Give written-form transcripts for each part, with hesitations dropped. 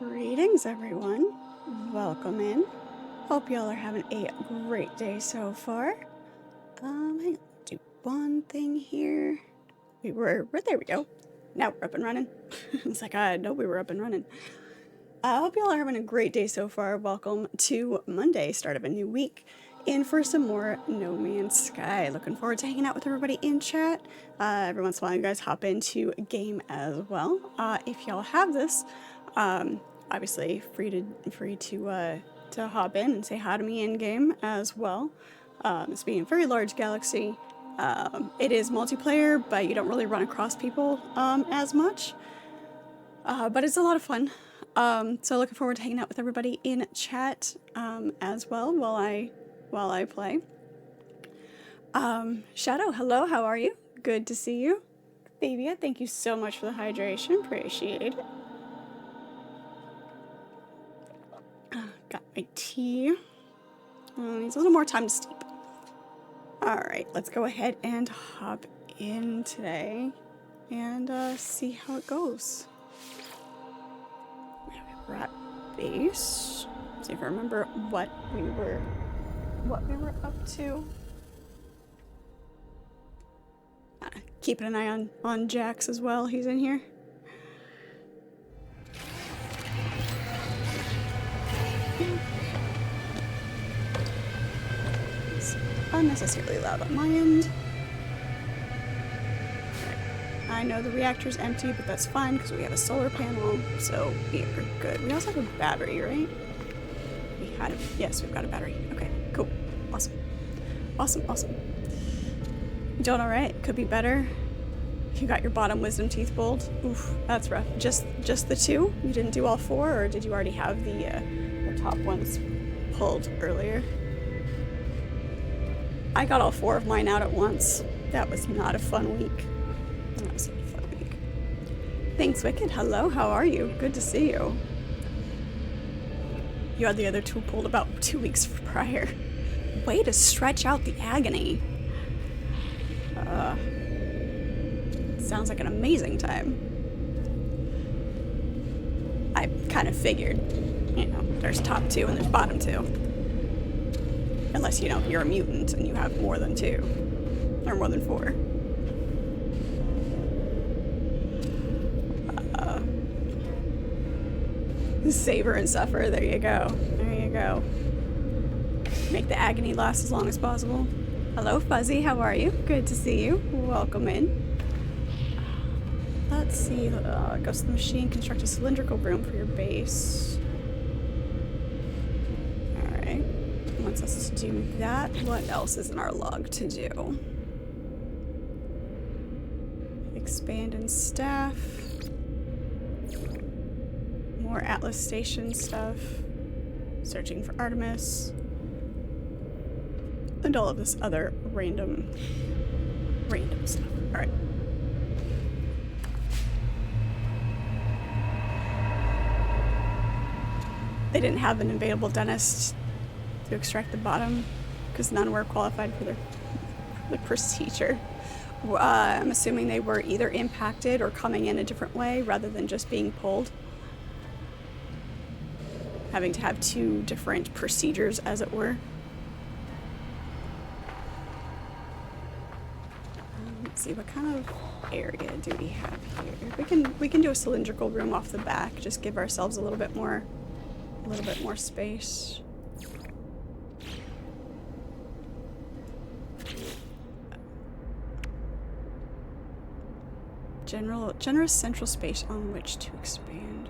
Greetings, everyone. Welcome in. Hope y'all are having a great day so far. Hang on, do one thing here. There we go. Now we're up and running. It's like, I know we were up and running. I hope y'all are having a great day so far. Welcome to Monday, start of a new week. And for some more No Man's Sky. Looking forward to hanging out with everybody in chat. Every once in a while, you guys hop into a game as well. If y'all have this, obviously free to hop in and say hi to me in game as well. It's being a very large galaxy. It is multiplayer, but you don't really run across people as much. But it's a lot of fun. So looking forward to hanging out with everybody in chat as well while I play. Shadow, hello, how are you? Good to see you. Fabia, thank you so much for the hydration. Appreciate it. Got my tea. Needs a little more time to steep. Alright, let's go ahead and hop in today and see how it goes. We're at base. See if I remember what we were up to. Keeping an eye on Jax as well. He's in here. It's unnecessarily loud on my end. I know the reactor's empty, but that's fine because we have a solar panel, so we are good. We also have a battery, right? Yes, we've got a battery. Okay, cool. Awesome. Awesome. You doing alright? Could be better. You got your bottom wisdom teeth pulled. Oof, that's rough. Just the two? You didn't do all four, or did you already have the top ones pulled earlier? I got all four of mine out at once. That was not a fun week. That was not a fun week. Thanks, Wicked. Hello, how are you? Good to see you. You had the other two pulled about 2 weeks prior. Way to stretch out the agony. Sounds like an amazing time. I kind of figured, there's top two and there's bottom two. Unless, you're a mutant and you have more than two. Or more than four. Savor and suffer, there you go. Make the agony last as long as possible. Hello, Fuzzy, how are you? Good to see you. Welcome in. Let's see, goes to the machine, construct a cylindrical room for your base. Alright, wants us to do that. What else is in our log to do? Expand and staff. More Atlas Station stuff. Searching for Artemis. And all of this other random stuff. Alright. They didn't have an available dentist to extract the bottom because none were qualified for the procedure. I'm assuming they were either impacted or coming in a different way rather than just being pulled. Having to have two different procedures, as it were. Let's see, what kind of area do we have here? We can do a cylindrical room off the back, just give ourselves a little bit more space. Generous central space on which to expand.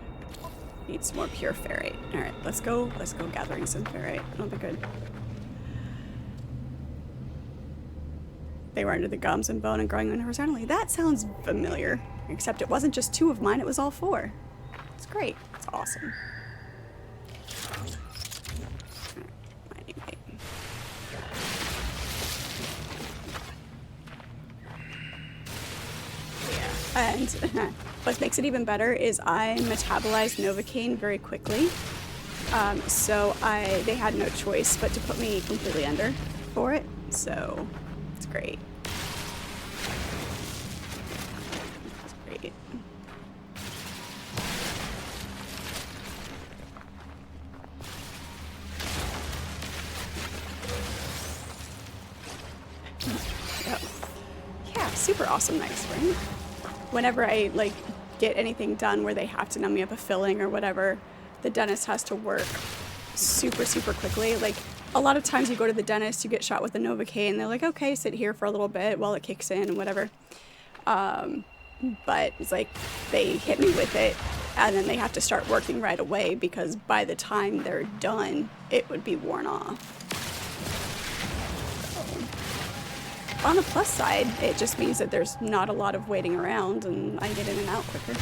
Needs more pure ferrite. Alright, let's go gathering some ferrite. That'll be good. They were under the gums and bone and growing horizontally. That sounds familiar. Except it wasn't just two of mine, it was all four. It's great. It's awesome. And what makes it even better is I metabolized Novocaine very quickly. So they had no choice but to put me completely under for it. So it's great. It's great. super awesome nice, right? Whenever I like get anything done where they have to numb me up a filling or whatever, the dentist has to work super, super quickly. Like a lot of times you go to the dentist, you get shot with a Novocaine, and they're like, okay, sit here for a little bit while it kicks in and whatever. But it's like they hit me with it and then they have to start working right away because by the time they're done, it would be worn off. So, on the plus side, it just means that there's not a lot of waiting around and I get in and out quicker.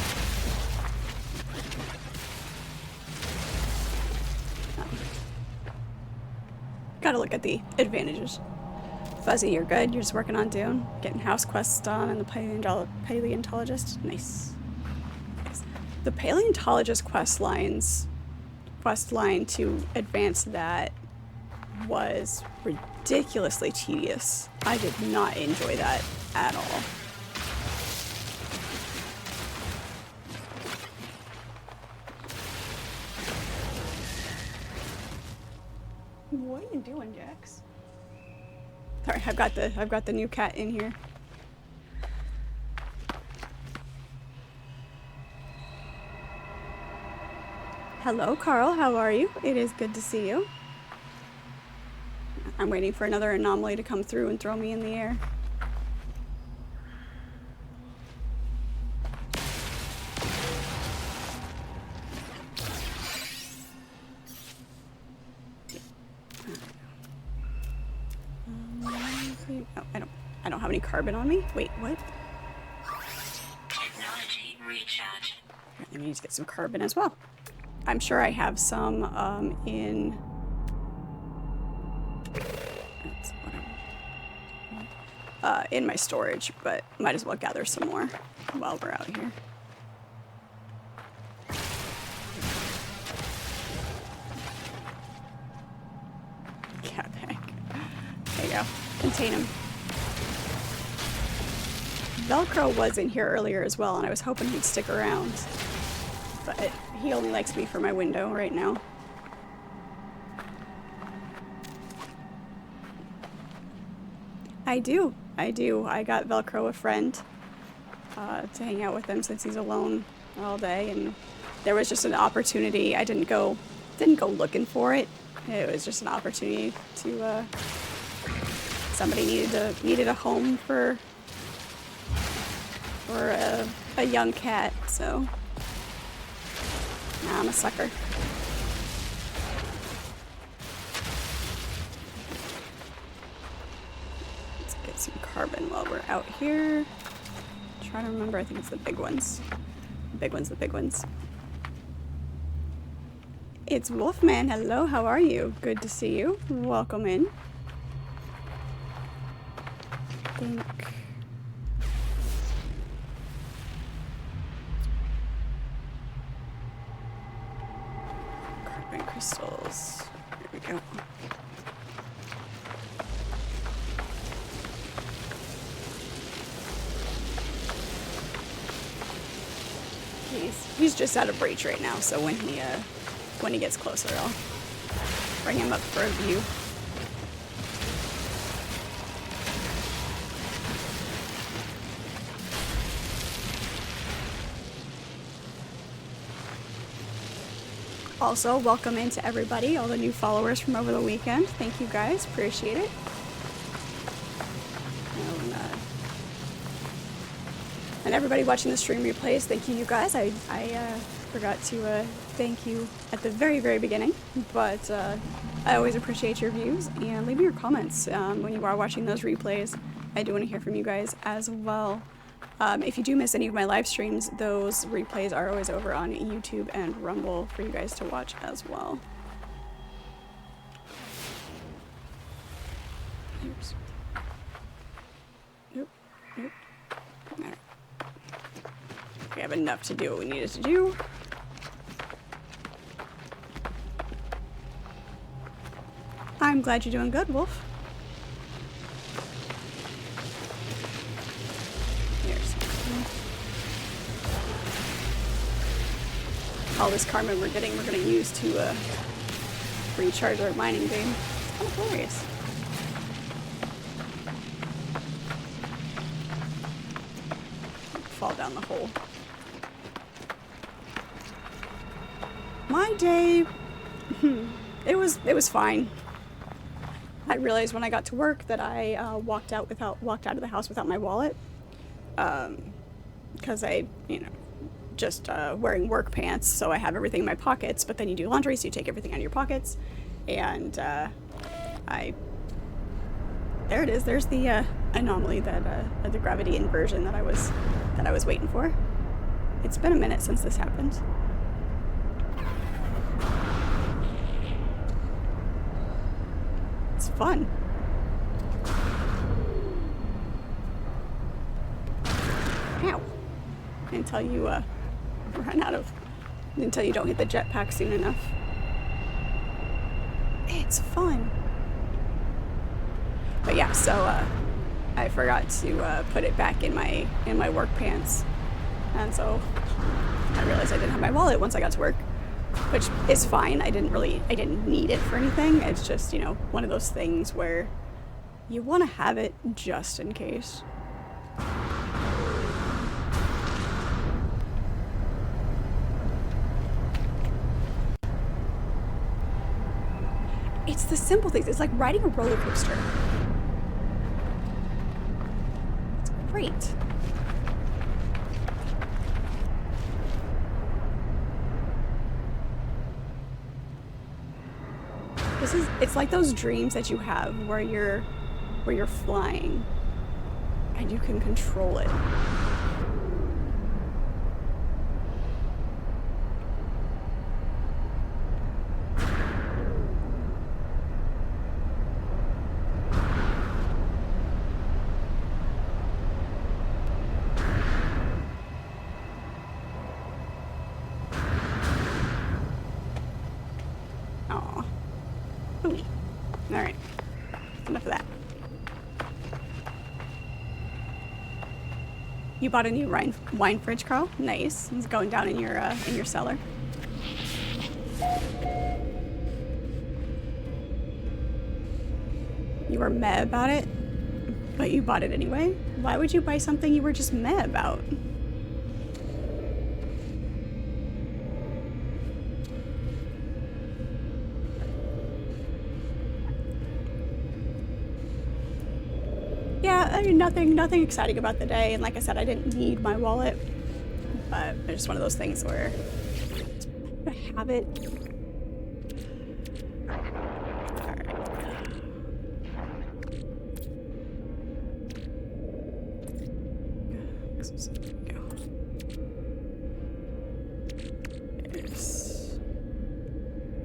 Gotta look at the advantages. Fuzzy, you're good. You're just working on Dune. Getting house quests done and the paleontologist. Nice. The paleontologist quest line to advance that was ridiculously tedious. I did not enjoy that at all. What are you doing, Jax? Sorry, I've got the new cat in here. Hello, Carl. How are you? It is good to see you. I'm waiting for another anomaly to come through and throw me in the air. I don't have any carbon on me. Wait, what? Technology recharge. I need to get some carbon as well. I'm sure I have some in my storage, but might as well gather some more while we're out here. Cat bag. There you go. Contain him. Velcro was in here earlier as well, and I was hoping he'd stick around. But he only likes me for my window right now. I do. I got Velcro a friend to hang out with him since he's alone all day, and there was just an opportunity. I didn't go looking for it. It was just an opportunity to somebody needed a home for a young cat, so nah, I'm a sucker. Let's get some carbon while we're out here. Trying to remember, I think it's the big ones. The big ones. It's Wolfman. Hello, how are you? Good to see you. Welcome in. I think carbon crystals. There we go. He's just out of reach right now, so when he gets closer, I'll bring him up for a view. Also, welcome into everybody, all the new followers from over the weekend. Thank you guys, appreciate it. And everybody watching the stream replays, thank you guys. I forgot to thank you at the very, very beginning, but I always appreciate your views, and leave me your comments when you are watching those replays. I do want to hear from you guys as well. If you do miss any of my live streams, those replays are always over on YouTube and Rumble for you guys to watch as well. Oops. Nope. Alright. We have enough to do what we needed to do. I'm glad you're doing good, Wolf. All this carbon we're getting, we're going to use to recharge our mining beam. It's kind of hilarious. down the hole. My day, it was fine. I realized when I got to work that I walked out of the house without my wallet, because I, just wearing work pants, so I have everything in my pockets. But then you do laundry, so you take everything out of your pockets, and there it is. There's the anomaly that the gravity inversion that I was waiting for. It's been a minute since this happened. It's fun. Ow. Until you run out of... Until you don't hit the jetpack soon enough. It's fun. But yeah, so I forgot to put it back in my work pants. And so I realized I didn't have my wallet once I got to work. Which is fine. I didn't need it for anything. It's just, one of those things where you want to have it just in case. It's the simple things. It's like riding a roller coaster. It's great. It's like those dreams that you have where you're flying and you can control it. Alright. Enough of that. You bought a new wine fridge, Carl? Nice. It's going down in your cellar. You were meh about it, but you bought it anyway? Why would you buy something you were just meh about? Yeah, I mean, nothing exciting about the day, and like I said, I didn't need my wallet, but it's just one of those things where I have it.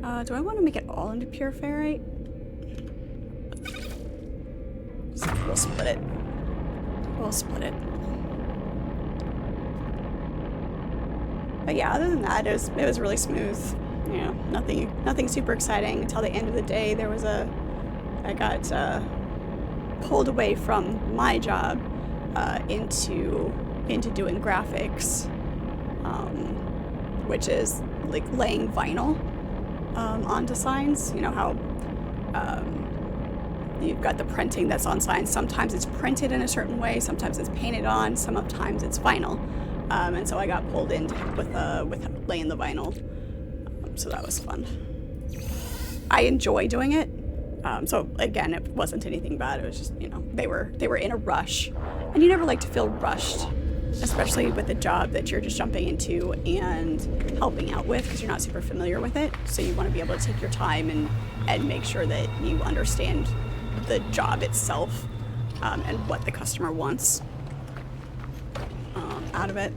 Alright. Do I want to make it all into pure ferrite? We'll split it. But yeah, other than that, it was really smooth. Nothing super exciting until the end of the day. I got pulled away from my job into doing graphics, which is like laying vinyl onto signs. You know how you've got the printing that's on signs. Sometimes it's printed in a certain way, sometimes it's painted on, sometimes it's vinyl. And so I got pulled in with laying the vinyl. So that was fun. I enjoy doing it. So again, it wasn't anything bad. It was just, they were in a rush. And you never like to feel rushed, especially with a job that you're just jumping into and helping out with because you're not super familiar with it. So you want to be able to take your time and make sure that you understand the job itself and what the customer wants out of it.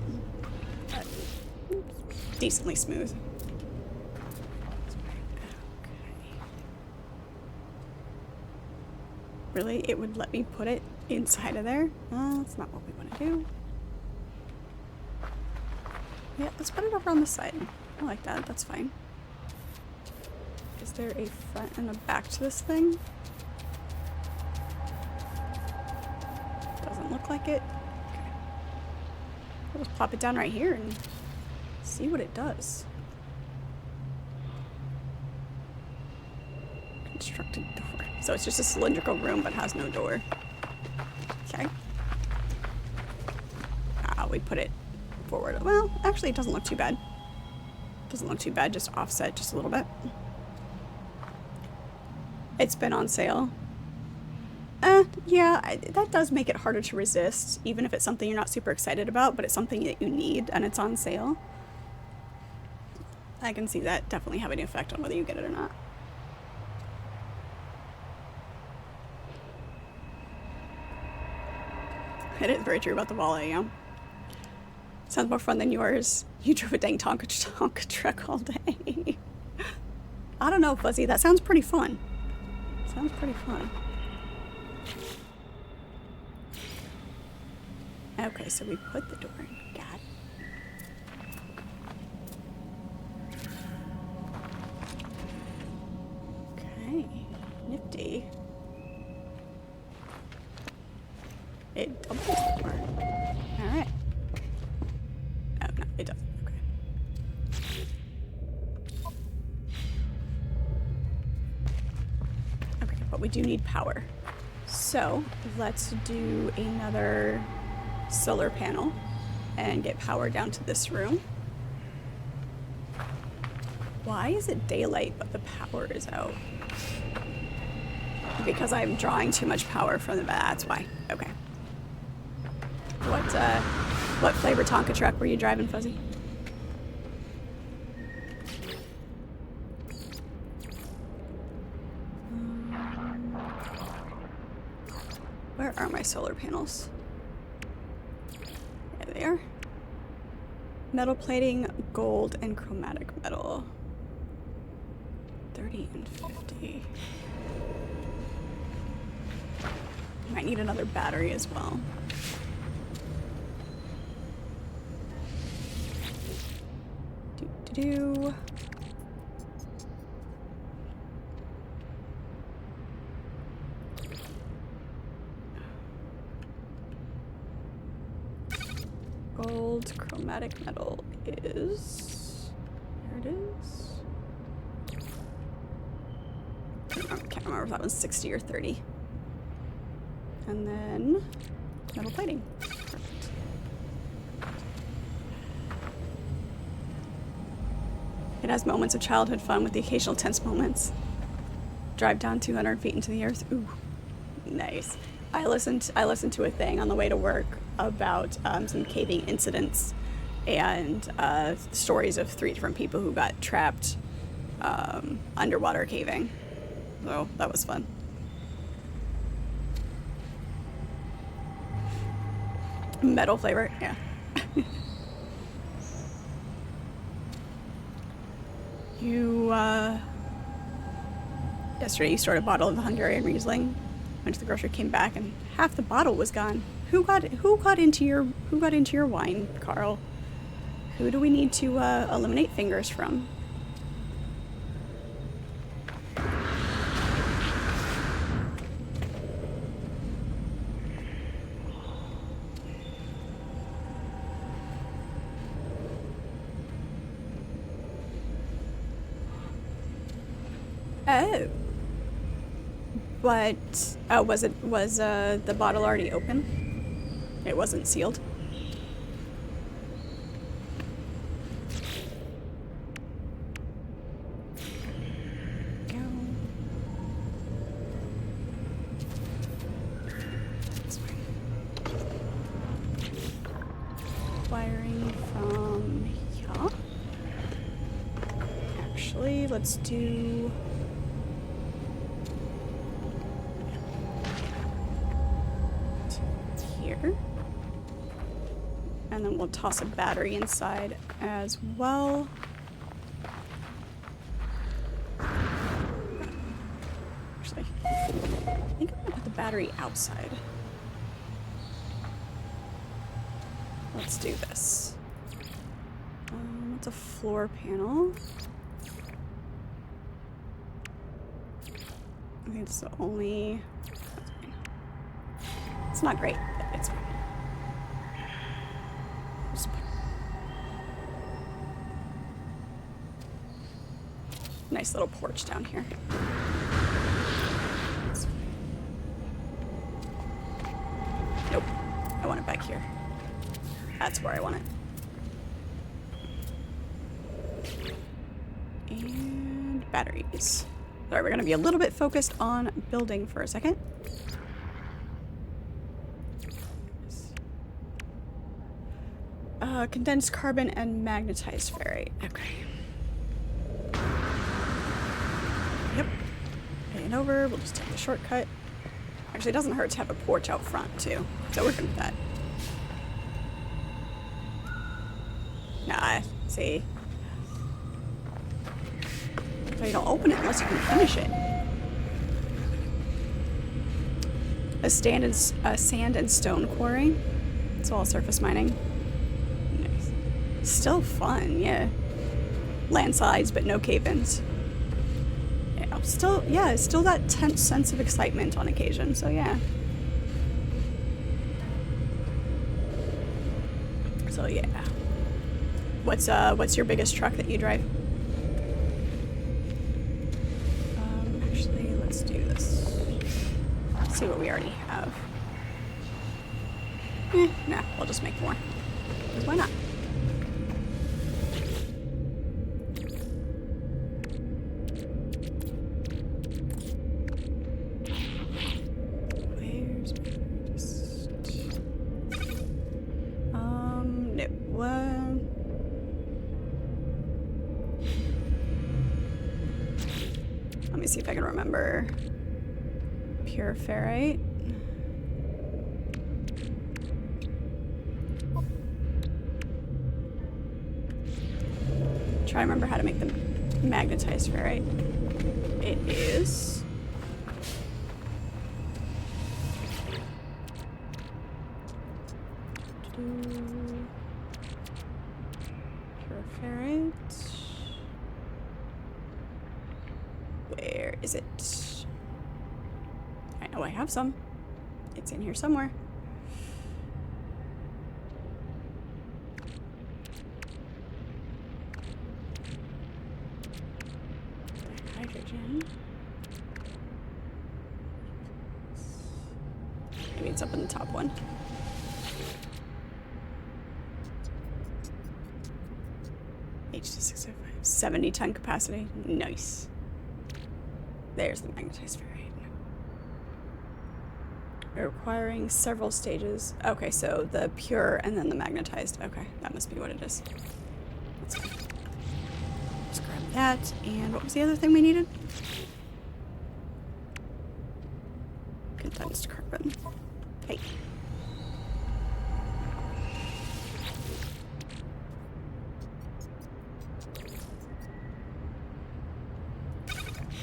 But decently smooth. Really? It would let me put it inside of there? That's not what we want to do. Yeah, let's put it over on the side. I like that. That's fine. Is there a front and a back to this thing? Doesn't look like it. Okay. We'll just plop it down right here and see what it does. Constructed door. So it's just a cylindrical room but has no door. Okay. We put it forward. Well, actually, it doesn't look too bad. Doesn't look too bad, just offset just a little bit. It's been on sale. Yeah, that does make it harder to resist, even if it's something you're not super excited about, but it's something that you need and it's on sale. I can see that definitely having an effect on whether you get it or not. It is very true about the volley, yeah. Sounds more fun than yours. You drove a dang Tonka truck all day. I don't know, Fuzzy. That sounds pretty fun. Sounds pretty fun. Okay, so we put the door in. God. Okay. Nifty. It doubles the door. Alright. Oh, no, it doesn't. Okay. Okay, but we do need power. So, let's do another solar panel and get power down to this room. Why is it daylight but the power is out? Because I'm drawing too much power from the that's why. Okay. What flavor Tonka truck were you driving, Fuzzy? Where are my solar panels? There they are. Metal plating, gold, and chromatic metal. 30 and 50. Might need another battery as well. Do. Gold chromatic metal is... There it is. I can't remember if that was 60 or 30. And then metal plating. Perfect. It has moments of childhood fun with the occasional tense moments. Drive down 200 feet into the earth. Ooh, nice. I listened to a thing on the way to work about some caving incidents and stories of 3 different people who got trapped underwater caving. So that was fun. Metal flavor, yeah. You, yesterday you stored a bottle of the Hungarian Riesling. Went to the grocery, came back, and half the bottle was gone. Who got into your wine, Carl? Who do we need to eliminate fingers from? Oh. But was the bottle already open? It wasn't sealed. Go. That's fine. Wiring from yeah. Actually, let's do. And then we'll toss a battery inside as well. Actually, I think I'm gonna put the battery outside. Let's do this. It's a floor panel. I think it's the only... It's not great, but it's fine. Nice little porch down here. Nope. I want it back here. That's where I want it. And batteries. Sorry, we're going to be a little bit focused on building for a second. Condensed carbon and magnetized ferrite. Okay. Yep. Paying over. We'll just take the shortcut. Actually, it doesn't hurt to have a porch out front, too. So we're good with that. Nah, see. So you don't open it unless you can finish it. A sand and stone quarry. It's all surface mining. Nice. Still fun, yeah. Landslides, but no cave-ins. Yeah, still that tense sense of excitement on occasion, so yeah. So yeah. What's your biggest truck that you drive? Actually, let's do this. Let's see what we already have. Nah, we'll just make more. 'Cause why not? Where's no. Let me see if I can remember. Pure ferrite. Try to remember how to make the magnetized ferrite. It is pure ferrite. Where is it? I know I have some. It's in here somewhere. Hydrogen. Maybe it's up in the top one. H2605. 70-ton capacity. Nice. There's the magnetized ferrite. Requiring several stages. Okay, so the pure and then the magnetized. Okay, that must be what it is. Let's go. Let's grab that. And what was the other thing we needed? Condensed carbon. Hey.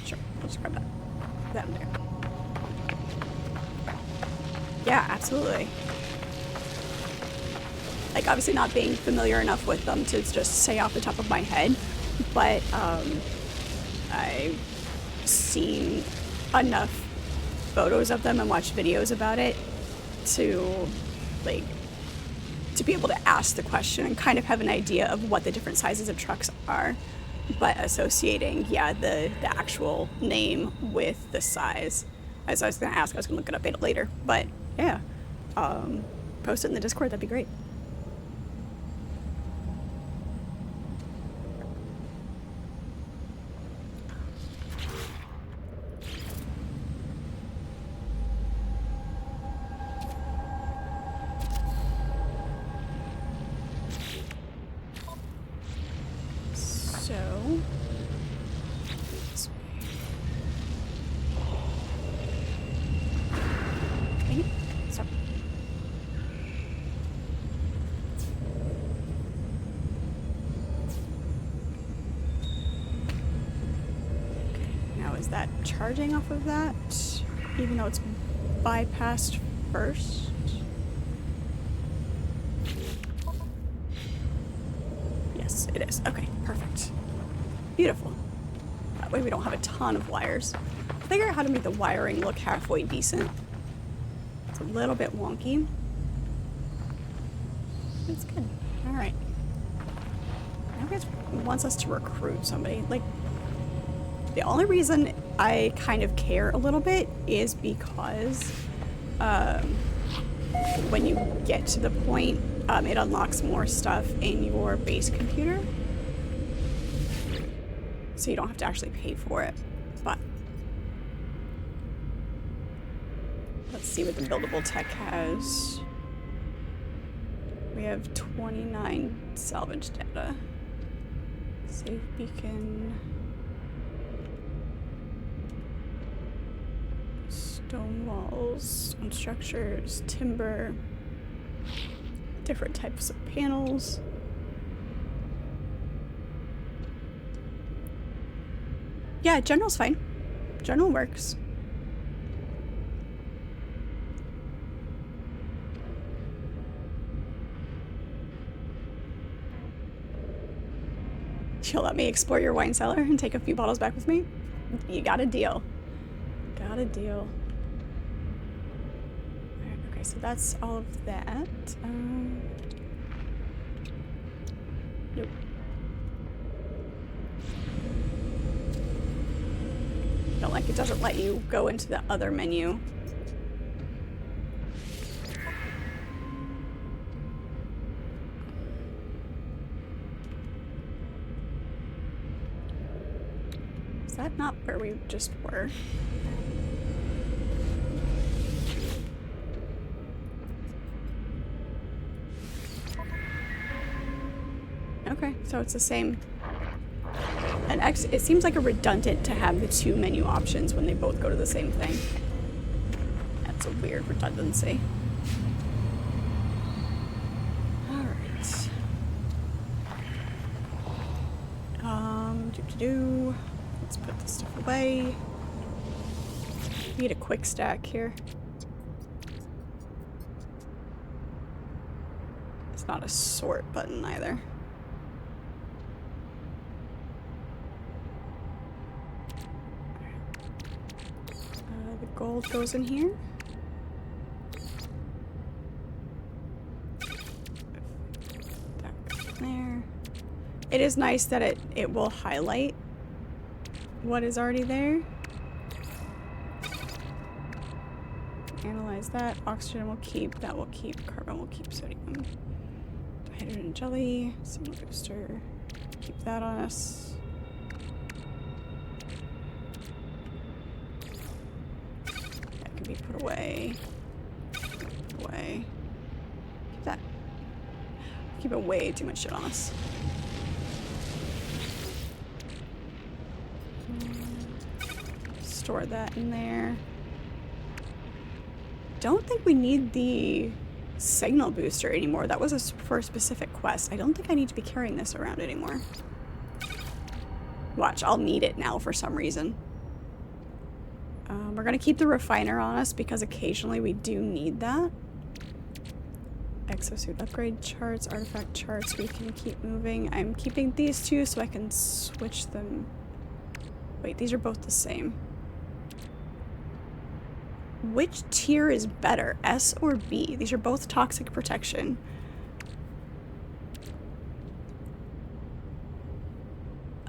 Sure, we'll just grab that. That in there. Yeah, absolutely. Like, obviously not being familiar enough with them to just say off the top of my head, but I've seen enough photos of them and watched videos about it to, like, to be able to ask the question and kind of have an idea of what the different sizes of trucks are, but associating, yeah, the actual name with the size. As I was going to ask, I was going to look it up later, but yeah, post it in the Discord, that'd be great. So, this way. Dang it. Stop. Okay, now is that charging off of that? Even though it's bypassed first? Yes, it is. Okay, perfect. Beautiful. That way we don't have a ton of wires. Figure out how to make the wiring look halfway decent. It's a little bit wonky. It's good. Alright. Now it wants us to recruit somebody. Like, the only reason I kind of care a little bit is because when you get to the point, it unlocks more stuff in your base computer. so you don't have to actually pay for it. But let's see what the buildable tech has. We have 29 salvage data. Save beacon. Stone walls, stone structures, timber, different types of panels. Yeah, general's fine. General works. You'll let me explore your wine cellar and take a few bottles back with me? You got a deal. Got a deal. Alright, okay, so that's all of that. Nope. Don't like it doesn't let you go into the other menu. Is that not where we just were? Okay, so it's the same. And it seems like a redundant to have the two menu options when they both go to the same thing. That's a weird redundancy. Alright. Let's put this stuff away. Need a quick stack here. It's not a sort button either. The gold goes in here. That goes in there. It is nice that it will highlight what is already there. Analyze that. Oxygen will keep. That will keep. Carbon will keep. Sodium. Hydrogen jelly. Signal booster. Keep that on us. That can be put away. Put away. Keep that. Keep it way too much shit on us. Store that in there. Don't think we need the signal booster anymore. That was for a specific quest. I don't think I need to be carrying this around anymore. Watch, I'll need it now for some reason. We're gonna keep the refiner on us because occasionally we do need that. Exosuit upgrade charts, artifact charts, we can keep moving. I'm keeping these two so I can switch them. Wait, these are both the same. Which tier is better, S or B? These are both toxic protection.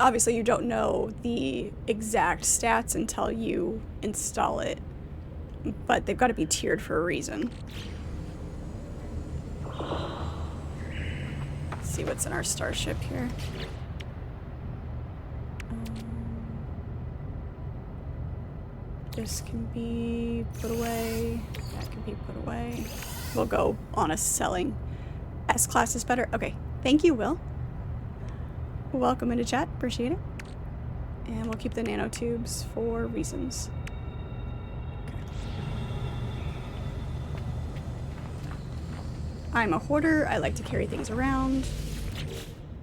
Obviously, you don't know the exact stats until you install it, but they've got to be tiered for a reason. Let's see what's in our starship here. This can be put away. That can be put away. We'll go on a selling. S-class is better. Okay. Thank you, Will. Welcome into chat. Appreciate it. And we'll keep the nanotubes for reasons. Okay. I'm a hoarder. I like to carry things around.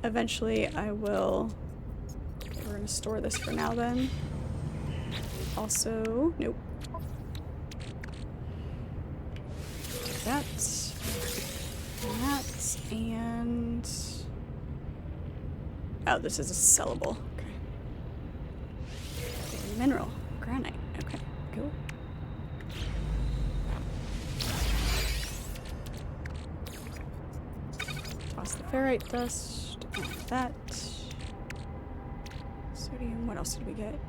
Eventually, I will... Okay, we're going to store this for now, then. Also, nope. That, and... Oh, this is a sellable. Okay. Mineral. Granite. Okay, cool. Toss the ferrite dust. That. Sodium. What else did we get?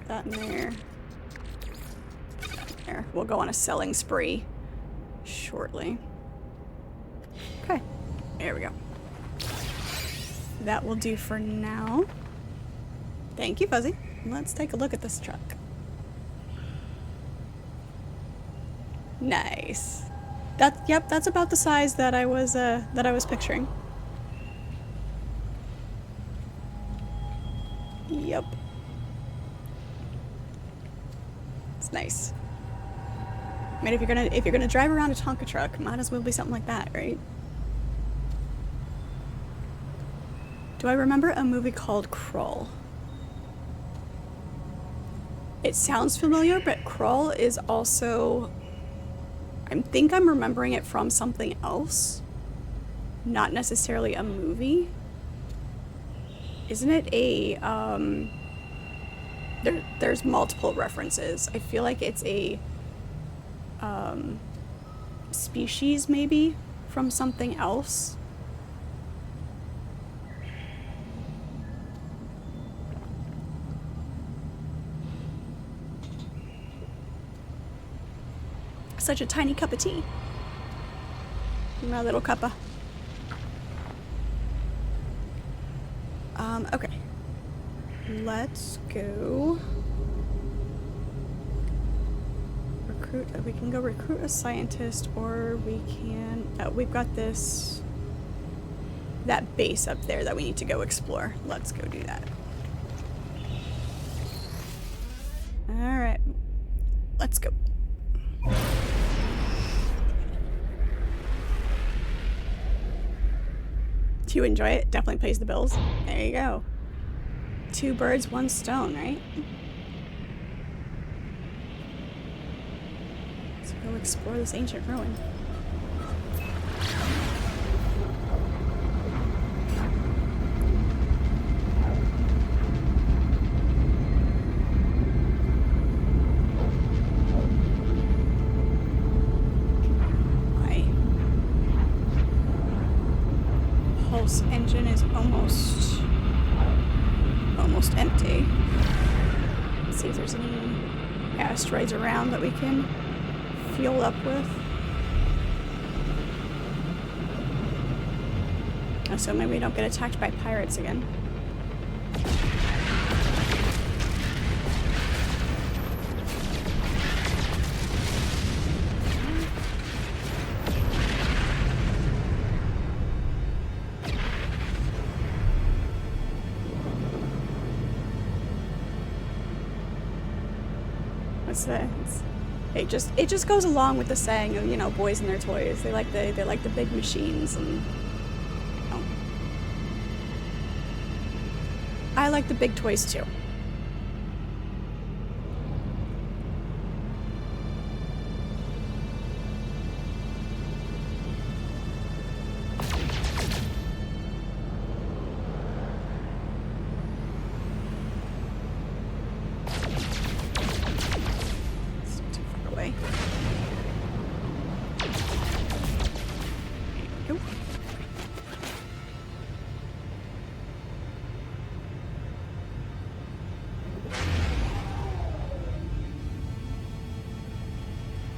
That in there. That in there. We'll go on a selling spree shortly. Okay, there we go. That will do for now. Thank you, Fuzzy. Let's take a look at this truck. Nice. Yep, that's about the size that I was picturing. Yep. It's nice. I mean, if you're gonna drive around a Tonka truck, might as well be something like that, right? Do I remember a movie called Crawl? It sounds familiar, but Crawl is also... I think I'm remembering it from something else. Not necessarily a movie. Isn't it a... There's multiple references. I feel like it's a... species, maybe? From something else? Such a tiny cup of tea. My little cuppa. Okay. Let's go recruit. We can go recruit a scientist, or we can... we've got that base up there that we need to go explore. Let's go do that. Alright. Let's go. Do you enjoy it? Definitely pays the bills. There you go. 2 birds, 1 stone, right? Let's go explore this ancient ruin. Engine is almost empty. Let's see if there's any asteroids around that we can fuel up with. So maybe we don't get attacked by pirates again. It just goes along with the saying of, you know, boys and their toys. They like the big machines, and you know, I like the big toys too.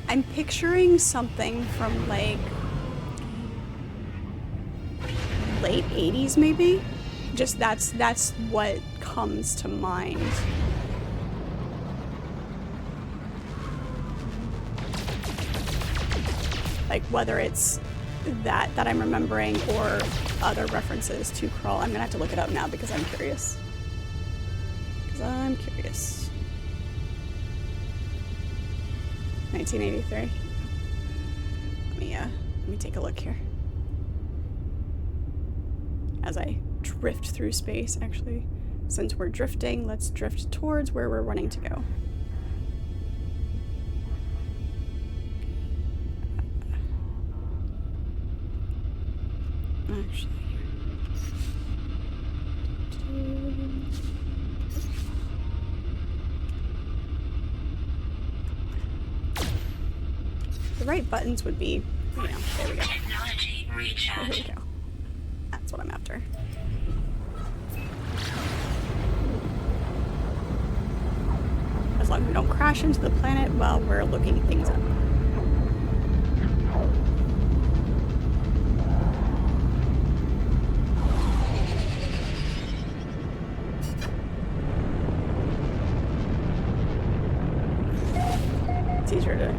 I'm picturing something from like late 80s maybe. Just that's what comes to mind. Like whether it's that I'm remembering or other references to Crawl. I'm gonna have to look it up now because I'm curious. 1983. Let me take a look here. As I drift through space, actually. Since we're drifting, let's drift towards where we're wanting to go. Actually. The right buttons would be, you know, there we go. Technology recharge. There we go. That's what I'm after. as long as we don't crash into the planet while we're looking things up. It's easier to...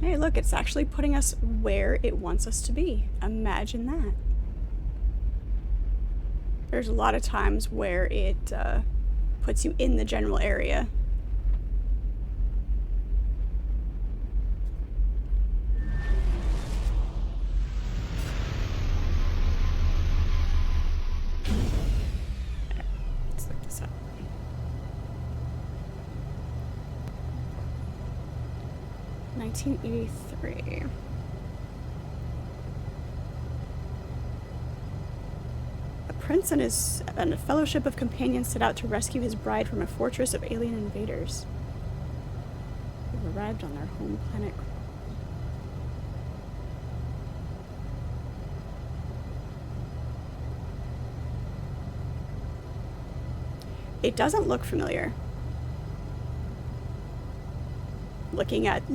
Hey, look, it's actually putting us where it wants us to be. Imagine that. There's a lot of times where it puts you in the general area. Let's look this up. (1983). A prince and a fellowship of companions set out to rescue his bride from a fortress of alien invaders. They've arrived on their home planet. It doesn't look familiar. Looking at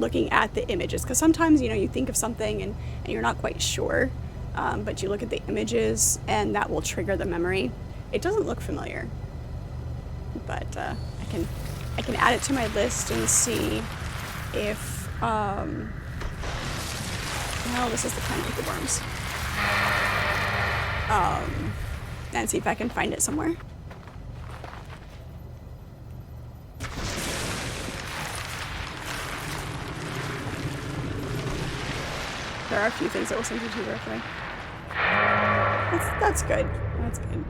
the images, because sometimes, you know, you think of something and you're not quite sure, but you look at the images and that will trigger the memory. It doesn't look familiar, but I can add it to my list and see if no, this is the planet with the worms, and see if I can find it somewhere. There are a few things that will send you to right away. That's good. That's good.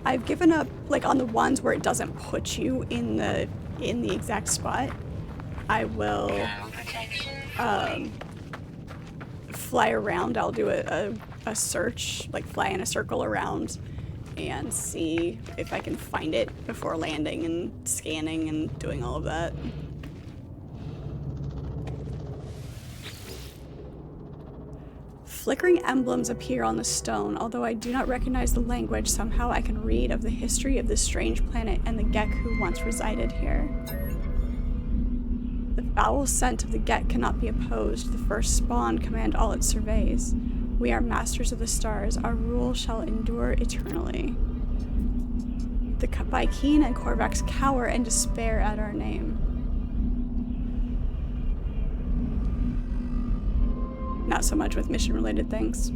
I've given up, like, on the ones where it doesn't put you in the exact spot. I will fly around. I'll do a search, like fly in a circle around and see if I can find it before landing and scanning and doing all of that. Flickering emblems appear on the stone. Although I do not recognize the language, somehow I can read of the history of this strange planet and the Gek who once resided here. The foul scent of the Gek cannot be opposed. The first spawn command all it surveys. We are masters of the stars. Our rule shall endure eternally. The Vy'keen and Korvax cower and despair at our name. Not so much with mission-related things.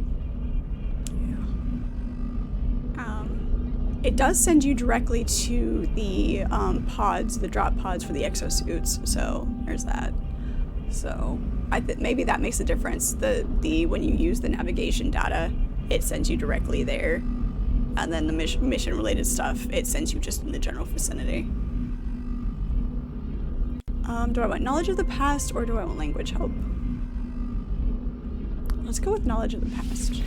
It does send you directly to the pods, the drop pods for the exosuits. So there's that. So maybe that makes a difference. When you use the navigation data, it sends you directly there, and then the mission-related stuff, it sends you just in the general vicinity. Do I want knowledge of the past or do I want language help? Let's go with knowledge of the past.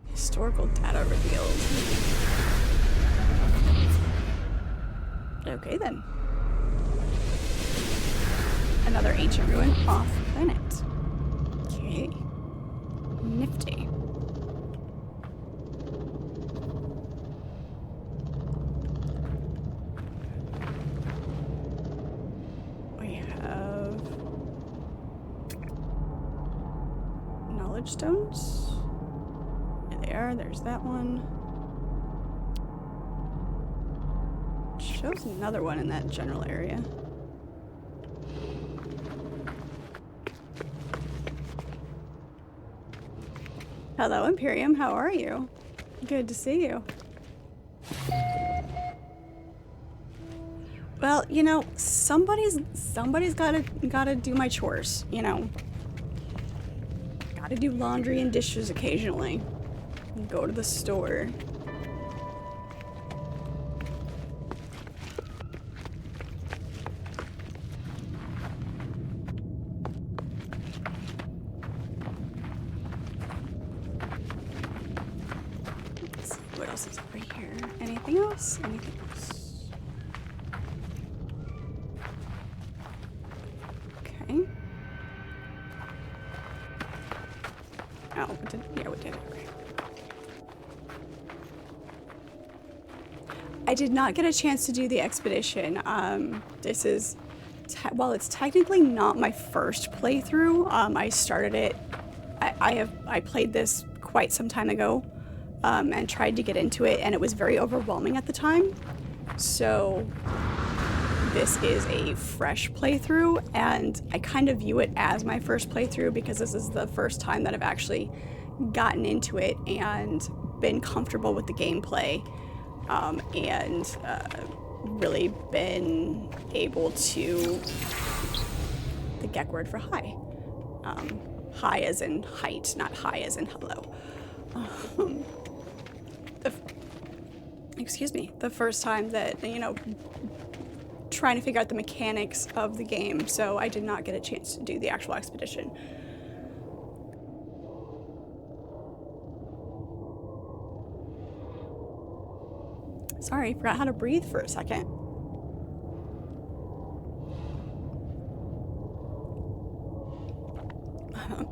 Historical data revealed. Okay then. Another ancient ruin off planet. Okay. Nifty. Stones. There they are. There's that one. Shows another one in that general area. Hello, Imperium. How are you? Good to see you. Well, you know, somebody's gotta do my chores, you know. To do laundry and dishes occasionally. And go to the store. Let's see, what else is over here. Anything else? Anything else? Okay. Oh, yeah, we did it. Okay. I did not get a chance to do the expedition. This is, while it's technically not my first playthrough, I started it. I played this quite some time ago, and tried to get into it, and it was very overwhelming at the time. So this is a fresh playthrough, and I kind of view it as my first playthrough because this is the first time that I've actually gotten into it and been comfortable with the gameplay, and really been able to, the Gek word for hi. Hi as in height, not hi as in hello. Excuse me, the first time that, you know, trying to figure out the mechanics of the game, so I did not get a chance to do the actual expedition. Sorry, forgot how to breathe for a second.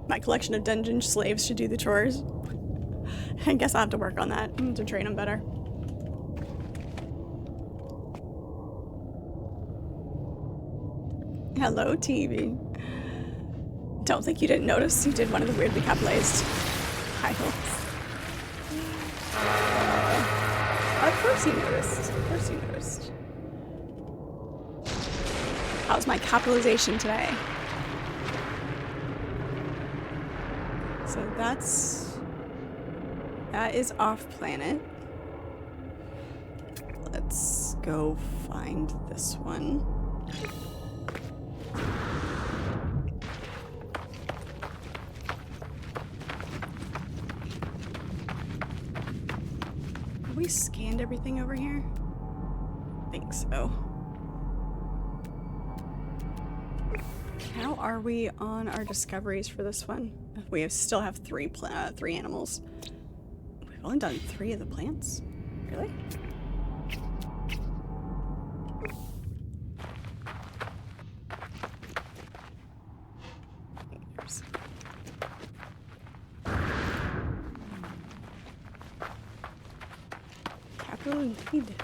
My collection of dungeon slaves should do the chores. I guess I'll have to work on that to train them better. Hello, TV. Don't think you didn't notice you did one of the weirdly capitalized titles. Of course you noticed. Of course you noticed. How's my capitalization today? So that is off planet. Let's go find this one. Have we scanned everything over here? I think so. How are we on our discoveries for this one? We still have three animals. We've only done 3 of the plants? Really? Capital indeed.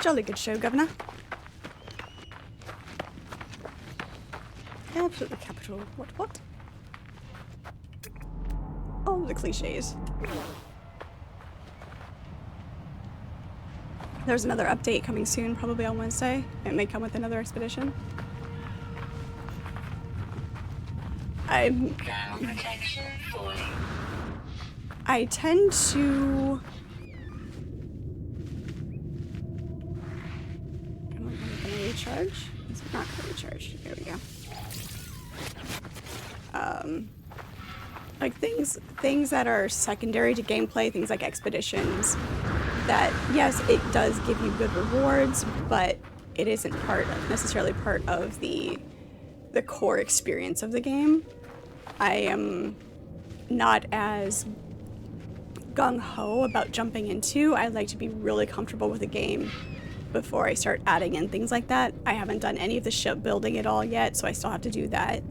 Jolly good show, Governor. Absolutely capital. What? Oh, the cliches. There's another update coming soon, probably on Wednesday. It may come with another expedition. I tend to... Am I gonna recharge? It's not gonna recharge. There we go. Like things that are secondary to gameplay, things like expeditions, that yes, it does give you good rewards, but it isn't necessarily part of the core experience of the game. I am not as gung-ho about jumping into. I like to be really comfortable with the game before I start adding in things like that. I haven't done any of the ship building at all yet, so I still have to do that.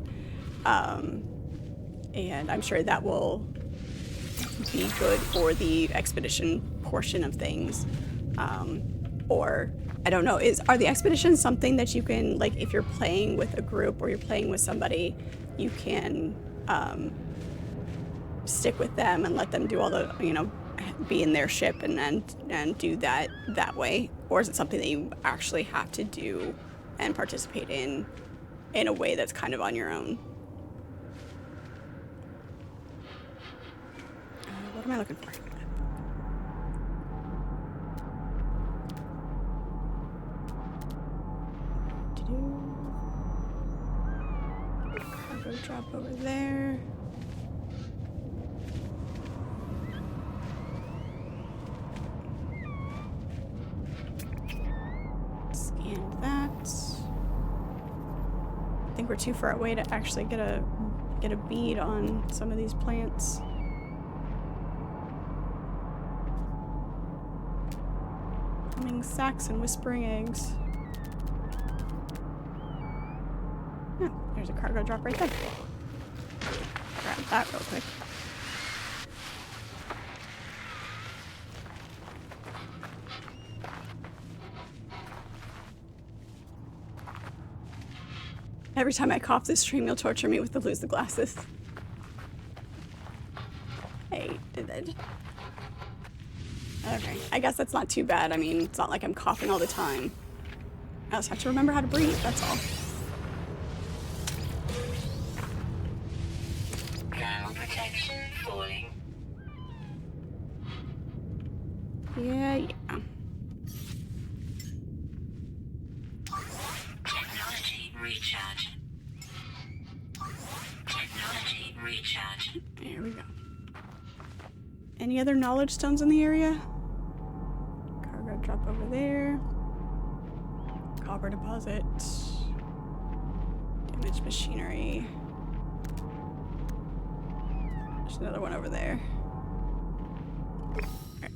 And I'm sure that will be good for the expedition portion of things. Or, I don't know, are the expeditions something that you can, like, if you're playing with a group or you're playing with somebody, you can stick with them and let them do all the, you know, be in their ship and do that way? Or is it something that you actually have to do and participate in a way that's kind of on your own? What am I looking for? Cargo drop over there. Scan that. I think we're too far away to actually get a bead on some of these plants. Humming sacks and whispering eggs. Oh, there's a cargo drop right there. Grab that real quick. Every time I cough this stream, you'll torture me with the lose the glasses. Hey, did it? Okay, I guess that's not too bad. I mean, it's not like I'm coughing all the time. I just have to remember how to breathe, that's all. Ground protection falling. Yeah. Technology recharge. Technology recharge. There we go. Any other knowledge stones in the area? Cargo drop over there. Copper deposit. Damaged machinery. There's another one over there. Right.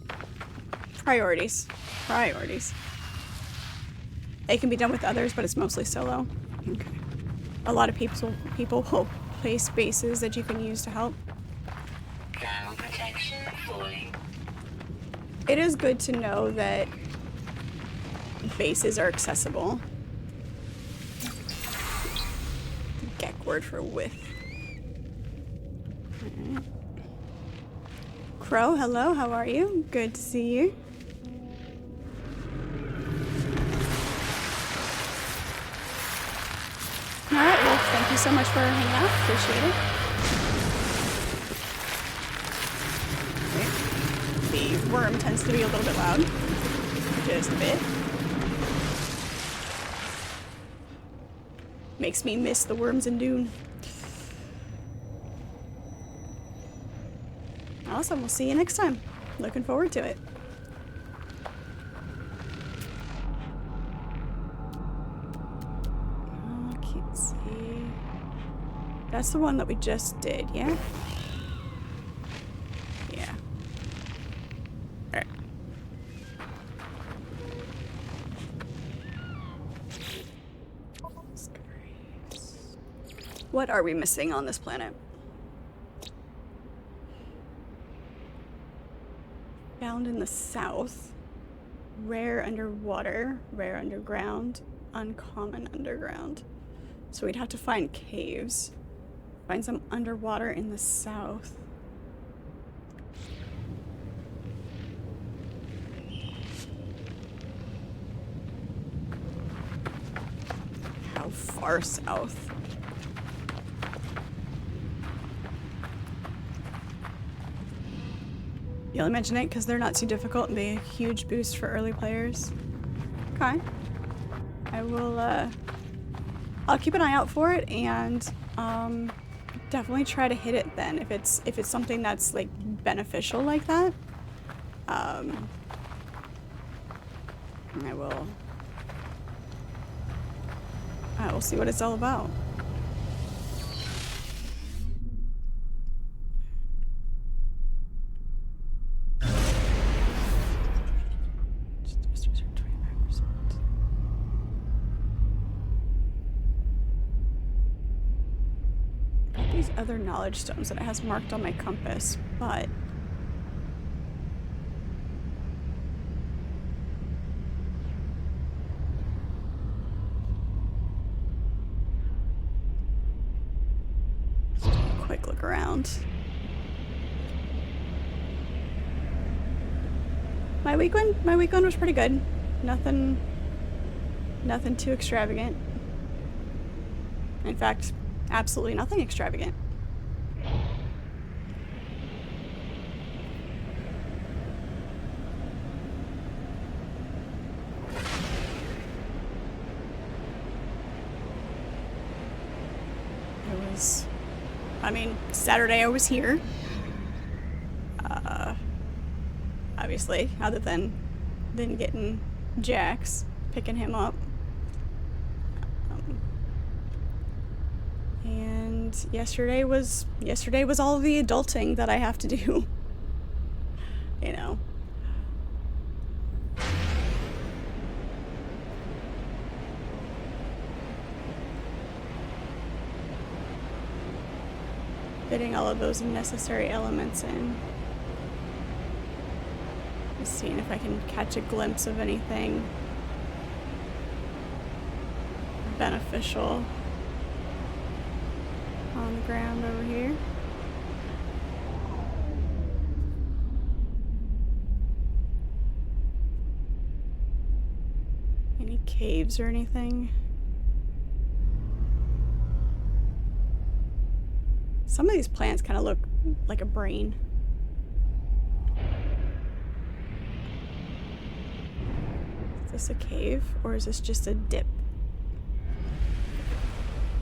Priorities. Priorities. They can be done with others, but it's mostly solo. Okay. A lot of people will place bases that you can use to help. Ground protection falling. It is good to know that bases are accessible. The Gek word for width. Right. Crow, hello, how are you? Good to see you. Alright, well, thank you so much for hanging out. Appreciate it. The worm tends to be a little bit loud. Just a bit. Makes me miss the worms in Dune. Awesome, we'll see you next time. Looking forward to it. Oh, I can't see. That's the one that we just did, yeah? Yeah. Alright. What are we missing on this planet? Found in the south. Rare underwater, rare underground, uncommon underground. So we'd have to find caves. Find some underwater in the south. How far south? You only mention it because they're not too difficult and be a huge boost for early players. Okay. I will, I'll keep an eye out for it and, definitely try to hit it then if it's something that's, like, beneficial like that. I will see what it's all about. Other knowledge stones that it has marked on my compass, but just a quick look around. My weekend was pretty good. Nothing too extravagant. In fact, absolutely nothing extravagant. Saturday I was here. Obviously, other than getting Jax, picking him up. And yesterday was all the adulting that I have to do. You know. fitting all of those necessary elements in. Just seeing if I can catch a glimpse of anything beneficial on the ground over here. Any caves or anything? Some of these plants kind of look like a brain. Is this a cave or is this just a dip?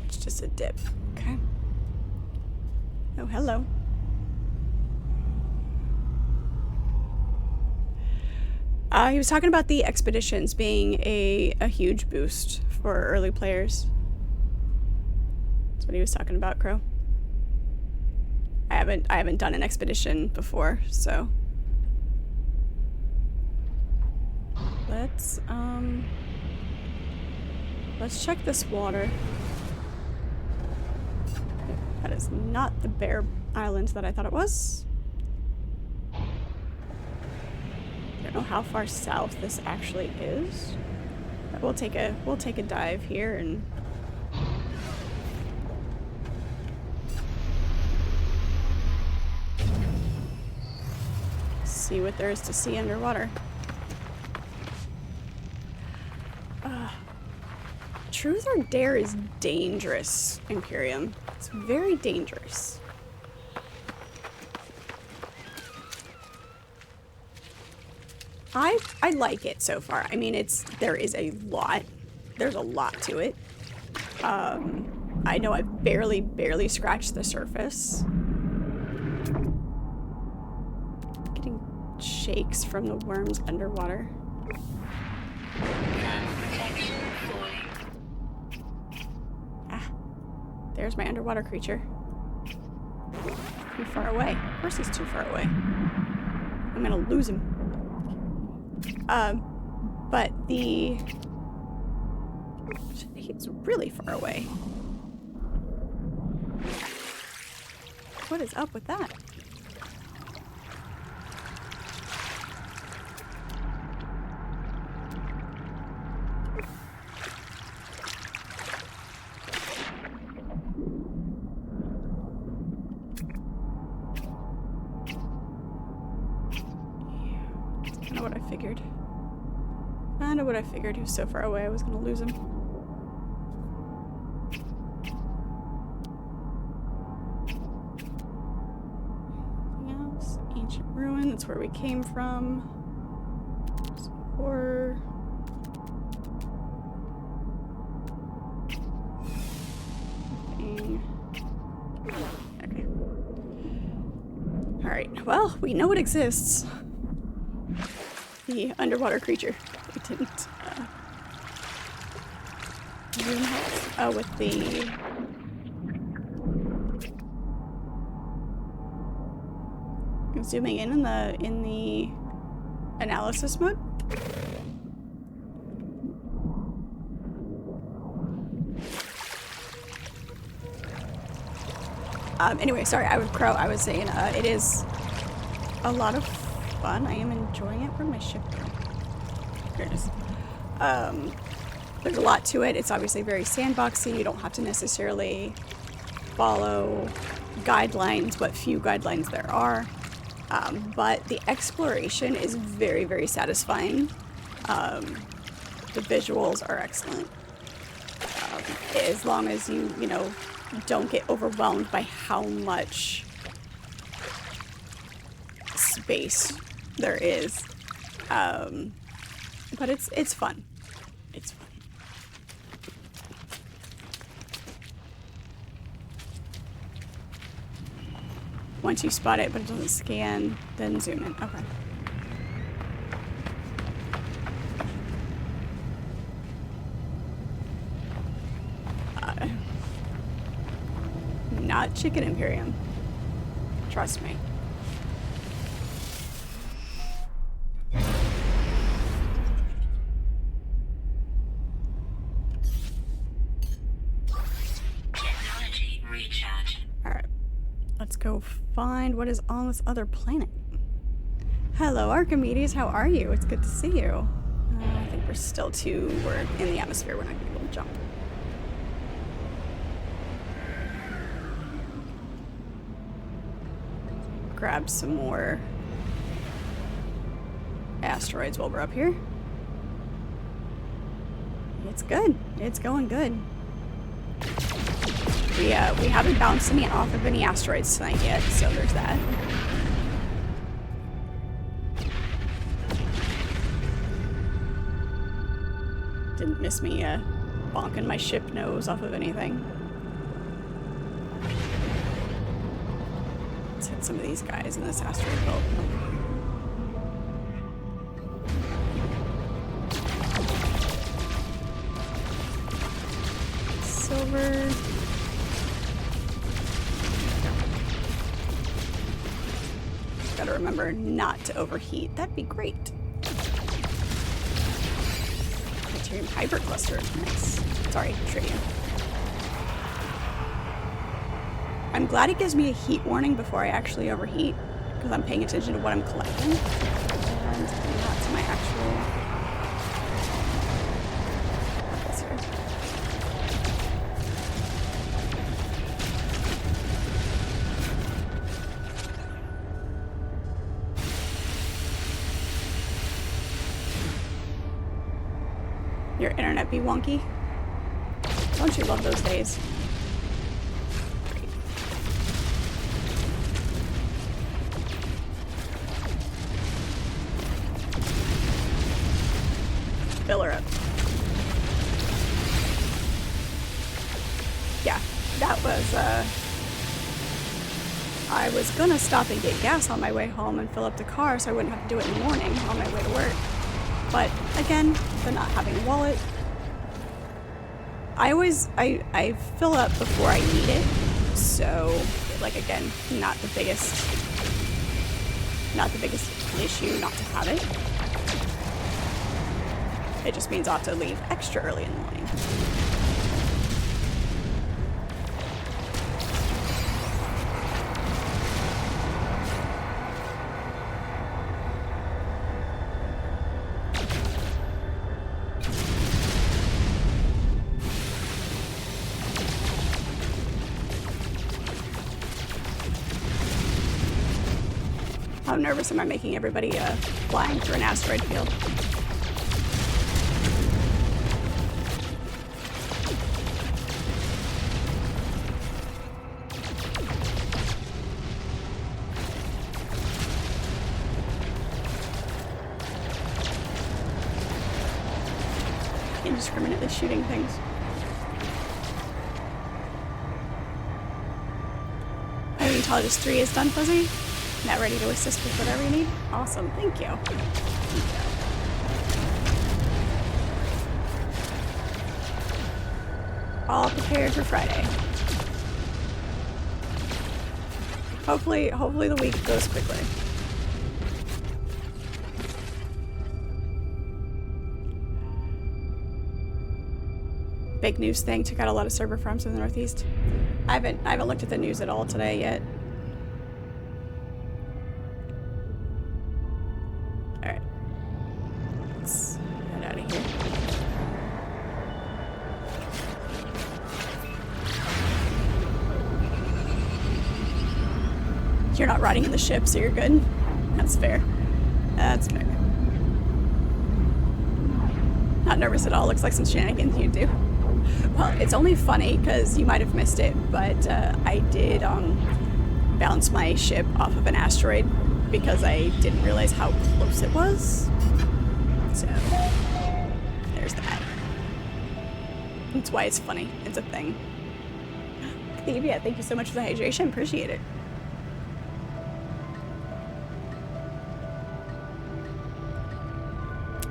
It's just a dip. Okay. Oh, hello. He was talking about the expeditions being a huge boost for early players. That's what he was talking about, Crow. I haven't done an expedition before, so let's check this water. That is not the Bear Island that I thought it was. I don't know how far south this actually is. But we'll take a dive here and see what there is to see underwater. Truth or dare is dangerous, Imperium. It's very dangerous. I like it so far. I mean, there's a lot to it. I know I've barely scratched the surface. Getting shakes from the worms underwater. Ah, there's my underwater creature. Too far away. Of course he's too far away. I'm gonna lose him. But he's really far away. What is up with that? That's kind of what I figured. Kind of what I figured. He was so far away I was gonna lose him. Anything else? Ancient ruin. That's where we came from. Some horror. Nothing. Okay. All right. Well, we know it exists. The underwater creature. We didn't zoom out with the zooming in the analysis mode. Anyway, sorry, I was saying it is a lot of fun. I am enjoying it. Where'd my ship go? Here it is. There's a lot to it. It's obviously very sandboxy. You don't have to necessarily follow guidelines, what few guidelines there are. But the exploration is very satisfying. The visuals are excellent. As long as you don't get overwhelmed by how much space there is. But it's fun. It's fun. Once you spot it, but it doesn't scan, then zoom in. Okay. Not Chicken Imperium. Trust me. go find what is on this other planet. Hello, Archimedes. How are you? It's good to see you. I think we're in the atmosphere. We're not going to be able to jump. Grab some more asteroids while we're up here. It's good. It's going good. We haven't bounced any off of any asteroids tonight yet, so there's that. Didn't miss me bonking my ship nose off of anything. Let's hit some of these guys in this asteroid belt. Silver. Gotta remember not to overheat. That'd be great. Tritium hypercluster. Nice. Sorry, tritium. I'm glad it gives me a heat warning before I actually overheat, because I'm paying attention to what I'm collecting and not to my actual purpose here. Your internet be wonky? Don't you love those days? Great. Fill her up. Yeah, that was, I was gonna stop and get gas on my way home and fill up the car so I wouldn't have to do it in the morning on my way to work. But again, the not having a wallet. I fill up before I need it. So, like, again, not the biggest issue not to have it. It just means I'll have to leave extra early in the morning. How nervous am I making everybody flying through an asteroid field? Indiscriminately shooting things. Paleontologist 3 is done, Fuzzy. Now ready to assist with whatever you need? Awesome, thank you. Thank you. All prepared for Friday. Hopefully the week goes quickly. Big news thing, took out a lot of server farms in the Northeast. I haven't looked at the news at all today yet. Alright. Let's head out of here. You're not riding in the ship, so you're good. That's fair. That's fair. Not nervous at all. Looks like some shenanigans you do. Well, it's only funny because you might have missed it, but I did bounce my ship off of an asteroid because I didn't realize how close it was. So, there's that. That's why it's funny. It's a thing. Yeah, thank you so much for the hydration. Appreciate it.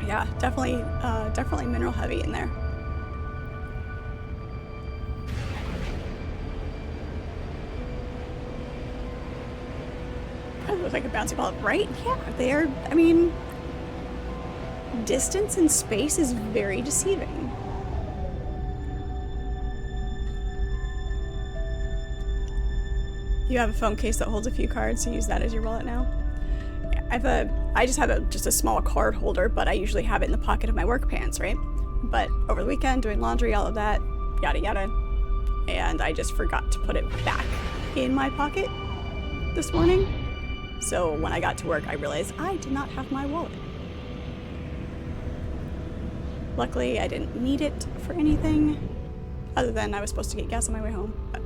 Yeah, definitely mineral heavy in there. Looks like a bouncy ball, right? Yeah, they're, I mean, distance and space is very deceiving. You have a phone case that holds a few cards, so use that as your wallet now. Yeah, I just have just a small card holder, but I usually have it in the pocket of my work pants, right? But over the weekend, doing laundry, all of that, yada yada, and I just forgot to put it back in my pocket this morning. So when I got to work, I realized I did not have my wallet. Luckily, I didn't need it for anything, other than I was supposed to get gas on my way home. But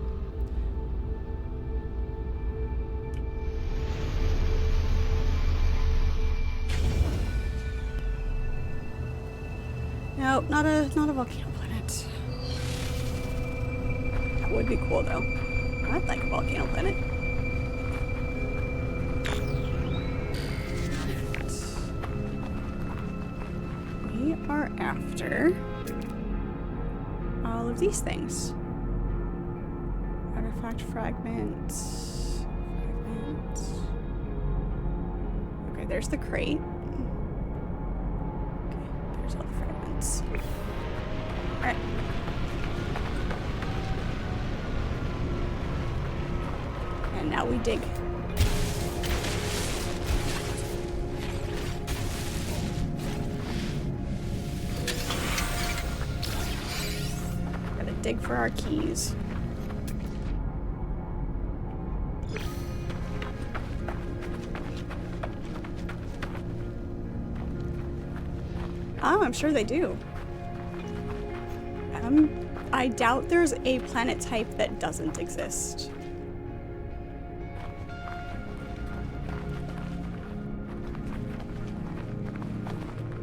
no, not a volcano planet. That would be cool though. I'd like a volcano planet. We are after all of these things. Artifact fragments. Okay, there's the crate. Okay, there's all the fragments. Alright. And now we dig. Gotta dig for our keys. Oh, I'm sure they do. I doubt there's a planet type that doesn't exist.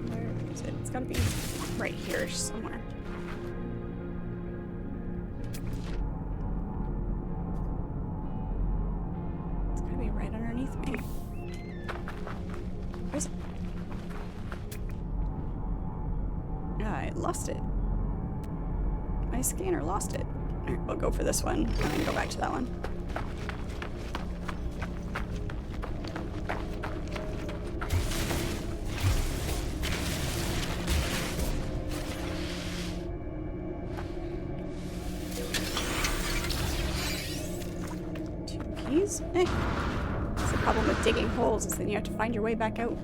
Where is it? It's gotta be right here somewhere. It's gotta be right underneath me. Where's it? I lost it. My scanner lost it. Alright, we'll go for this one and then go back to that one. Two keys? Eh. That's the problem with digging holes, is then you have to find your way back out.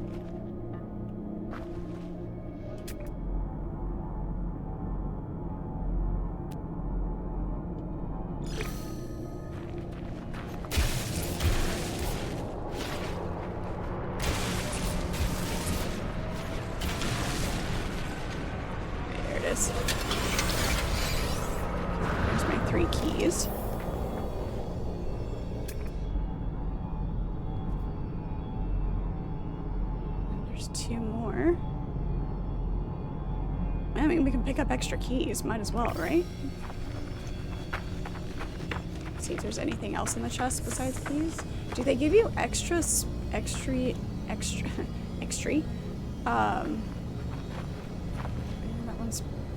There's my 3 keys. There's 2 more. I mean, we can pick up extra keys. Might as well, right? See if there's anything else in the chest besides keys. Do they give you extra?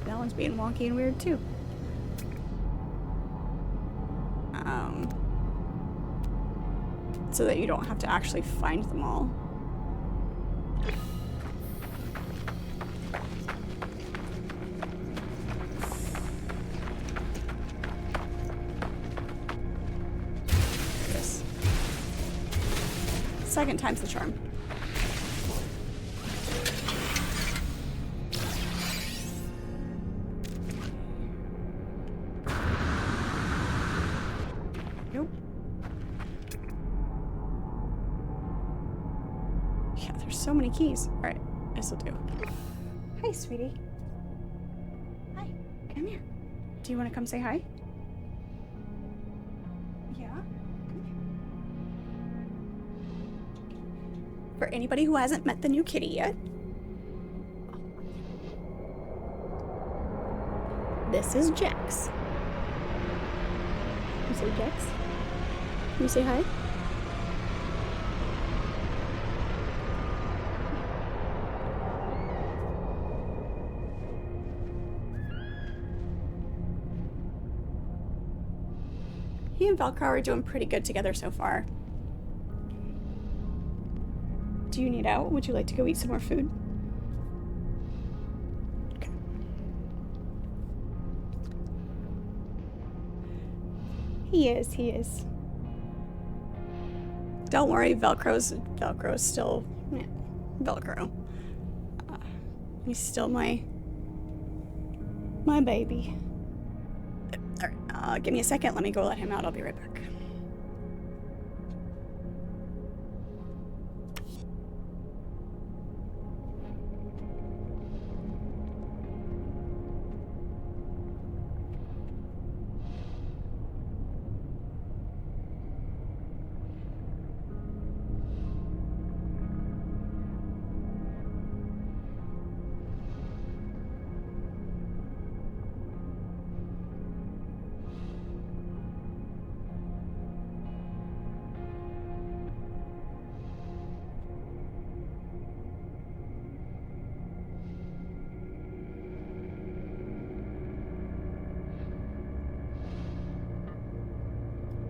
That one's being wonky and weird too. So that you don't have to actually find them all. There it is. Second time's the charm. Nope. Yeah, there's so many keys. Alright, this'll do. Hi, sweetie. Hi, come here. Do you want to come say hi? Yeah? Come here. For anybody who hasn't met the new kitty yet, this is Jax. You say Jax? Can you say hi? He and Valkar are doing pretty good together so far. Do you need out? Would you like to go eat some more food? Okay. He is. Don't worry, Velcro's still Velcro. He's still my baby. Alright, give me a second. Let me go let him out. I'll be right back.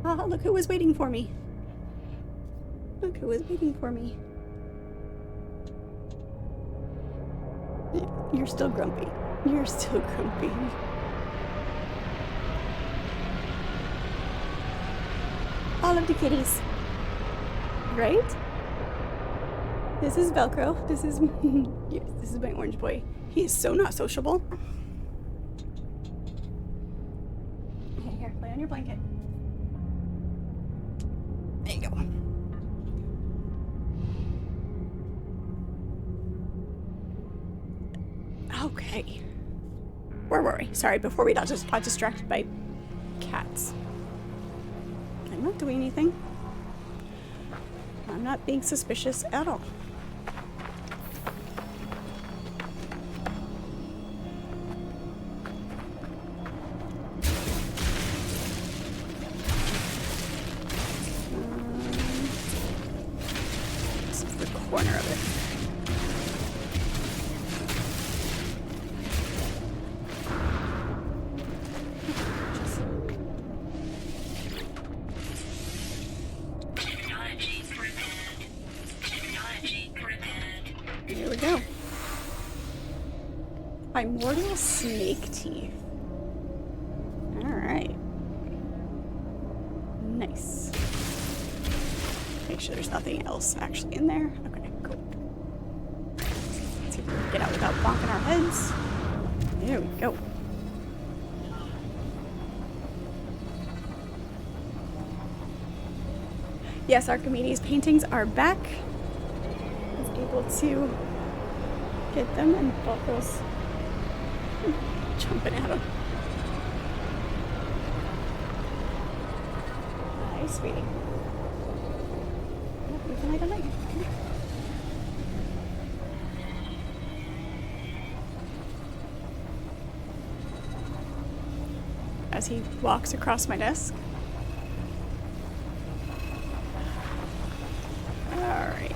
Ah, look who was waiting for me. Look who was waiting for me. You're still grumpy. You're still grumpy. All of the kitties. Right? This is Velcro. This is yes, this is my orange boy. He is so not sociable. Okay, here, lay on your blanket. There you go. Okay. Where were we? Sorry, before we got distracted by cats. I'm not doing anything. I'm not being suspicious at all. This is the corner of it. Here we go. Primordial snake teeth. Alright. Nice. Make sure there's nothing else actually in there. Okay, cool. Let's see if we can get out without bonking our heads. There we go. Yes, Archimedes paintings are back. I was able to get them, and Velcro's jumping at them. Hi, sweetie. You can light a light. As he walks across my desk. Alright,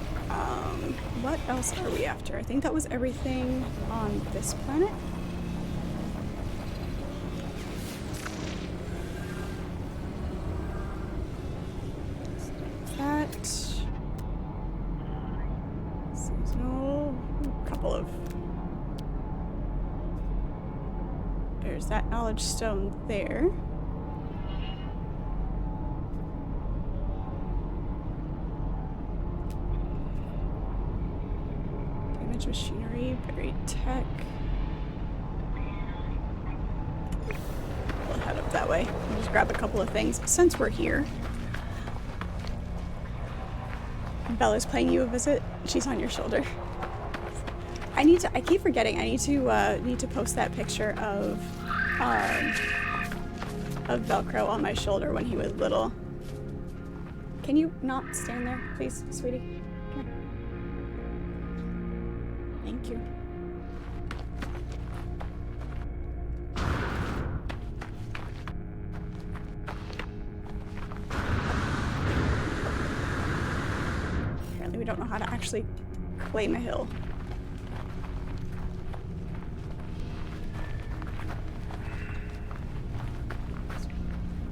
what else are we after? I think that was everything on this planet. That. Seasonal. Couple of. There's that knowledge stone there. Machinery, buried tech. We'll head up that way. I'll just grab a couple of things since we're here. Bella's paying you a visit. She's on your shoulder. I keep forgetting. I need to post that picture of Velcro on my shoulder when he was little. Can you not stand there, please, sweetie? Come here. Thank you. Apparently we don't know how to actually claim a hill.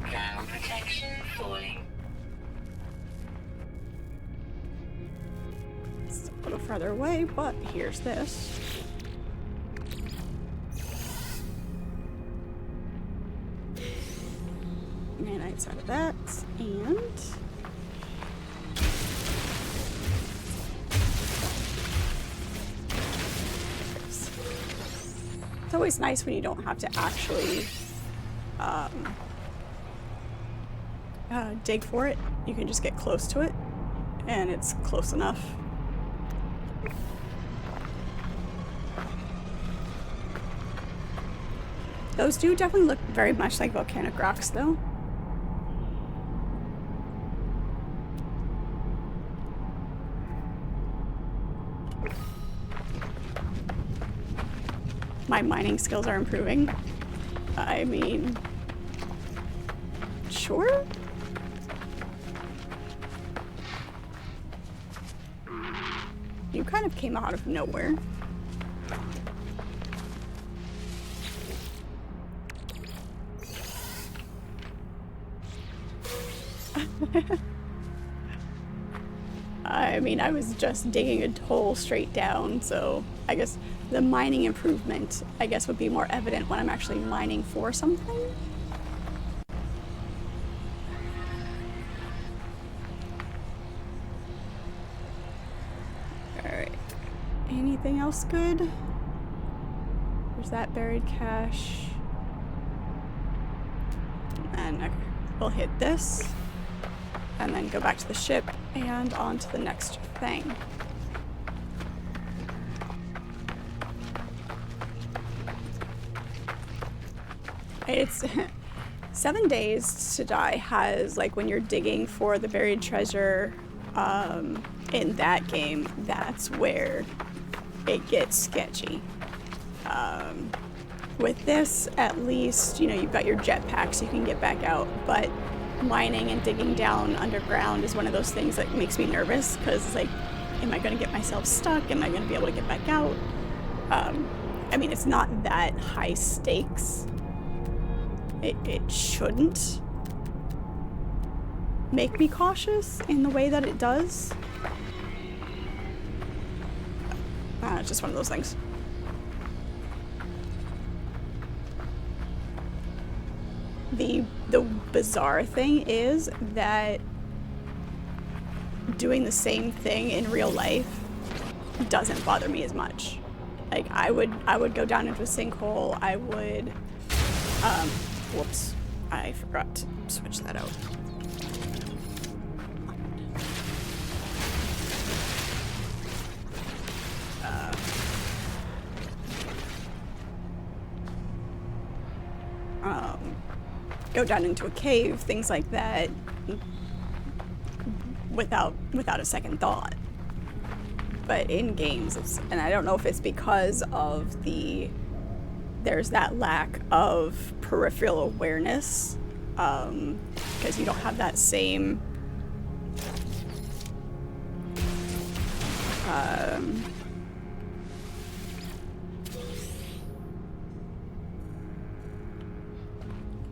Ground protection falling. It's a little farther away, but here's this. Nanites out of that, and It's always nice when you don't have to actually dig for it. You can just get close to it, and it's close enough. Those do definitely look very much like volcanic rocks, though. My mining skills are improving. I mean, sure? You kind of came out of nowhere. I mean, I was just digging a hole straight down, so I guess the mining improvement, I guess, would be more evident when I'm actually mining for something. Alright. Anything else good? There's that buried cache. And we'll hit this. And then go back to the ship and on to the next thing. It's 7 days to die has, like, when you're digging for the buried treasure in that game, that's where it gets sketchy. With this, at least, you know, you've got your jetpack so you can get back out, but mining and digging down underground is one of those things that makes me nervous, because it's like, am I going to get myself stuck? Am I going to be able to get back out? I mean, it's not that high stakes. It shouldn't make me cautious in the way that it does. It's just one of those things. The bizarre thing is that doing the same thing in real life doesn't bother me as much. Like, I would go down into a sinkhole. I would, whoops, I forgot to switch that out. Go down into a cave, things like that, without a second thought. But in games, and I don't know if it's because of there's that lack of peripheral awareness, because you don't have that same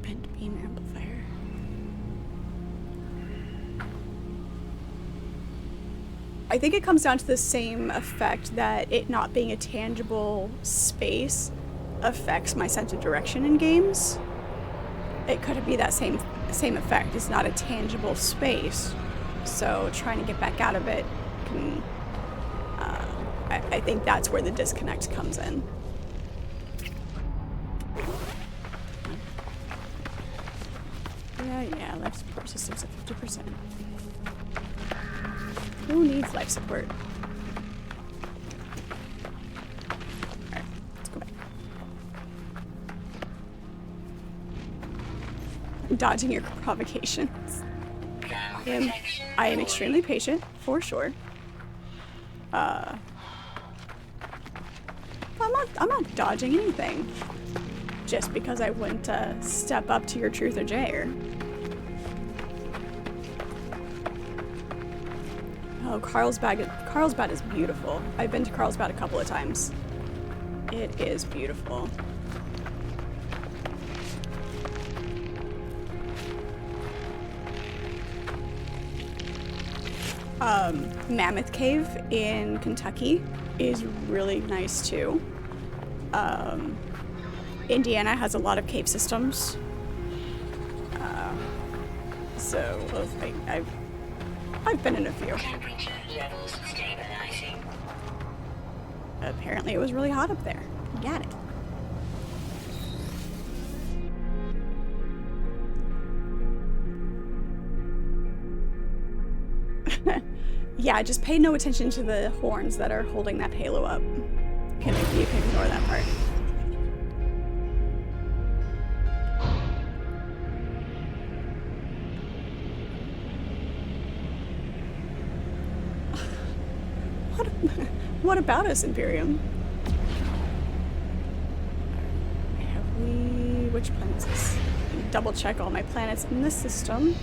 bent beam amplifier. I think it comes down to the same effect that it not being a tangible space affects my sense of direction in games. It could be that same effect. It's not a tangible space, so trying to get back out of it can. I think that's where the disconnect comes in. Yeah, life support system's at 50%. Who needs life support? Alright, let's go back. I'm dodging your provocations. I am extremely patient, for sure. I'm not dodging anything. Just because I wouldn't step up to your truth or dare. Oh, Carlsbad is beautiful. I've been to Carlsbad a couple of times. It is beautiful. Mammoth Cave in Kentucky is really nice too. Indiana has a lot of cave systems. So I've been in a few. Temperature levels stabilizing. Apparently it was really hot up there. Got it. Yeah, just pay no attention to the horns that are holding that halo up. You can ignore that part. What about us, Imperium? Which planet is this? Double check all my planets in this system.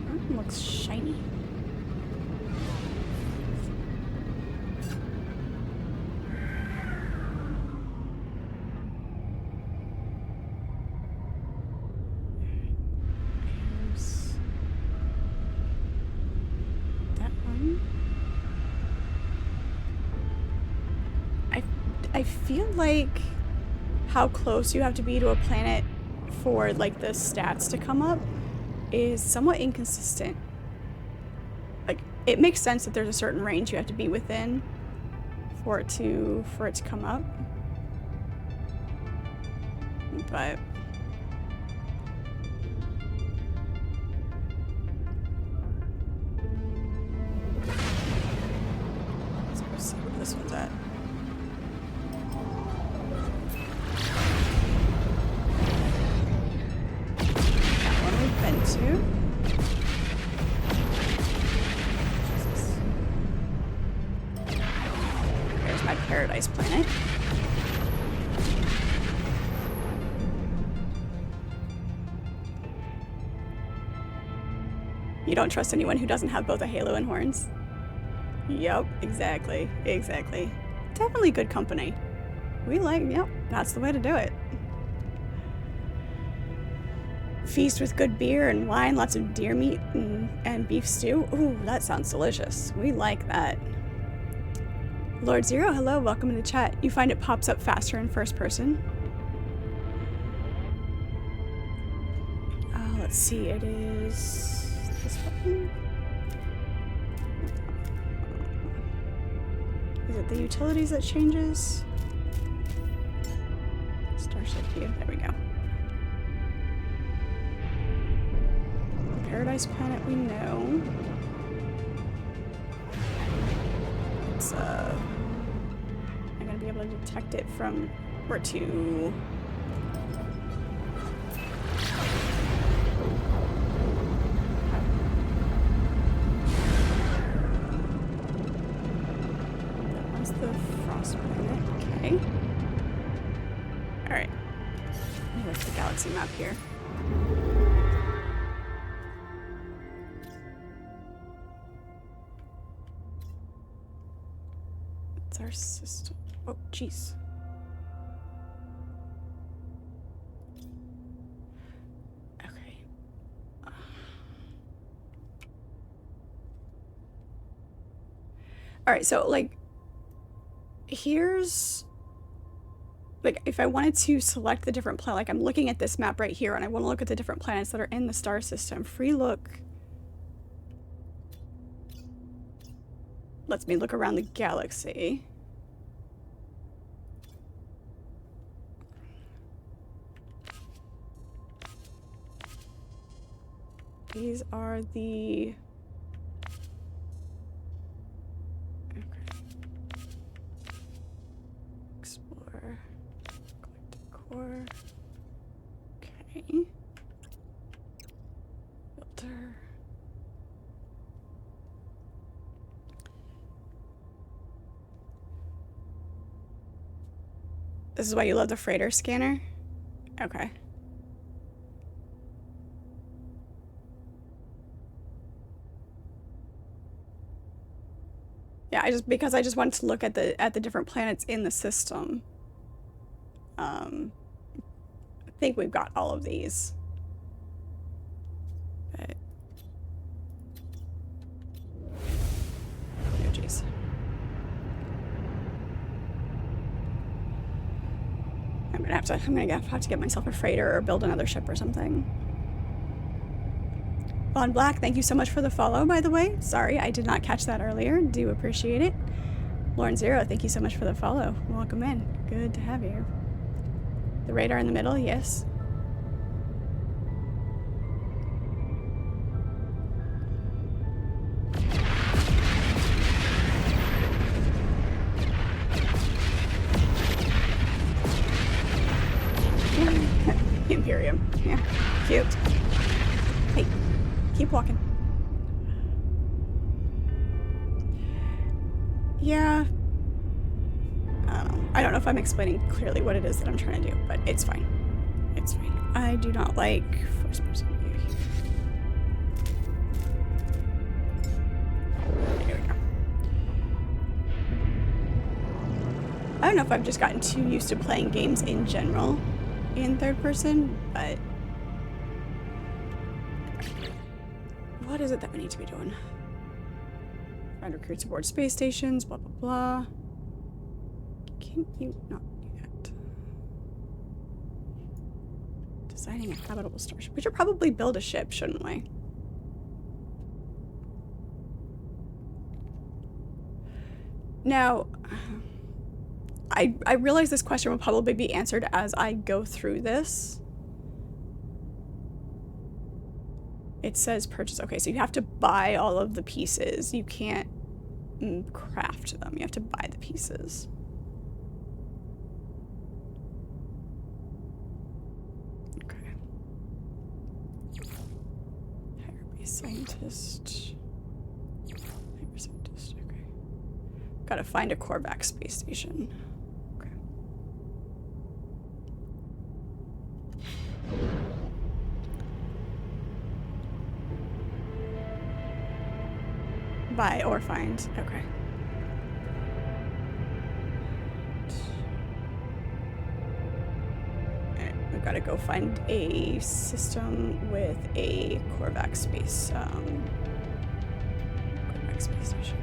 That looks shiny. I feel like how close you have to be to a planet for like the stats to come up is somewhat inconsistent. Like it makes sense that there's a certain range you have to be within for it to come up. But let's go see where this one's at. There's my paradise planet. You don't trust anyone who doesn't have both a halo and horns? Yep, exactly. Definitely good company. Yep, that's the way to do it. Feast with good beer and wine, lots of deer meat and beef stew. Ooh, that sounds delicious. We like that. Lord Zero, hello, welcome to the chat. You find it pops up faster in first person? Let's see, it is this button. Is it the utilities that changes? Starship view, there we go. Paradise planet we know. It's I'm gonna be able to detect it from where to. That one's the frost planet. Okay. Alright. Where's the galaxy map here? Our system. Oh, jeez. Okay. All right, so like here's like if I wanted to select the different planet, like I'm looking at this map right here and I want to look at the different planets that are in the star system. Free look lets me look around the galaxy. These are the... Okay. Explore. Collect core. Okay. Filter. This is why you love the freighter scanner? Okay. Yeah, because I just wanted to look at the different planets in the system. I think we've got all of these. But oh jeez. I'm gonna have to get myself a freighter or build another ship or something. Von Black, thank you so much for the follow, by the way. Sorry, I did not catch that earlier. Do appreciate it. Lauren Zero, thank you so much for the follow. Welcome in. Good to have you. The radar in the middle, yes. Imperium. Yeah, cute. Hey, keep walking. Yeah. I don't know if I'm explaining clearly what it is that I'm trying to do, but it's fine. It's fine. I do not like first person view here. There we go. I don't know if I've just gotten too used to playing games in general in third person, but what is it that we need to be doing? Find recruits aboard space stations, blah, blah, blah. Can you not do that? Designing a habitable starship. We should probably build a ship, shouldn't we? Now, I realize this question will probably be answered as I go through this. It says purchase. Okay, so you have to buy all of the pieces. You can't craft them. You have to buy the pieces. Okay. Hyperspace scientist. Hyper scientist. Okay. Gotta find a Korvax space station. Okay. Buy or find. Okay. Alright, we've got to go find a system with a Korvax space. Korvax space station.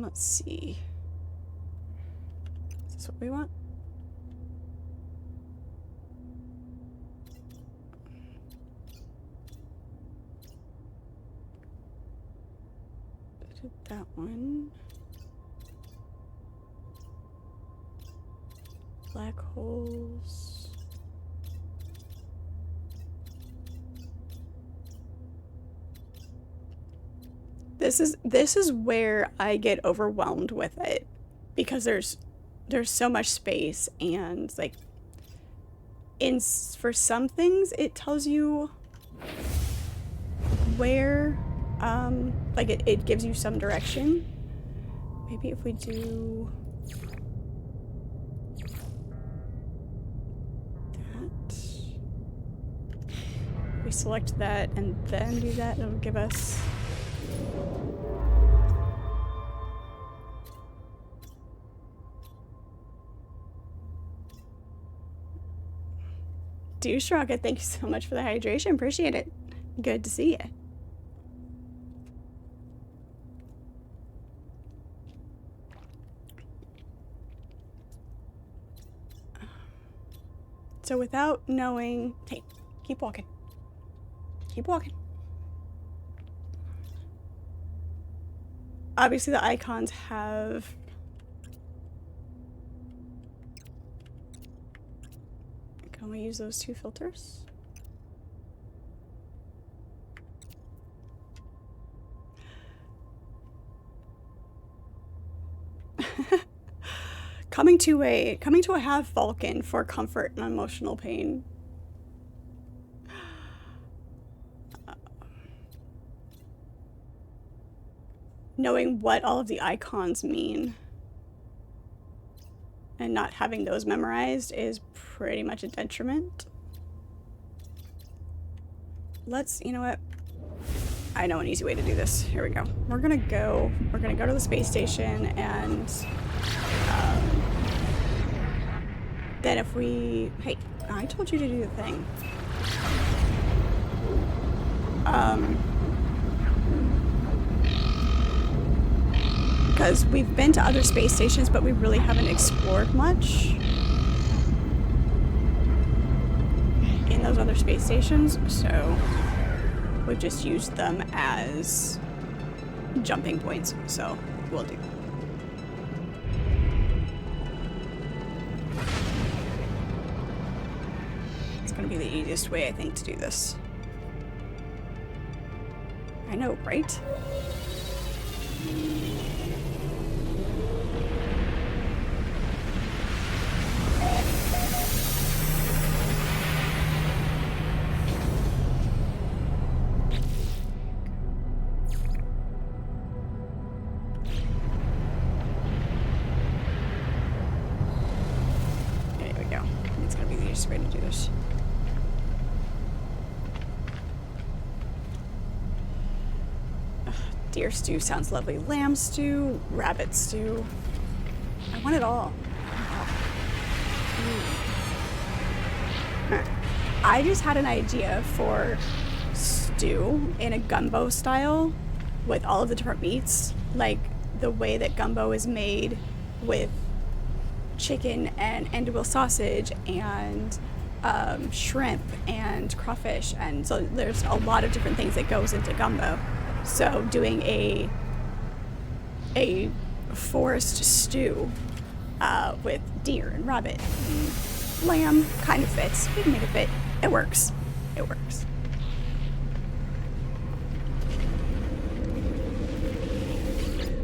Let's see. Is this what we want? Did that one. Black holes. This is where I get overwhelmed with it, because there's so much space, and like for some things it tells you where like it gives you some direction. Maybe if we do that, we select that and then do that, it'll give us Douche Rocket, thank you so much for the hydration. Appreciate it. Good to see you. So without knowing... Hey, keep walking. Keep walking. Obviously the icons have... Can we use those two filters? Coming to a half Vulcan for comfort and emotional pain. Knowing what all of the icons mean and not having those memorized is pretty much a detriment. You know what? I know an easy way to do this. Here we go. We're gonna go to the space station, and then if we... Hey, I told you to do the thing. because we've been to other space stations, but we really haven't explored much in those other space stations, so we've just used them as jumping points, so we'll do. It's gonna be the easiest way, I think, to do this. I know, right? There we go. It's gonna be the easiest way to do this. Deer stew sounds lovely. Lamb stew, rabbit stew. I want it all. I just had an idea for stew in a gumbo style with all of the different meats, like the way that gumbo is made with chicken and andouille sausage and shrimp and crawfish, and so there's a lot of different things that goes into gumbo. So doing a forest stew with deer and rabbit and lamb kind of fits. We can make it fit. It works. It works.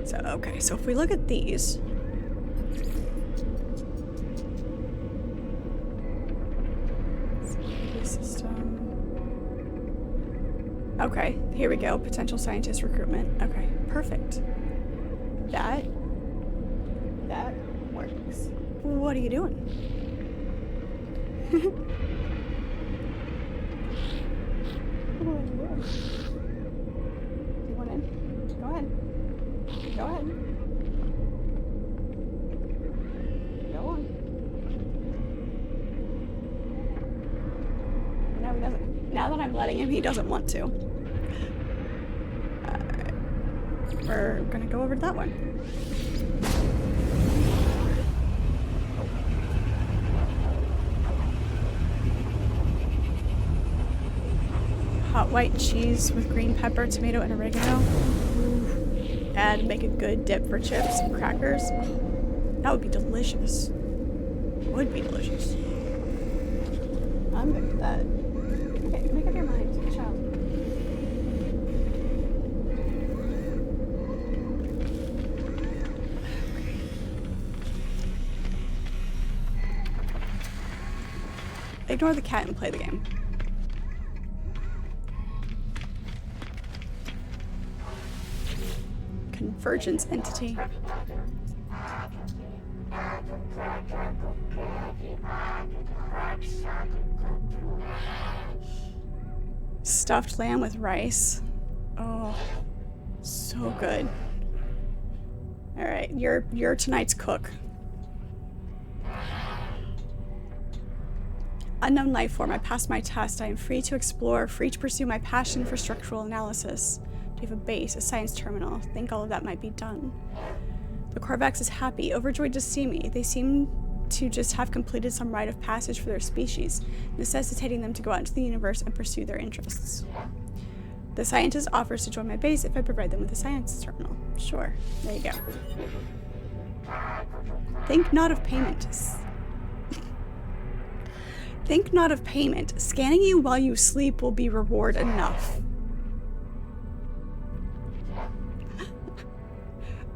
So, okay, so if we look at these. System. Okay, here we go. Potential scientist recruitment. Okay, perfect. That works. What are you doing? What are you doing? Do you want in? Go ahead. Go ahead. Go on. No, he doesn't. Now that I'm letting him, he doesn't want to. We're gonna go over to that one. Hot white cheese with green pepper, tomato, and oregano. Add, make a good dip for chips and crackers. That would be delicious. Would be delicious. I'm good with that. Okay, make up your mind, child. Ignore the cat and play the game. Convergence entity. Stuffed lamb with rice. Oh, so good. All right, you're tonight's cook. Unknown life form, I passed my test. I am free to explore, free to pursue my passion for structural analysis. Do you have a base, a science terminal? Think all of that might be done. The Corvax is happy, overjoyed to see me. They seem to just have completed some rite of passage for their species, necessitating them to go out into the universe and pursue their interests. The scientist offers to join my base if I provide them with a science terminal. Sure, there you go. Think not of payment. Think not of payment. Scanning you while you sleep will be reward enough.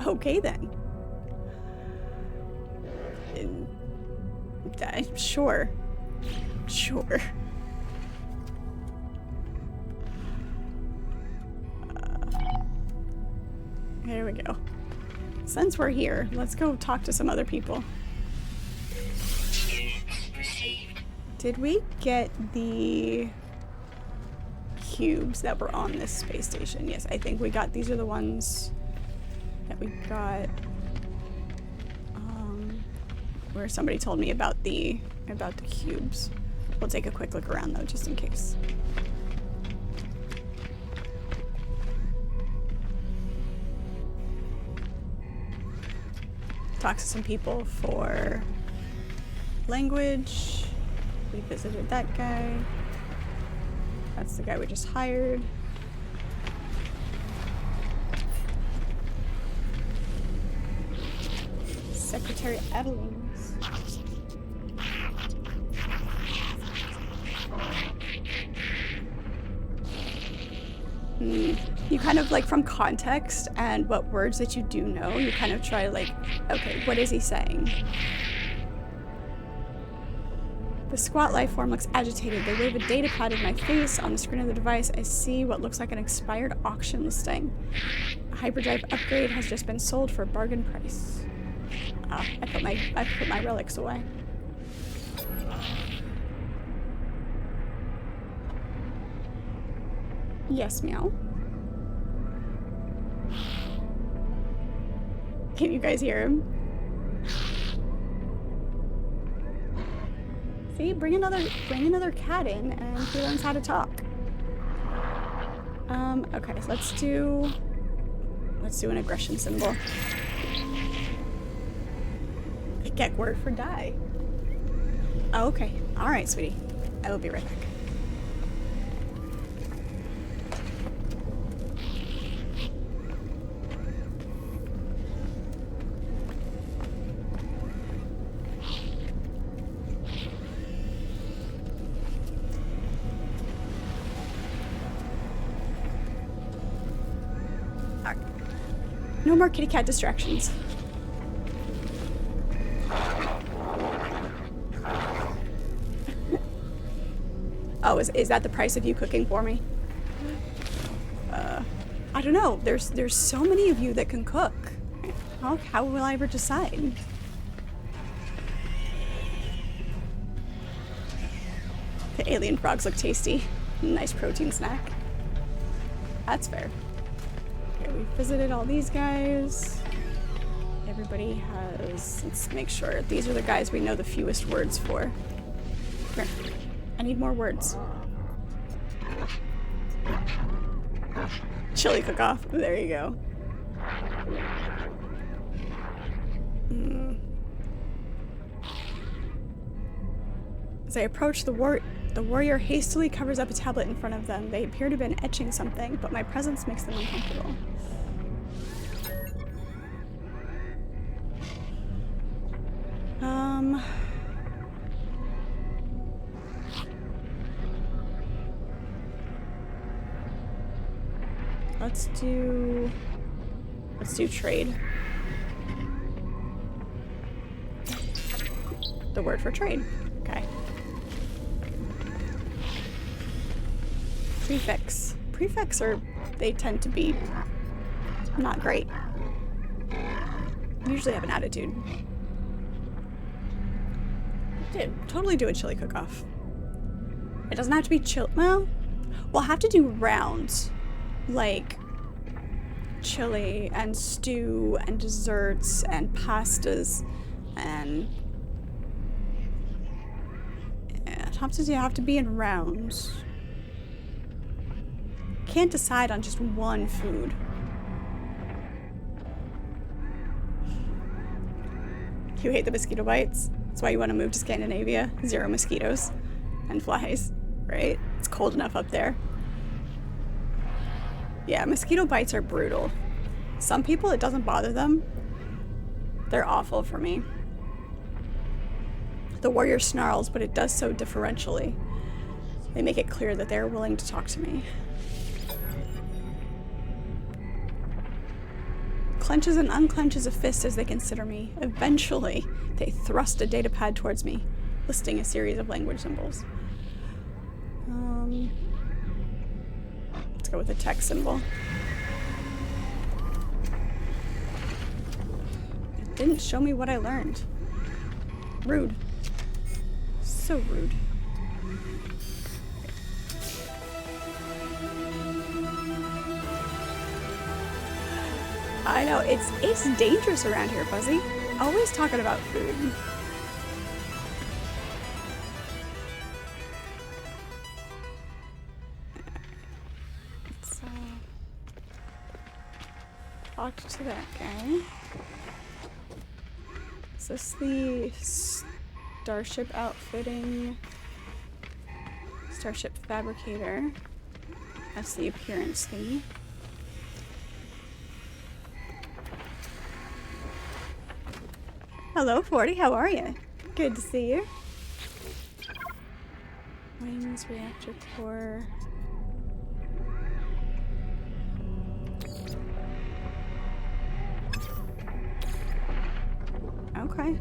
Okay then. Sure. Sure. There we go. Since we're here, let's go talk to some other people. Did we get the cubes that were on this space station? Yes, I think we got. These are the ones that we got. Where somebody told me about the cubes. We'll take a quick look around though, just in case. talk to some people for language. We visited that guy. That's the guy we just hired. Secretary Evelyn's. You kind of like from context and what words that you do know, you kind of try like, okay, what is he saying? The squat life form looks agitated. They wave a data pad in my face. On the screen of the device, I see what looks like an expired auction listing. A hyperdrive upgrade has just been sold for a bargain price. Ah, I put my relics away. Yes, meow. Can you guys hear him? See, bring another cat in and he learns how to talk. Okay, so let's do an aggression symbol. Get word for die. Oh, okay. Alright, sweetie. I will be right back. No more kitty cat distractions. Oh, is that the price of you cooking for me? I don't know. There's so many of you that can cook. How will I ever decide? The alien frogs look tasty. Nice protein snack. That's fair. Okay, we visited all these guys. Everybody has... Let's make sure. These are the guys we know the fewest words for. Here. I need more words. Chili cook-off. There you go. As I approach the warrior hastily covers up a tablet in front of them. They appear to have been etching something, but my presence makes them uncomfortable. Let's do trade. The word for trade. Okay. Prefix. They tend to be not great. Usually have an attitude. Totally do a chili cook-off. It doesn't have to be well, we'll have to do rounds. Like chili and stew and desserts and pastas and you have to be in rounds. Can't decide on just one food. You hate the mosquito bites? That's why you want to move to Scandinavia. 0 mosquitoes and flies, right? It's cold enough up there. Yeah, mosquito bites are brutal. Some people, it doesn't bother them. They're awful for me. The warrior snarls, but it does so differentially. They make it clear that they're willing to talk to me. Clenches and unclenches a fist as they consider me. Eventually, they thrust a data pad towards me, listing a series of language symbols. Let's go with a text symbol. It didn't show me what I learned. Rude. So rude. I know, it's dangerous around here, Fuzzy. Always talking about food. Let's talk to that guy. Is this the starship outfitting? Starship fabricator. That's the appearance thingy. Hello, 40. How are you? Good to see you. Wings, reactor core. Okay.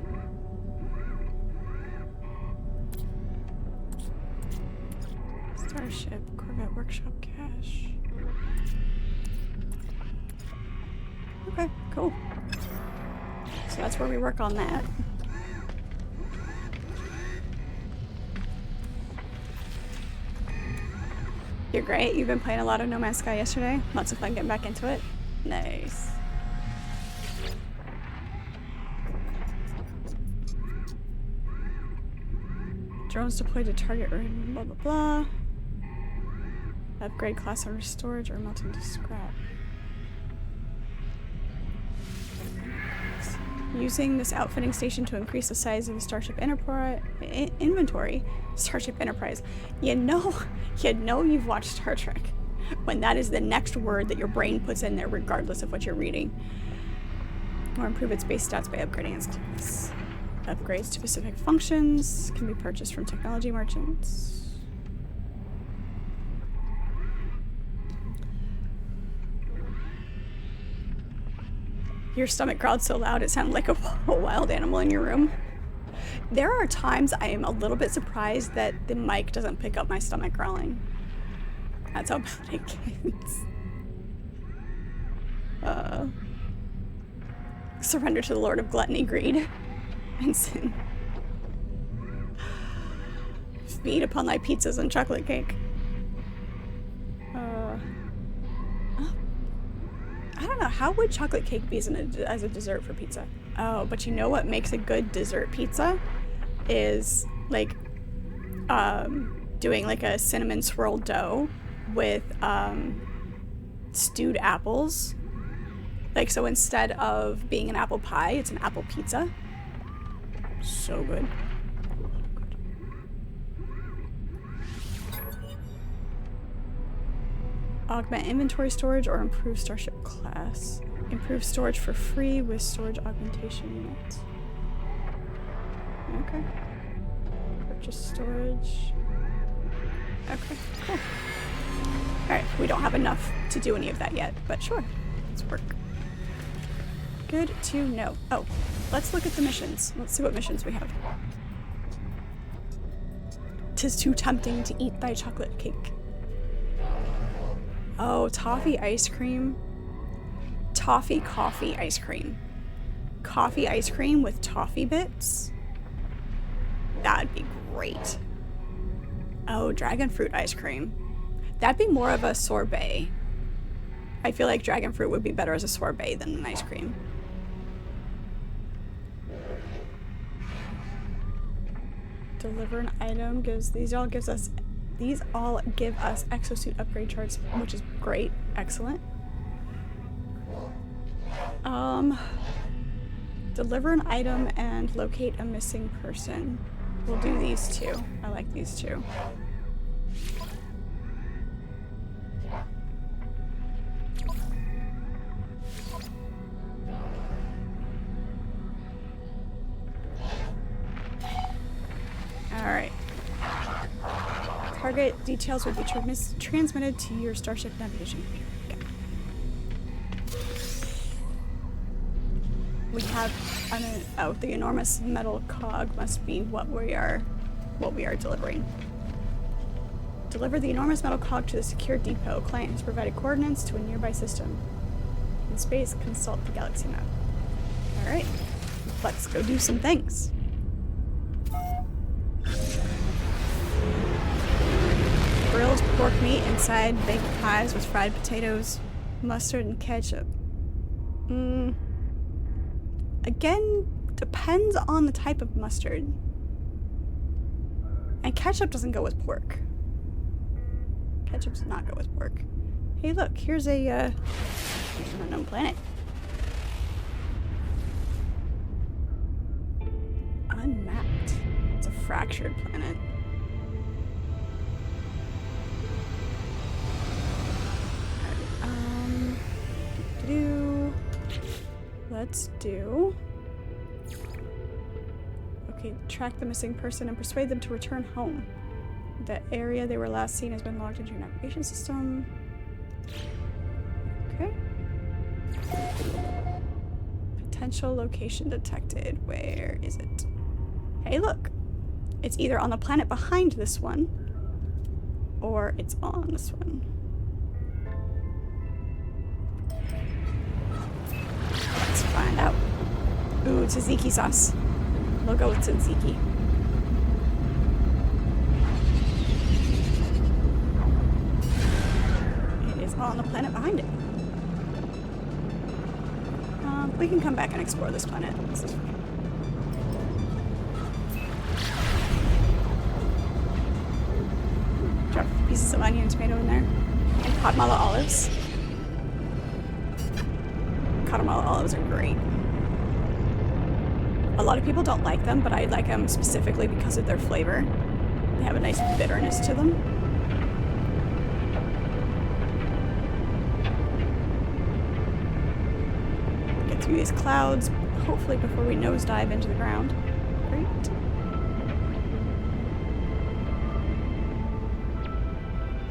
Starship, Corvette workshop cache. Okay, cool. So that's where we work on that. You're great. You've been playing a lot of No Man's Sky yesterday. Lots of fun getting back into it. Nice. Drones deployed to target or blah blah blah. Upgrade class under storage or melt into scrap. Using this outfitting station to increase the size of the Starship Enterprise inventory. Starship Enterprise. You know you've watched Star Trek when that is the next word that your brain puts in there regardless of what you're reading. Or improve its base stats by upgrading its class. Upgrades to specific functions can be purchased from technology merchants. Your stomach growled so loud it sounded like a wild animal in your room. There are times I am a little bit surprised that the mic doesn't pick up my stomach growling. That's how bad it gets. Surrender to the Lord of Gluttony, Greed, and Sin. Feed upon thy pizzas and chocolate cake. I don't know, how would chocolate cake be as a dessert for pizza? Oh, but you know what makes a good dessert pizza? Is like doing like a cinnamon swirl dough with stewed apples. Like, so instead of being an apple pie, it's an apple pizza. So good. Augment inventory storage or improve Starship class. Improve storage for free with storage augmentation unit. Okay. Purchase storage. Okay, cool. Alright, we don't have enough to do any of that yet, but sure. Let's work. Good to know. Oh, let's look at the missions. Let's see what missions we have. 'Tis too tempting to eat thy chocolate cake. Oh, toffee ice cream. Toffee coffee ice cream. Coffee ice cream with toffee bits? That'd be great. Oh, dragon fruit ice cream. That'd be more of a sorbet. I feel like dragon fruit would be better as a sorbet than an ice cream. Deliver an item gives these all give us exosuit upgrade charts, which is great. Excellent. Deliver an item and locate a missing person. We'll do these two. I like these two. Alright. Target details will be transmitted to your Starship navigation computer. Okay. We have the enormous metal cog must be what we are delivering. Deliver the enormous metal cog to the secure depot. Client has provided coordinates to a nearby system. In space, consult the galaxy map. Alright. Let's go do some things. Grilled pork meat inside baked pies with fried potatoes, mustard, and ketchup. Again, depends on the type of mustard. And ketchup doesn't go with pork. Ketchup does not go with pork. Hey, look, here's a unknown planet. fractured planet. Let's do... Okay, track the missing person and persuade them to return home. The area they were last seen has been logged into your navigation system. Okay. Potential location detected. Where is it? Hey, look. It's either on the planet behind this one, or it's on this one. Let's find out. Ooh, tzatziki sauce. We'll go with tzatziki. It is on the planet behind it. We can come back and explore this planet. This is fine. Drop pieces of onion and tomato in there. And Guatemala olives. Guatemala olives are great. A lot of people don't like them, but I like them specifically because of their flavor. They have a nice bitterness to them. Get through these clouds, hopefully before we nosedive into the ground. Great.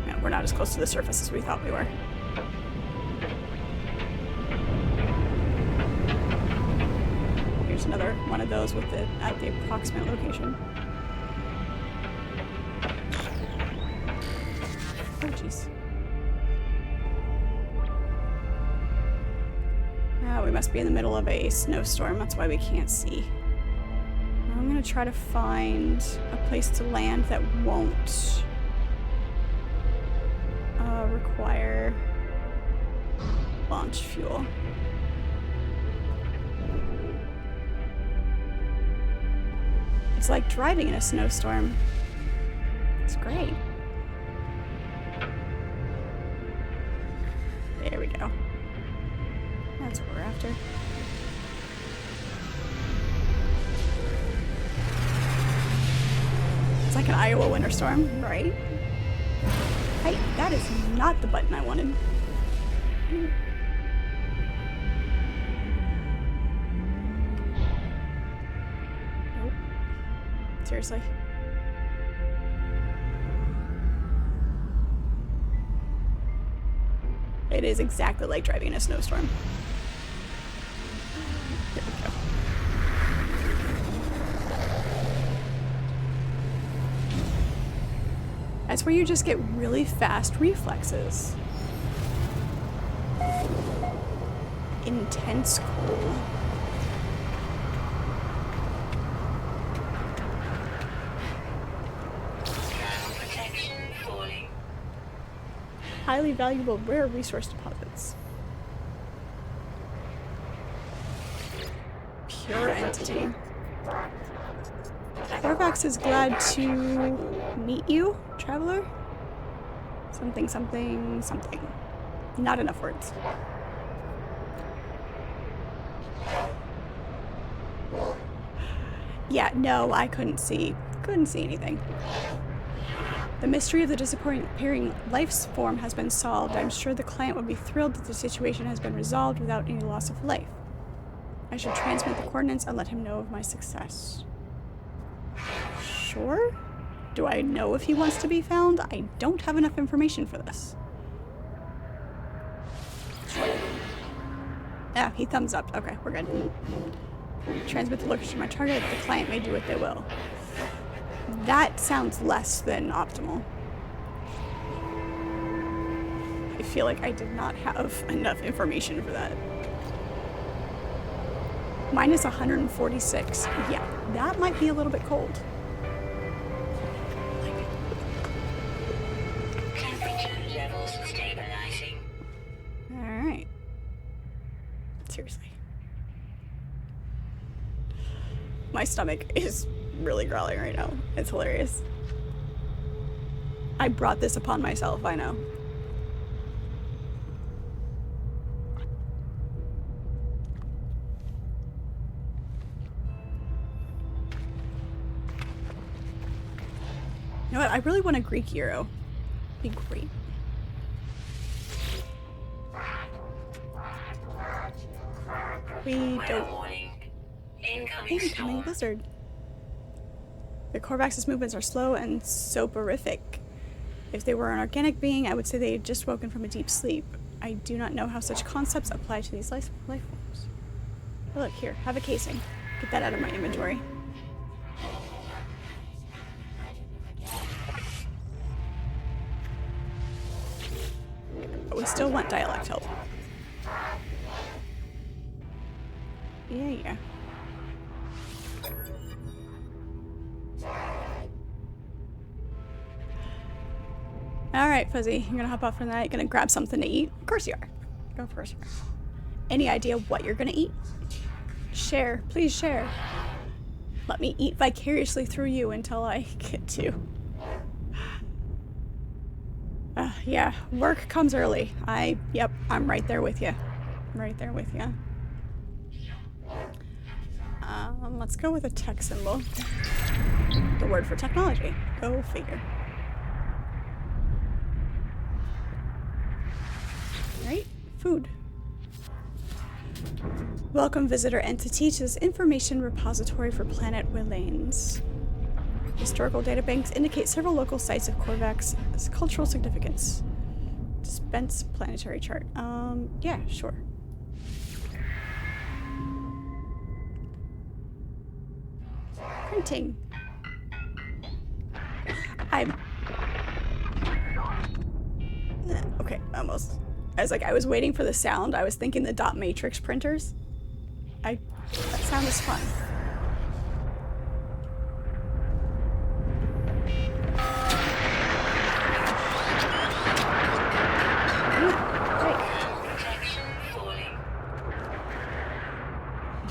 Yeah, we're not as close to the surface as we thought we were. Another one of those with the at the approximate location. Oh jeez. We must be in the middle of a snowstorm. That's why we can't see. I'm gonna try to find a place to land that won't require launch fuel. It's like driving in a snowstorm. It's great. There we go. That's what we're after. It's like an Iowa winter storm, right? Hey, that is not the button I wanted. Seriously. It is exactly like driving in a snowstorm. There we go. That's where you just get really fast reflexes. Intense cold. Highly valuable rare resource deposits. Pure entity. Corvax is glad to meet you, traveler. Something, something, something. Not enough words. Yeah, no, I couldn't see anything. The mystery of the disappearing life form has been solved. I'm sure the client will be thrilled that the situation has been resolved without any loss of life. I should transmit the coordinates and let him know of my success. Sure? Do I know if he wants to be found? I don't have enough information for this. Yeah, he thumbs up. Okay, we're good. Transmit the location to my target. The client may do what they will. That sounds less than optimal. I feel like I did not have enough information for that. Minus 146. Yeah, that might be a little bit cold. Temperature levels stabilizing. Alright. Seriously. My stomach is really growling right now. It's hilarious. I brought this upon myself, I know. You know what? I really want a Greek gyro. Be great. We don't. Warning. Incoming Incoming storm. blizzard. The Corvax's movements are slow and soporific. If they were an organic being, I would say they had just woken from a deep sleep. I do not know how such concepts apply to these life forms. Oh, look, here, have a casing. Get that out of my inventory. But we still want dialect help. Yeah. Alright, Fuzzy, you're gonna hop off from that. You're gonna grab something to eat? Of course you are. Go first. Any idea what you're gonna eat? Share. Please share. Let me eat vicariously through you until I get to. Yeah, work comes early. Yep, I'm right there with you. Right there with you. Let's go with a tech symbol. The word for technology. Go figure. Right? Food. Welcome, visitor entity, to this information repository for planet Willanes. Historical databanks indicate several local sites of Corvax's cultural significance. Dispense planetary chart. Yeah, sure. Printing. Okay, almost. I was waiting for the sound. I was thinking the dot matrix printers. That sound is fun.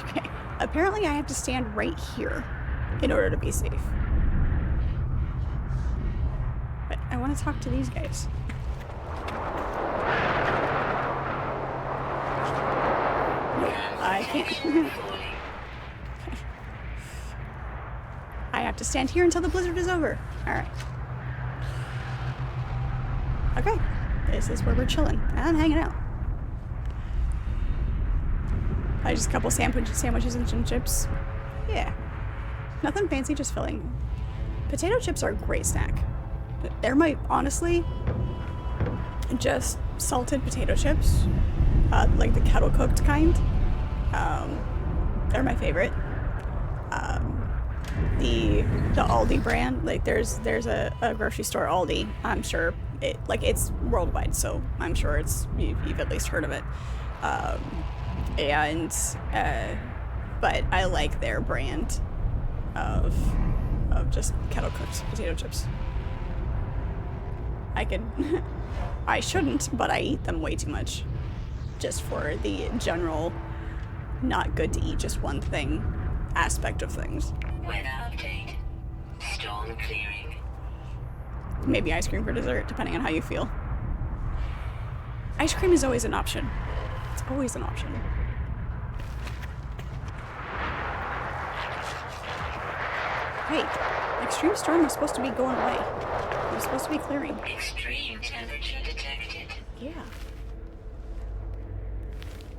Okay. Apparently I have to stand right here in order to be safe. But I want to talk to these guys. I can't. I have to stand here until the blizzard is over. Alright. Okay. This is where we're chilling. I'm hanging out. Just a couple sandwiches and some chips. Yeah. Nothing fancy, just filling. Potato chips are a great snack. They're honestly, just salted potato chips. Like the kettle cooked kind. They're my favorite. The Aldi brand, like there's a grocery store, Aldi. I'm sure it's worldwide, so I'm sure you've at least heard of it. But I like their brand of just kettle cooked potato chips. I shouldn't, but I eat them way too much. Just for the general not good to eat just one thing aspect of things. Weather update. Storm clearing. Maybe ice cream for dessert, depending on how you feel. Ice cream is always an option. It's always an option. Hey, extreme storm was supposed to be going away. It was supposed to be clearing. Extreme temperature detected. Yeah.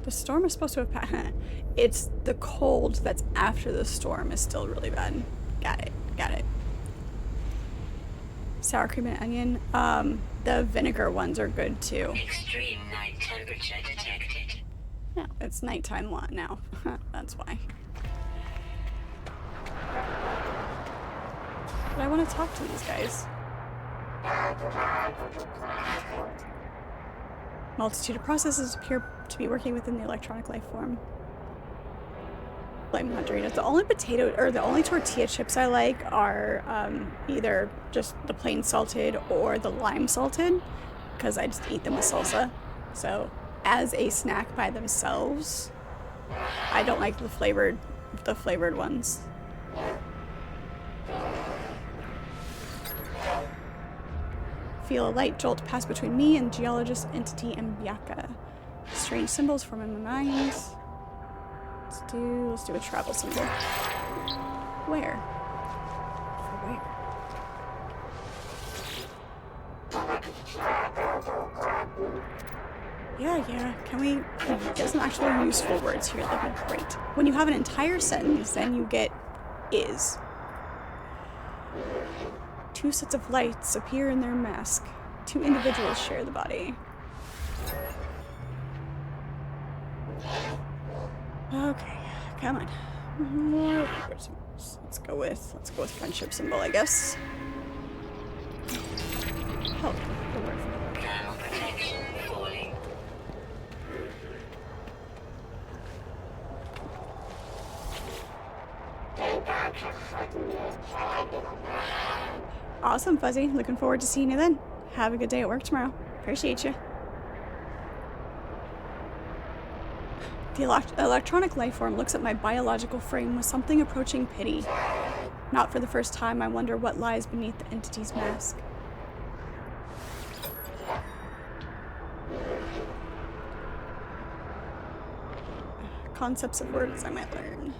The storm is supposed to have passed. It's the cold that's after the storm is still really bad. Got it. Sour cream and onion. The vinegar ones are good too. Extreme night temperature detected. No, it's nighttime now. That's why. But I want to talk to these guys. Multitude of processes appear to be working within the electronic life form. Blame Doritos. The only tortilla chips I like are either just the plain salted or the lime salted, because I just eat them with salsa. So as a snack by themselves, I don't like the flavored ones. Feel a light jolt pass between me and geologist entity Mbiaka. Strange symbols form in my mind. Let's do a travel symbol. Where? For where? Yeah. Can we get some actual useful words here? That'd be great. When you have an entire sentence, then you get is. Two sets of lights appear in their mask. Two individuals share the body. Okay, come on. More symbols. Let's go with friendship symbol, I guess. Oh, the word. Thermal protection falling. Awesome, Fuzzy. Looking forward to seeing you then. Have a good day at work tomorrow. Appreciate you. The electronic life form looks at my biological frame with something approaching pity. Not for the first time, I wonder what lies beneath the entity's mask. Concepts of words I might learn.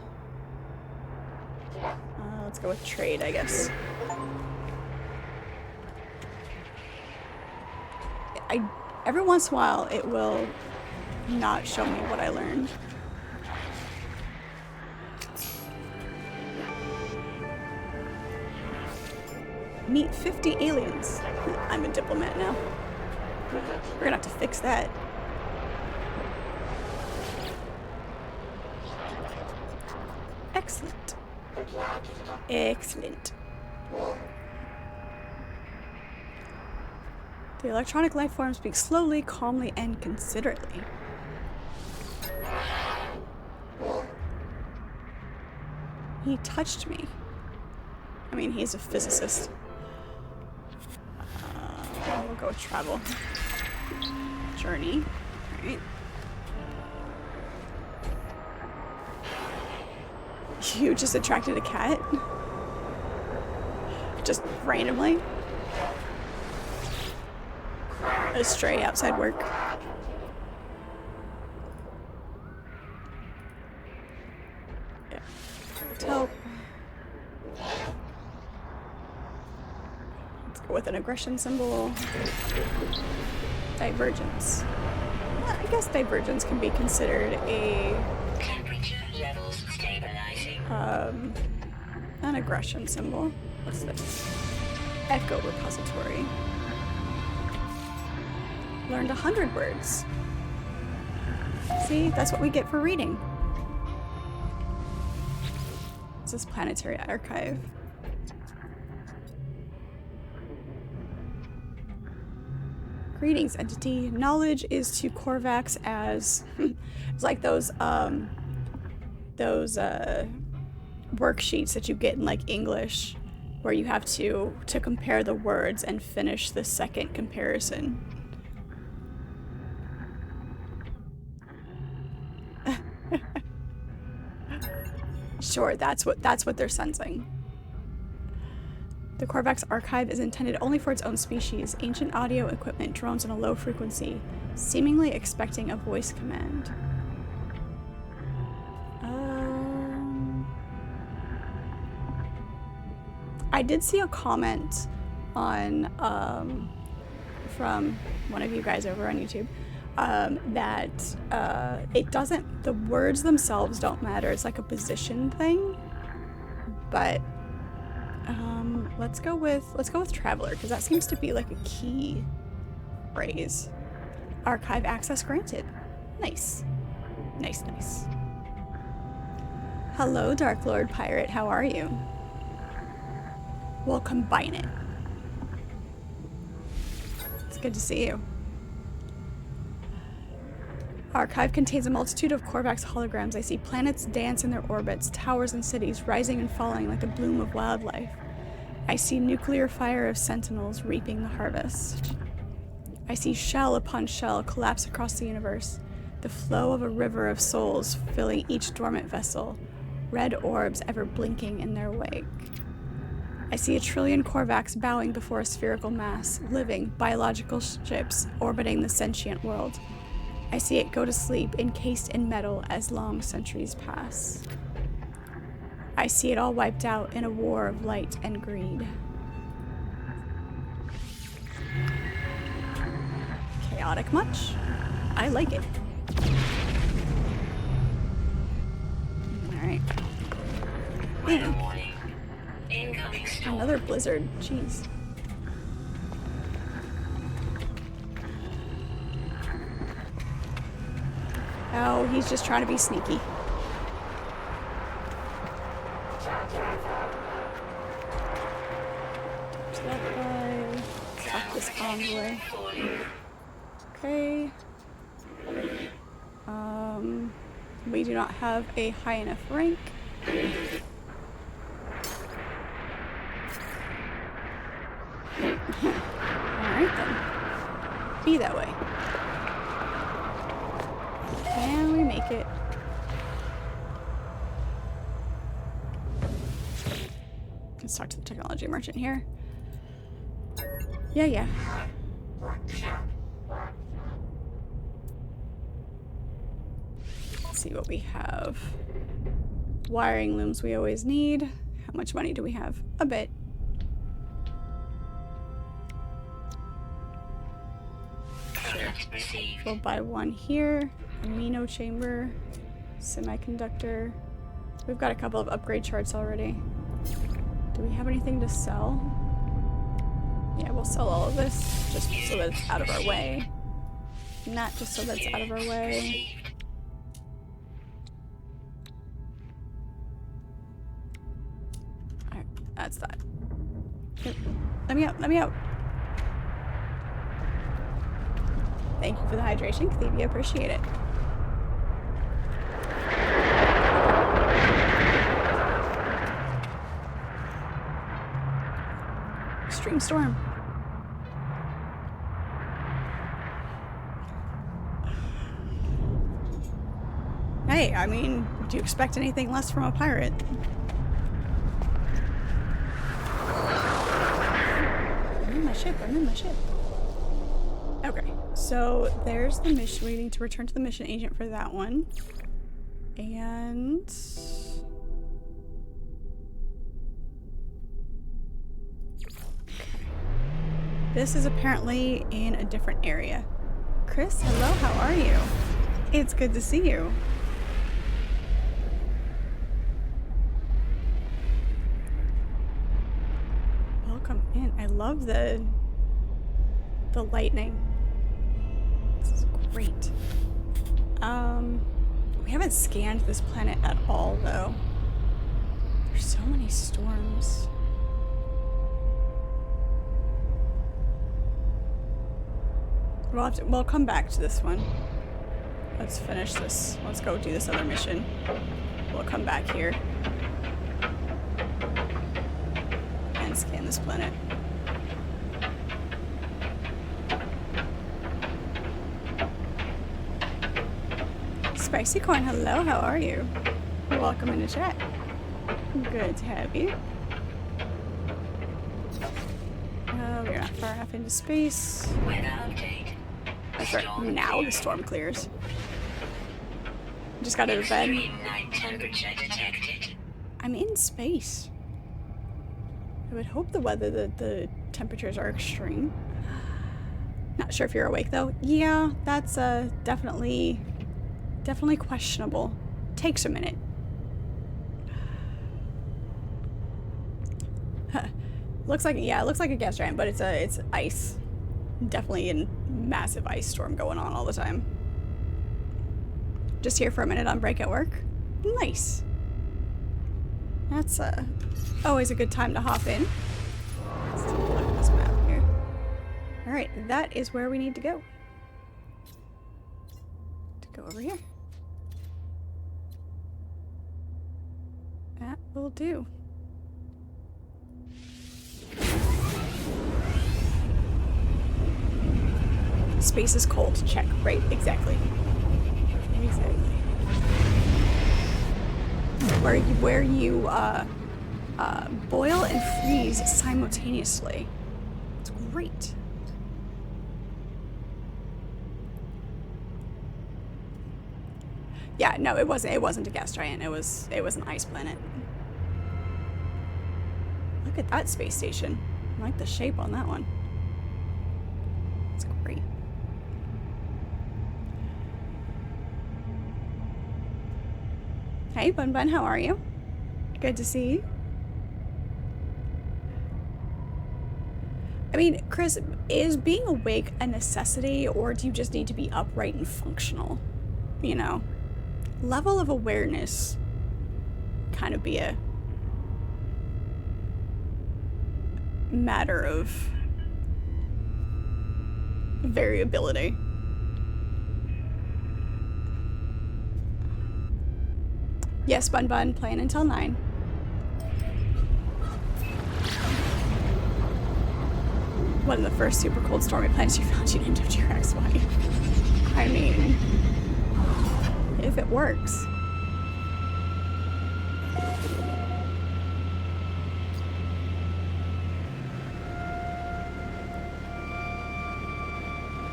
Let's go with trade, I guess. Every once in a while, it will not show me what I learned. Meet 50 aliens. I'm a diplomat now. We're gonna have to fix that. Excellent. Excellent. The electronic life form speaks slowly, calmly, and considerately. He touched me. I mean, he's a physicist. We'll go with travel. Journey. Alright. You just attracted a cat? Just randomly? A stray outside work. Yeah. Taupe. Let's go with an aggression symbol. Divergence. Well, I guess divergence can be considered a Temperature levels stabilizing. an aggression symbol. What's this? Echo repository. Learned 100 words. See, that's what we get for reading. This is Planetary Archive. Greetings, entity. Knowledge is to Korvax as it's like those worksheets that you get in like English, where you have to compare the words and finish the second comparison. Sure, that's what they're sensing. The Korvax archive is intended only for its own species, ancient audio equipment drones on a low frequency, seemingly expecting a voice command. I did see a comment on from one of you guys over on YouTube that it doesn't, the words themselves don't matter. It's like a position thing, but let's go with traveler, because that seems to be like a key phrase. Archive access granted. Nice. Hello, Dark Lord Pirate. How are you? We'll combine it. It's good to see you. Archive contains a multitude of Korvax holograms. I see planets dance in their orbits, towers and cities rising and falling like a bloom of wildlife. I see nuclear fire of sentinels reaping the harvest. I see shell upon shell collapse across the universe, the flow of a river of souls filling each dormant vessel, red orbs ever blinking in their wake. I see 1 trillion Korvax bowing before a spherical mass, living, biological ships orbiting the sentient world. I see it go to sleep, encased in metal as long centuries pass. I see it all wiped out in a war of light and greed. Chaotic much? I like it. Alright. Weather warning. Incoming storm. Another blizzard. Jeez. Oh, he's just trying to be sneaky. Touch that guy. Stop this envoy. Okay. We do not have a high enough rank. Alright then. Be that way. Can we make it? Let's talk to the technology merchant here. Yeah. Let's see what we have. Wiring looms we always need. How much money do we have? A bit. We'll buy one here. Amino chamber. Semiconductor. We've got a couple of upgrade charts already. Do we have anything to sell? Yeah, we'll sell all of this just so that it's out of our way. Not just so that it's out of our way. Alright, that's that. Let me out, let me out. Thank you for the hydration, Clevia. Appreciate it. Extreme storm. Hey, I mean, do you expect anything less from a pirate? I'm in my ship, I'm in my ship. Okay, so there's the mission. We need to return to the mission agent for that one. And... this is apparently in a different area. Chris, hello, how are you? It's good to see you. Welcome in. I love the lightning. This is great. We haven't scanned this planet at all, though. There's so many storms. We'll come back to this one. Let's finish this. Let's go do this other mission. We'll come back here and scan this planet. Spicy Corn, hello, how are you? Welcome into chat. Good to have you. We're not far enough into space. Weather update. That's right, now the storm clears. Just got out of bed. Extreme night temperature detected. I'm in space. I would hope the temperatures are extreme. Not sure if you're awake though. Yeah, that's definitely questionable. Takes a minute. Looks like, yeah, it looks like a gas giant, but it's ice. Definitely a massive ice storm going on all the time. Just here for a minute on break at work. Nice. That's always a good time to hop in. Let's take a look at this map here. Alright, that is where we need to go. To go over here. That will do. Space is cold. Check. Right. Exactly. Exactly. Where you boil and freeze simultaneously. It's great. Yeah. No, it wasn't a gas giant. It was an ice planet. Look at that space station. I like the shape on that one. It's great. Hey, Bun Bun, how are you? Good to see you. I mean, Chris, is being awake a necessity, or do you just need to be upright and functional? You know, level of awareness kind of be a matter of variability. Yes, Bun Bun, playing until 9. One of the first super cold stormy planets you found, you named after your ex-wife. I mean, if it works.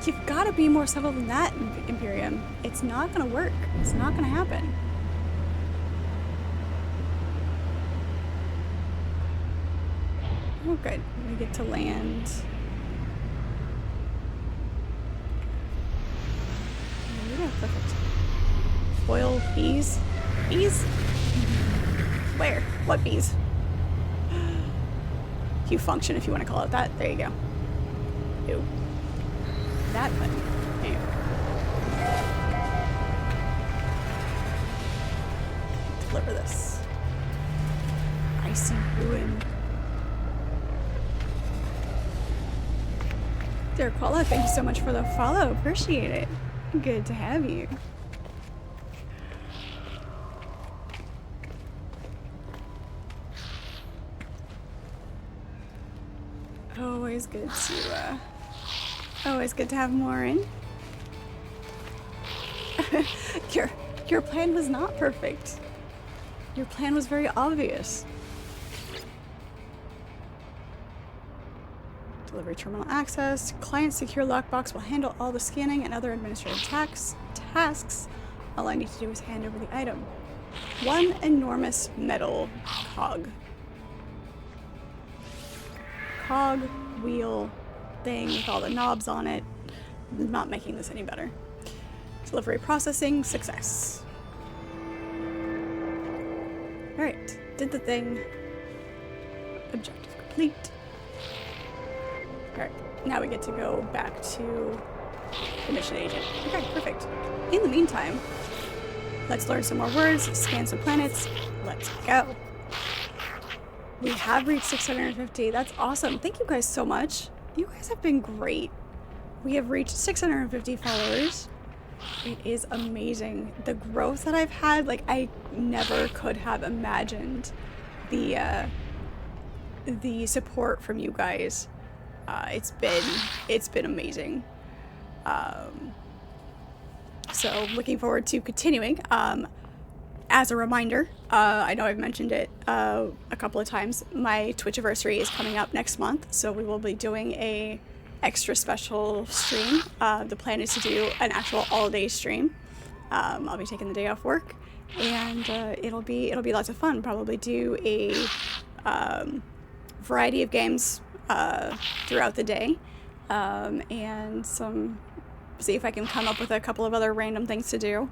You've got to be more subtle than that, Imperium. It's not going to work. It's not going to happen. Oh, good. We get to land. There we go. Perfect. Foil bees? Bees? Where? What bees? Q function, if you want to call it that. There you go. Ew. That button. Ew. Deliver this. Icy ruin. Dear Koala, thank you so much for the follow. Appreciate it. Good to have you. Always good to have more in. Your plan was not perfect. Your plan was very obvious. Delivery terminal access. Client secure lockbox will handle all the scanning and other administrative tasks. All I need to do is hand over the item. One enormous metal cog. Cog, wheel, thing with all the knobs on it. I'm not making this any better. Delivery processing, success. Alright, did the thing. Objective complete. Alright, now we get to go back to the mission agent. Okay, perfect. In the meantime, let's learn some more words, scan some planets. Let's go. We have reached 650. That's awesome. Thank you guys so much. You guys have been great. We have reached 650 followers. It is amazing. The growth that I've had, like, I never could have imagined the support from you guys. It's been amazing. So looking forward to continuing. As a reminder, I know I've mentioned it a couple of times, my Twitchiversary is coming up next month, so we will be doing a extra special stream. The plan is to do an actual all-day stream. I'll be taking the day off work, and it'll be lots of fun. Probably do a variety of games throughout the day, and see if I can come up with a couple of other random things to do.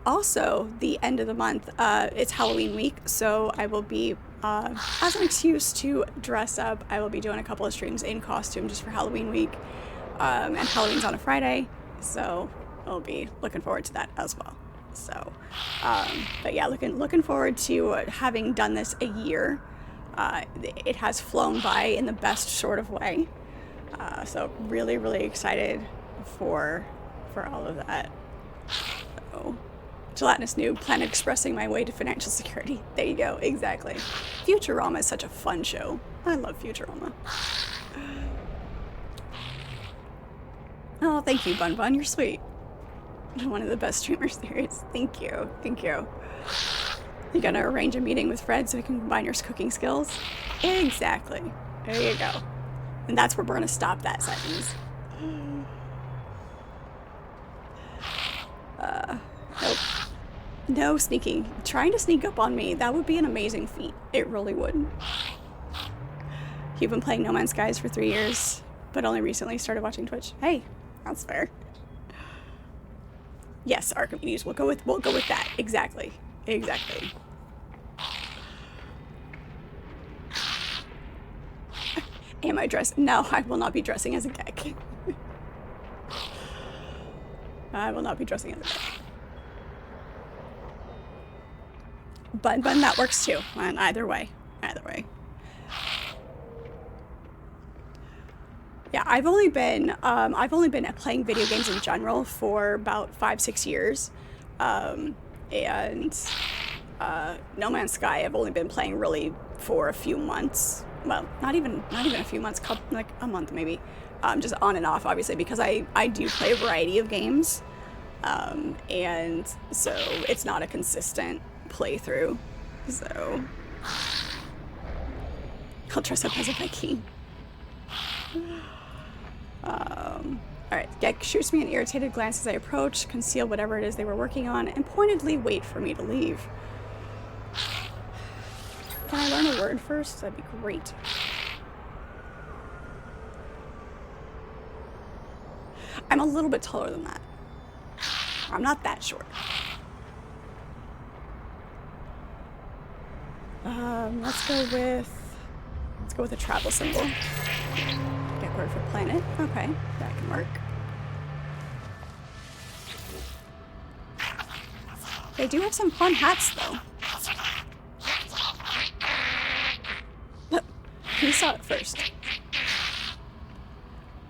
Also, the end of the month, it's Halloween week, so I will be, as an excuse to dress up, I will be doing a couple of streams in costume just for Halloween week, and Halloween's on a Friday, so I'll be looking forward to that as well. So, but yeah, looking forward to having done this a year. It has flown by in the best sort of way, so really, really excited for all of that. So, Gelatinous Noob, Planet Expressing My Way to Financial Security. There you go, exactly. Futurama is such a fun show. I love Futurama. Oh, thank you, Bun Bun. You're sweet. One of the best streamers there is. Thank you. Thank you. You gonna arrange a meeting with Fred so we can combine your cooking skills? Exactly. There you go. And that's where we're gonna stop that sentence. Nope. No sneaking. Trying to sneak up on me, that would be an amazing feat. It really would. You've been playing No Man's Skies for 3 years, but only recently started watching Twitch. Hey, that's fair. Yes, Archimedes. We'll go with that. Exactly. Exactly. Am I dressed? No, I will not be dressing as a gag. I will not be dressing as a gag. But that works too. And either way. Yeah, I've only been playing video games in general for about 5-6 years, and No Man's Sky I've only been playing really for a few months. Well, not even a few months, like a month maybe. Just on and off, obviously, because I do play a variety of games, and so it's not a consistent playthrough. So I'll dress up as a Viking. Alright, Gek shoots me an irritated glance as I approach, conceal whatever it is they were working on, and pointedly wait for me to leave. Can I learn a word first? That'd be great. I'm a little bit taller than that. I'm not that short. Let's go with a travel symbol. Get word for planet. Okay, that can work. They do have some fun hats, though. He saw it first.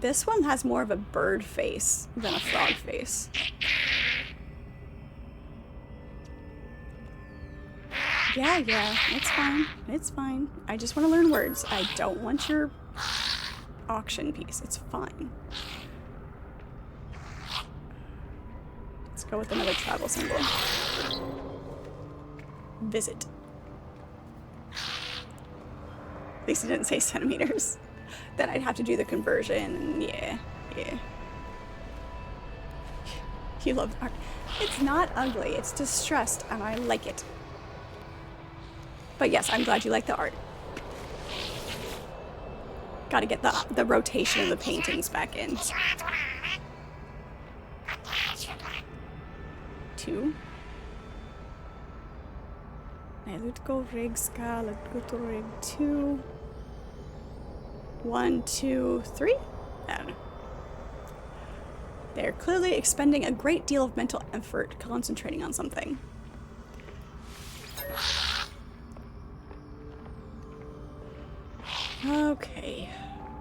This one has more of a bird face than a frog face. Yeah, it's fine. I just want to learn words. I don't want your auction piece. It's fine. Let's go with another travel symbol. Visit. At least it didn't say centimeters. Then I'd have to do the conversion, and yeah. You love art. It's not ugly, it's distressed, and I like it. But yes, I'm glad you like the art. Gotta get the rotation of the paintings back in. 2. Let's rig ska, let's go to rig 2. 1, 2, 3? I don't know. They're clearly expending a great deal of mental effort concentrating on something. Okay.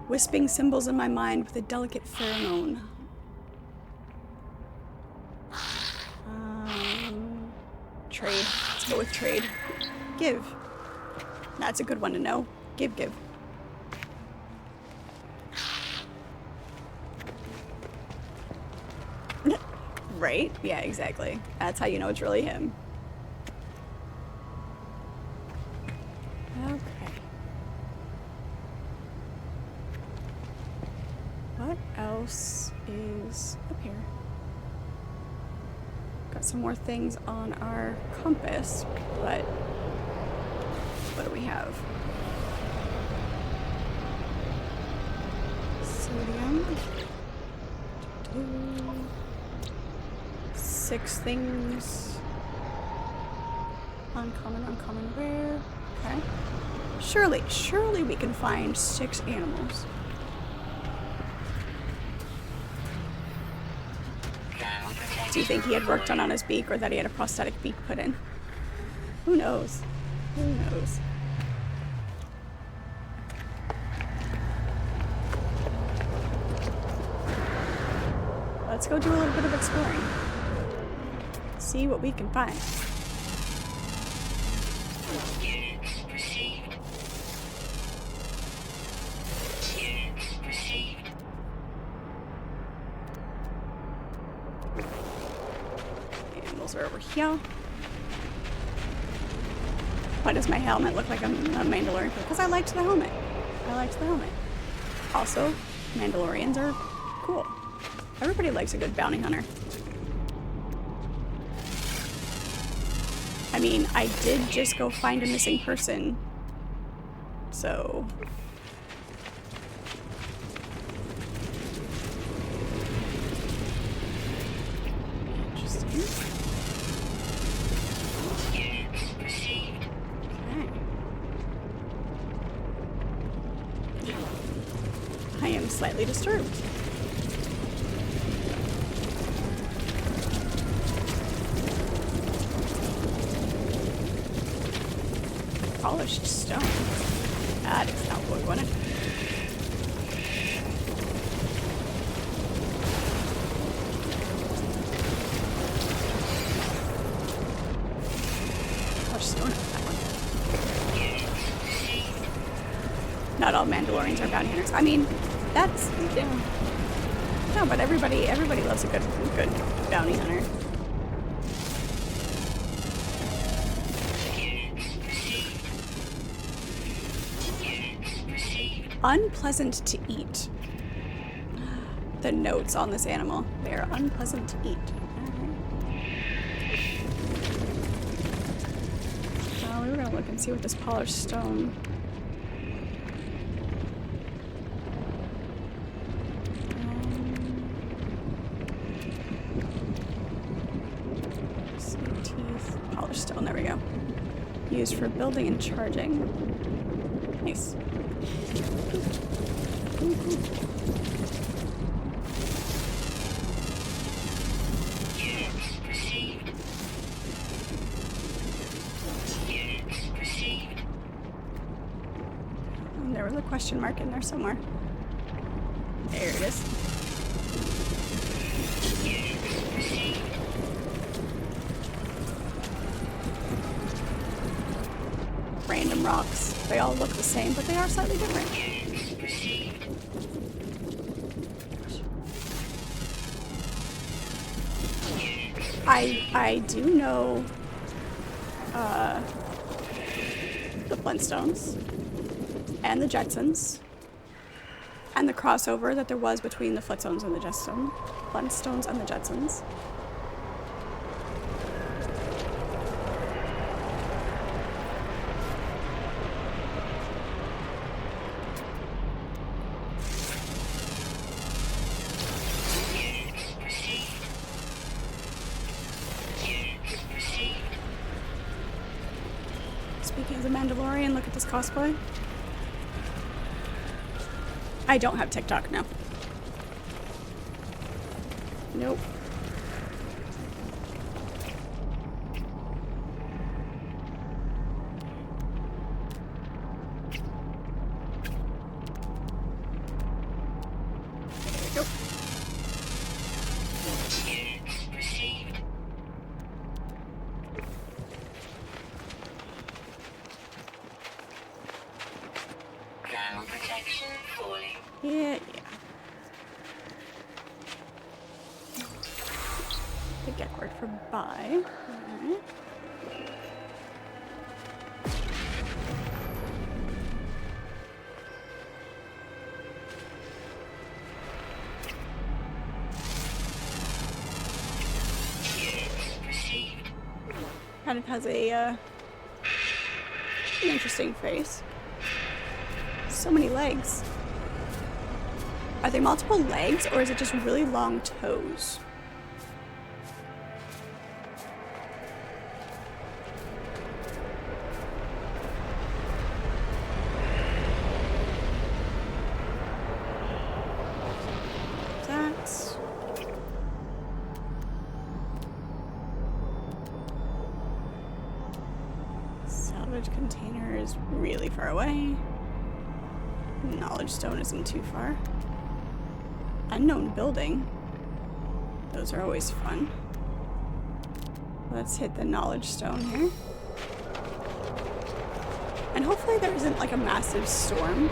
Wisping symbols in my mind with a delicate pheromone. Trade. Let's go with trade. Give. That's a good one to know. Give. Right? Yeah, exactly. That's how you know it's really him. Okay. What else is up here? Got some more things on our compass, but what do we have? Sodium. 6 things. Uncommon, rare. Okay. Surely we can find 6 animals. Do you think he had worked on his beak, or that he had a prosthetic beak put in? Who knows? Let's go do a little bit of exploring. See what we can find. Units received. Animals are over here. Why does my helmet look like a Mandalorian? Because I liked the helmet. Also, Mandalorians are cool. Everybody likes a good bounty hunter. I mean, I did just go find a missing person. So... interesting. slightly disturbed. Polished stone. That is not what we wanted. Polished stone. That one. Not all Mandalorians are bounty hunters. I mean, that's no, but everybody loves a good bounty hunter. Unpleasant to eat. The notes on this animal. They are unpleasant to eat. Well, we were gonna look and see what this polished stone. Teeth. Polished stone, there we go. Used for building and charging. Nice. And there was a question mark in there somewhere. There it is. Random rocks. They all look the same, but they are slightly different. I do know the Flintstones and the Jetsons and the crossover that there was between the Flintstones and the Jetsons. Speaking as a Mandalorian, look at this cosplay. I don't have TikTok now. Nope. There we go. Protection falling. Yeah. The get word for buy. Alright. Kind of has an interesting face. So many legs. Are they multiple legs, or is it just really long toes? That's... Salvage container is really far away. Knowledge stone isn't too far. Unknown building. Those are always fun. Let's hit the knowledge stone here. And hopefully there isn't like a massive storm,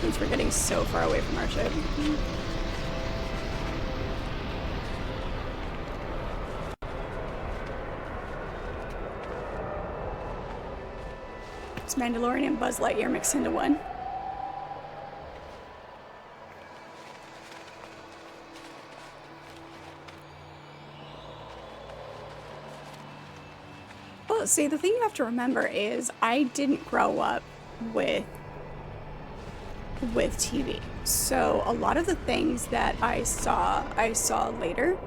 since we're getting so far away from our ship. It's Mandalorian and Buzz Lightyear mixed into one. Well, see, the thing you have to remember is I didn't grow up with TV. So a lot of the things that I saw later,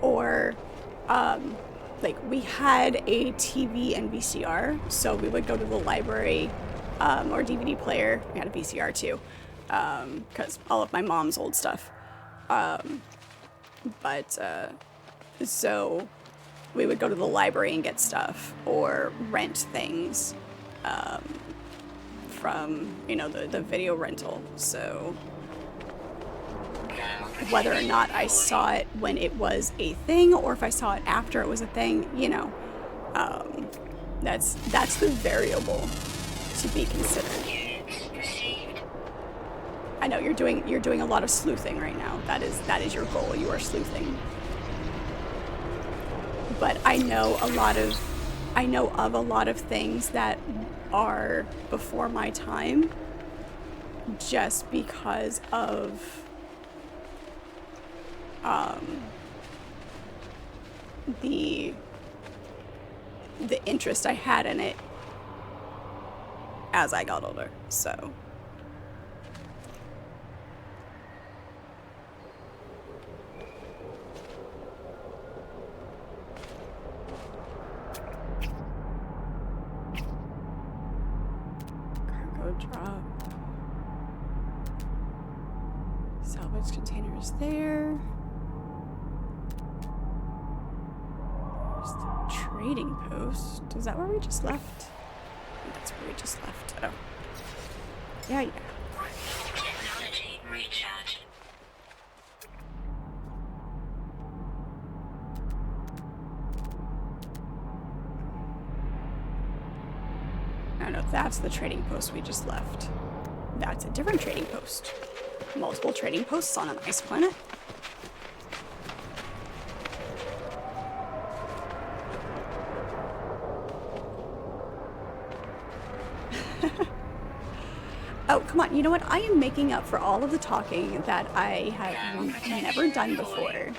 or like we had a TV and VCR, so we would go to the library or DVD player. We had a VCR too. because all of my mom's old stuff. So we would go to the library and get stuff or rent things from, the video rental. So whether or not I saw it when it was a thing or if I saw it after it was a thing, that's the variable to be considered. I know you're doing a lot of sleuthing right now. That is your goal. You are sleuthing. But I know of a lot of things that are before my time just because of the interest I had in it as I got older. So cargo drop. Salvage containers there. There's the trading post. Is that where we just left? I think that's where we just left. Oh. Yeah. Technology recharge. I don't know, that's the trading post we just left. That's a different trading post. Multiple trading posts on an ice planet. Oh, come on. You know what? I am making up for all of the talking that I have never done before.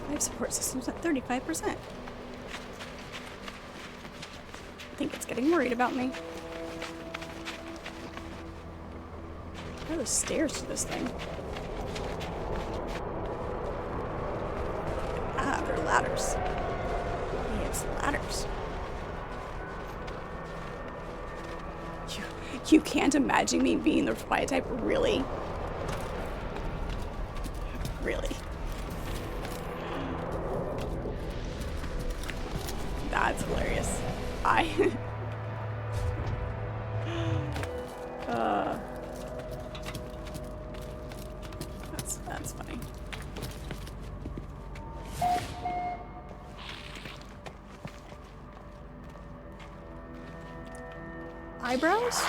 Life support system's at 35%. I think it's getting worried about me. Where are the stairs to this thing? Ah, they're ladders. It's ladders. You can't imagine me being the quiet type, really? Really? That's hilarious. That's funny. Eyebrows?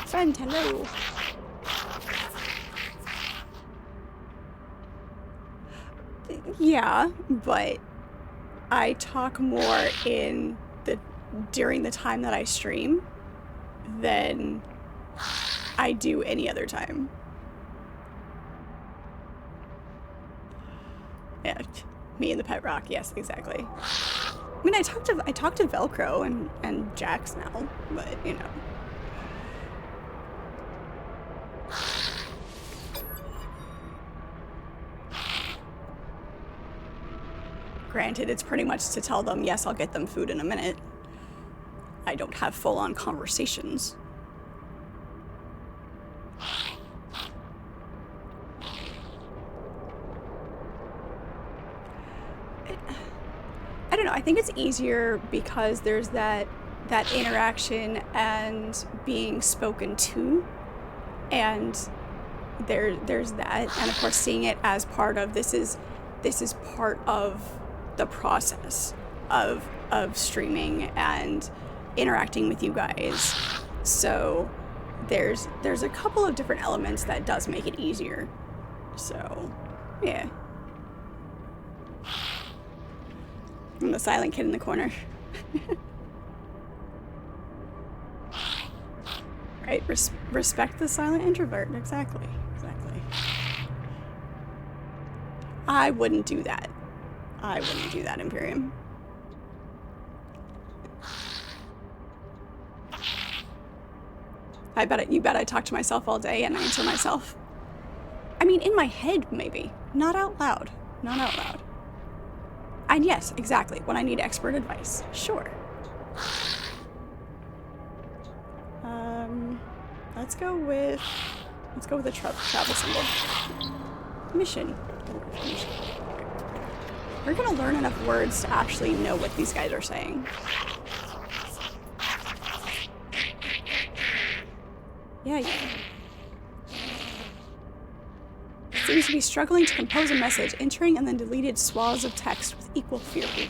Friend, hello. Yeah, but I talk more during the time that I stream than I do any other time. Yeah, me and the pet rock. Yes, exactly. I mean, I talk to Velcro and Jax now, but Granted, it's pretty much to tell them, yes, I'll get them food in a minute. I don't have full-on conversations. I don't know, I think it's easier because there's that interaction and being spoken to, and there's that, and of course seeing it as part of this is part of the process of streaming and interacting with you guys. So there's a couple of different elements that does make it easier. So yeah. I'm the silent kid in the corner. Right? Respect the silent introvert. Exactly. I wouldn't do that. I wouldn't do that, Imperium. You bet I talk to myself all day and answer myself. I mean, in my head, maybe. Not out loud. Not out loud. And yes, exactly, when I need expert advice. Sure. Let's go with a travel symbol. Mission. We're gonna learn enough words to actually know what these guys are saying. Yeah. Seems to be struggling to compose a message, entering and then deleted swaths of text with equal fury.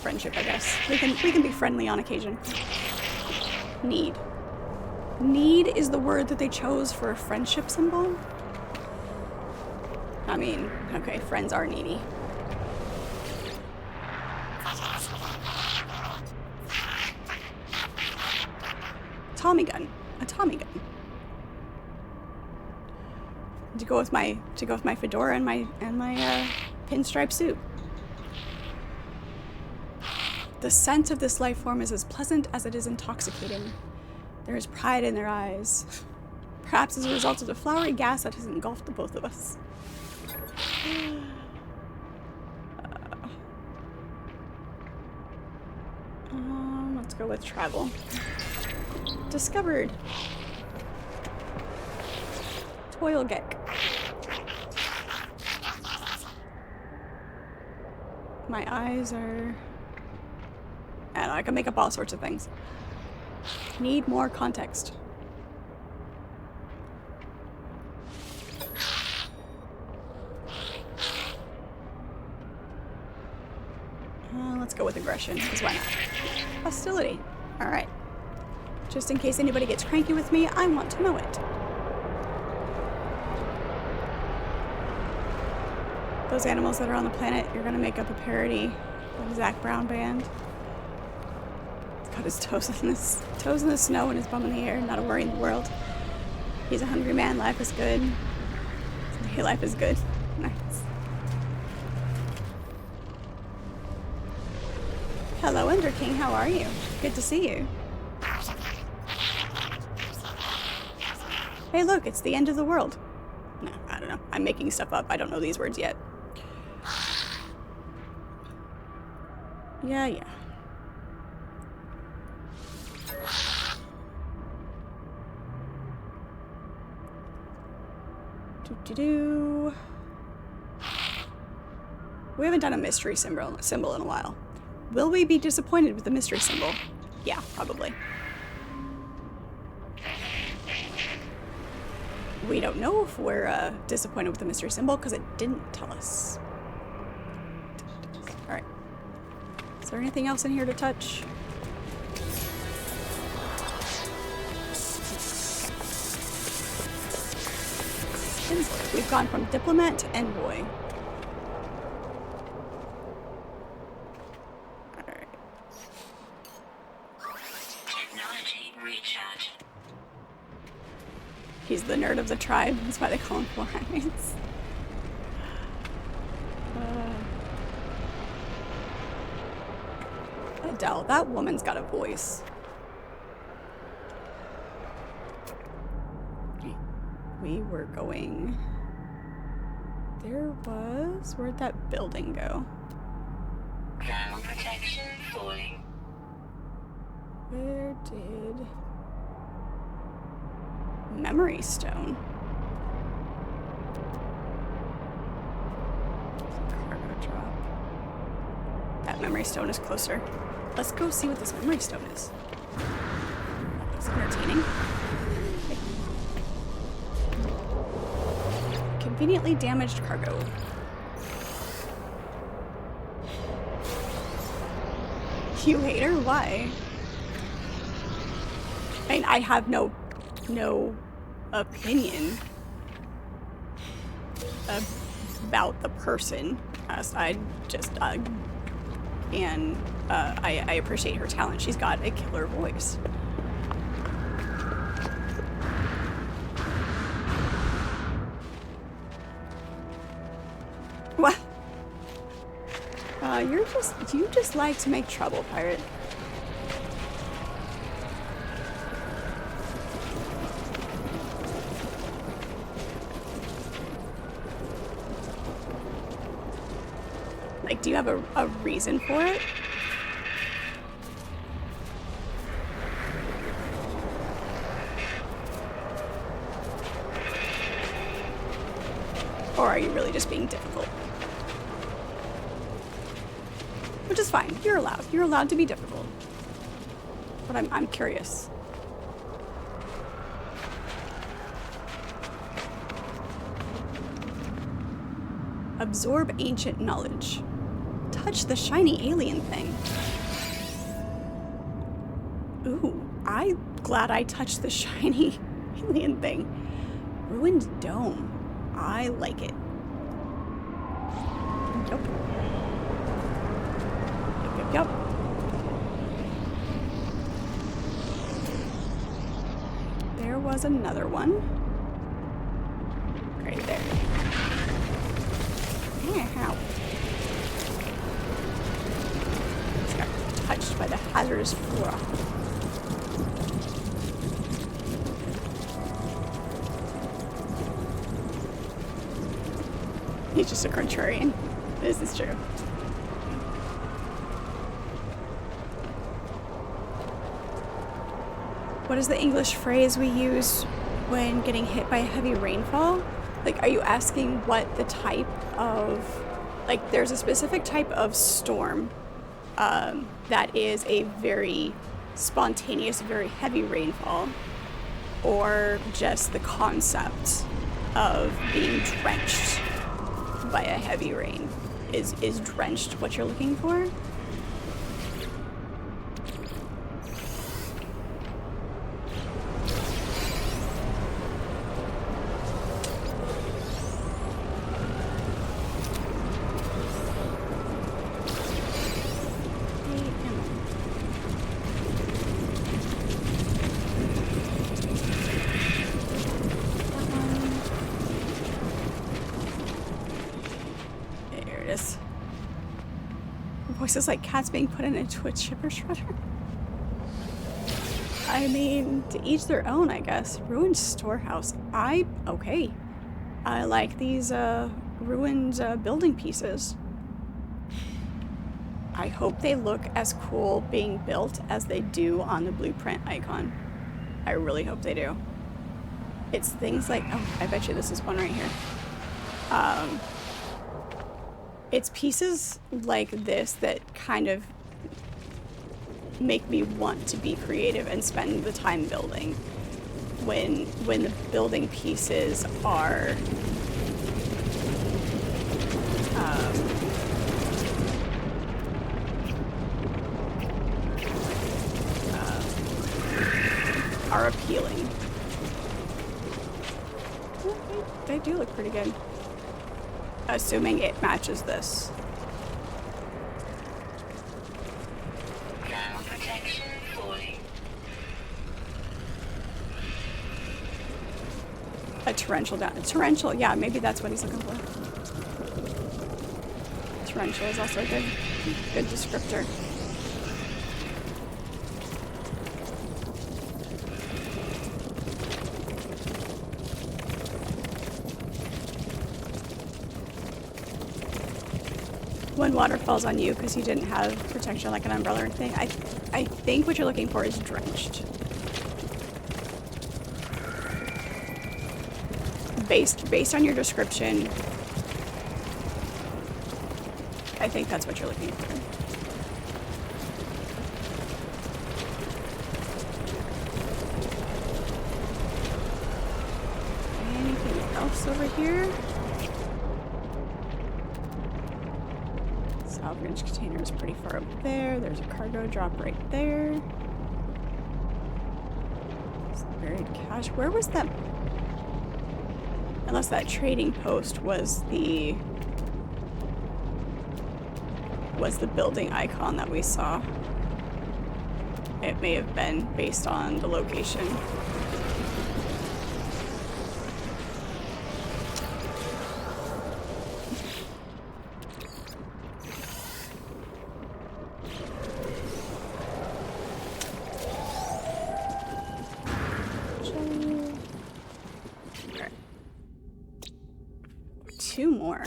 Friendship, I guess. We can be friendly on occasion. Need. Need is the word that they chose for a friendship symbol. I mean, okay, friends are needy. Tommy gun. A Tommy gun. To go with my fedora and my pinstripe suit. The scent of this life form is as pleasant as it is intoxicating. There is pride in their eyes. Perhaps as a result of the flowery gas that has engulfed the both of us. Let's go with travel. Discovered. Toilgeck. My eyes are... I don't know, I can make up all sorts of things. Need more context. Let's go with aggression, because why not? Hostility. Alright. Just in case anybody gets cranky with me, I want to know it. Those animals that are on the planet, you're gonna make up a parody of the Zac Brown band. He's got his toes in the snow and his bum in the air, not a worry in the world. He's a hungry man, life is good. Hey, life is good. Nice. Hello, Ender King, how are you? Good to see you. Hey look, it's the end of the world. No, I don't know. I'm making stuff up. I don't know these words yet. Yeah. Do-do-do. We haven't done a mystery symbol in a while. Will we be disappointed with the mystery symbol? Yeah, probably. We don't know if we're disappointed with the mystery symbol because it didn't tell us. Alright. Is there anything else in here to touch? We've gone from diplomat to envoy. Alright. Technology recharge. He's the nerd of the tribe. That's why they call him Florence. Adele, that woman's got a voice. We were going... Where'd that building go? Ground protection falling. Where did... Memory stone. Cargo drop. That memory stone is closer. Let's go see what this memory stone is. That looks entertaining. Okay. Conveniently damaged cargo. You hate her? Why? I mean, I have no opinion about the person. I just and I appreciate her talent. She's got a killer voice. What? You just like to make trouble, pirate. Like, do you have a reason for it? Or are you really just being difficult? Which is fine. You're allowed. You're allowed to be difficult. But I'm curious. Absorb ancient knowledge. Touch the shiny alien thing. Ooh, I'm glad I touched the shiny alien thing. Ruined dome. I like it. Yep. Yep. There was another one. Right there. Ow. Just got touched by the hazardous flora. He's just a contrarian. This is true. What is the English phrase we use when getting hit by a heavy rainfall? Like, are you asking what the type of... Like, there's a specific type of storm that is a very spontaneous, very heavy rainfall, or just the concept of being drenched by a heavy rain? Is drenched what you're looking for? Voices like cats being put into a chipper shredder. I mean, to each their own, I guess. Ruined storehouse. Okay. I like these ruined building pieces. I hope they look as cool being built as they do on the blueprint icon. I really hope they do. It's things like, oh, I bet you this is one right here. It's pieces like this that kind of make me want to be creative and spend the time building. When the building pieces are appealing. They do look pretty good. Assuming it matches this. Ground protection falling. A torrential down. A torrential, yeah, maybe that's what he's looking for. Torrential is also a good descriptor. When water falls on you because you didn't have protection like an umbrella or thing, I think what you're looking for is drenched. Based on your description, I think that's what you're looking for. Anything else over here? Salvage container is pretty far up there. There's a cargo drop right there. Buried cash. Where was that? Unless that trading post was the was the building icon that we saw. It may have been based on the location. Two more.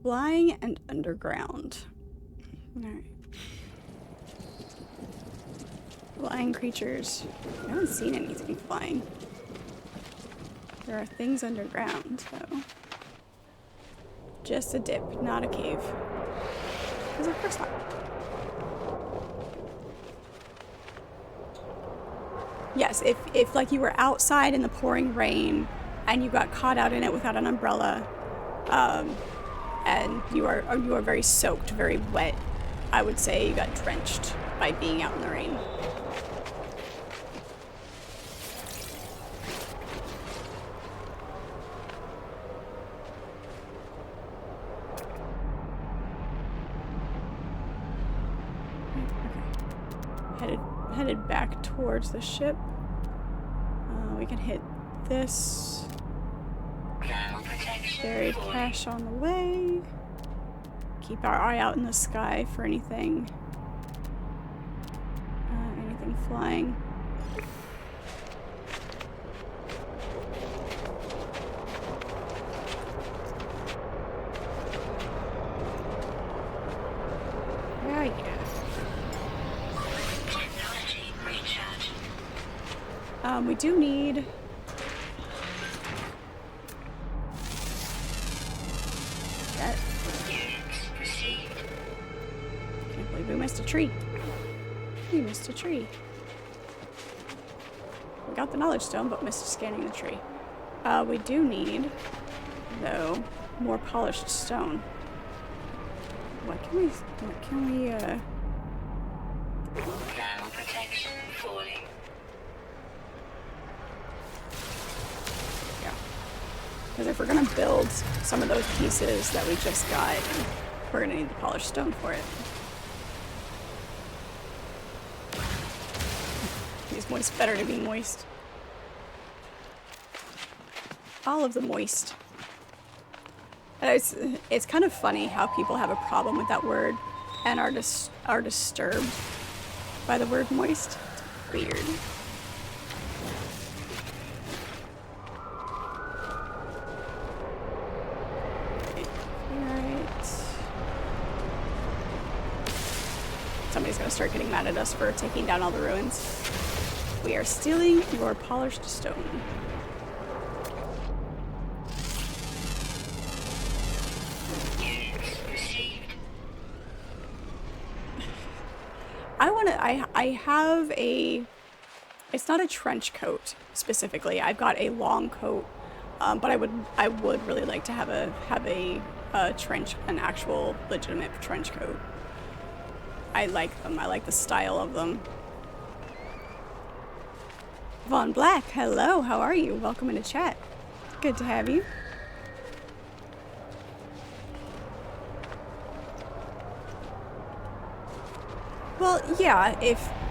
Flying and underground. Alright. Flying creatures. I haven't seen anything flying. There are things underground, so. Just a dip, not a cave. Because of course not. Yes, if like you were outside in the pouring rain and you got caught out in it without an umbrella, and you are very soaked, very wet, I would say you got drenched by being out in the rain. Okay. Headed back towards the ship. We can hit this. Buried cache on the way. Keep our eye out in the sky for anything. Anything flying. Yeah, yeah. Technology recharge. We do need. We missed a tree. We missed a tree. We got the knowledge stone, but missed scanning the tree. We do need, though, more polished stone. What can we, Now protection falling. yeah. Because if we're gonna build some of those pieces that we just got, we're gonna need the polished stone for it. Moist, better to be moist. All of the moist. And it's kind of funny how people have a problem with that word and are disturbed by the word moist. It's weird. Alright. Somebody's gonna start getting mad at us for taking down all the ruins. We are stealing your polished stone. I have a, it's not a trench coat specifically. I've got a long coat, but I would really like to have a trench, an actual legitimate trench coat. I like them. I like the style of them. Von Black, hello, how are you? Welcome into chat. Good to have you. Well, yeah,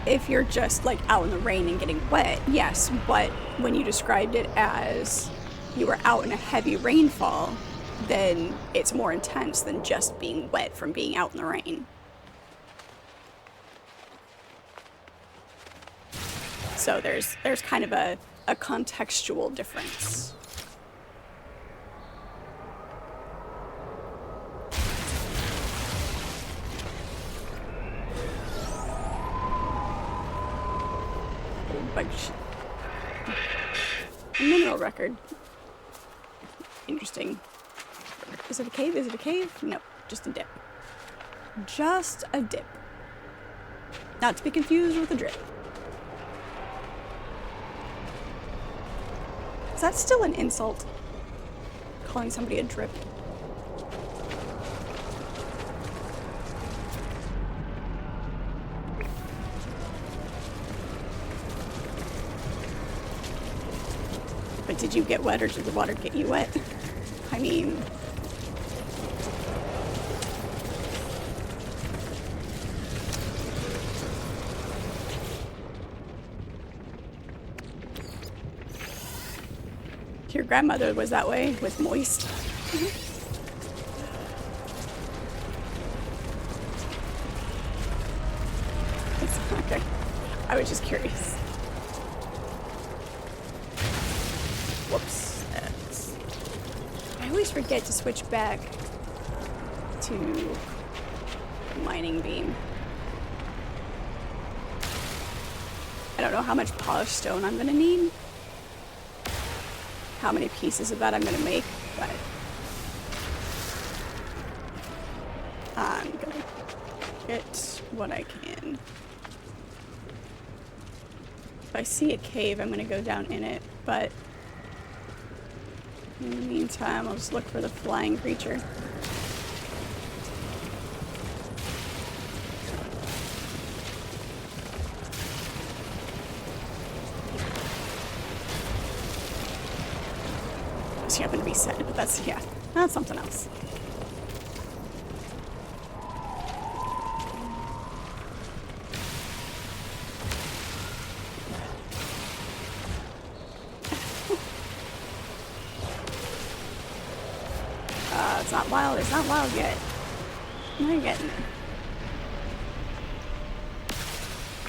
if you're just like out in the rain and getting wet, yes, but when you described it as you were out in a heavy rainfall, then it's more intense than just being wet from being out in the rain. So there's kind of a contextual difference. A mineral record. Interesting. Is it a cave? Is it a cave? No, just a dip. Just a dip. Not to be confused with a drip. Is that still an insult? Calling somebody a drip? But did you get wet or did the water get you wet? I mean... Your grandmother was that way, was moist. Okay. I was just curious. Whoops. I always forget to switch back to mining beam. I don't know how much polished stone I'm gonna need. How many pieces of that I'm gonna make, but I'm gonna get what I can. If I see a cave, I'm gonna go down in it, but in the meantime, I'll just look for the flying creature. Just happened to be set, but that's, yeah, that's something else. It's not wild. It's not wild yet. I'm not getting there.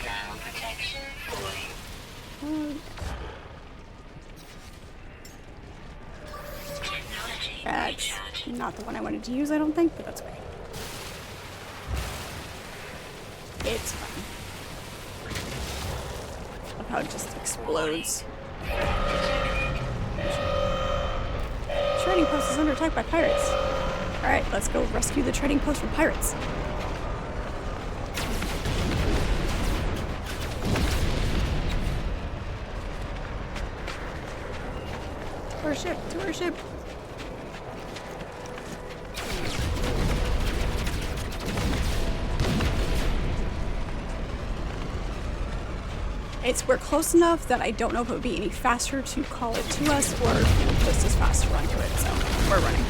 Ground protection falling. Technology That's recharge. not the one I wanted to use, I don't think, but that's okay. It's fine. Look how it just explodes. Trading post is under attack by pirates. Alright, let's go rescue the trading post from pirates. To our ship, to our ship. We're close enough that I don't know if it would be any faster to call it to us or just as fast to run to it, so we're running.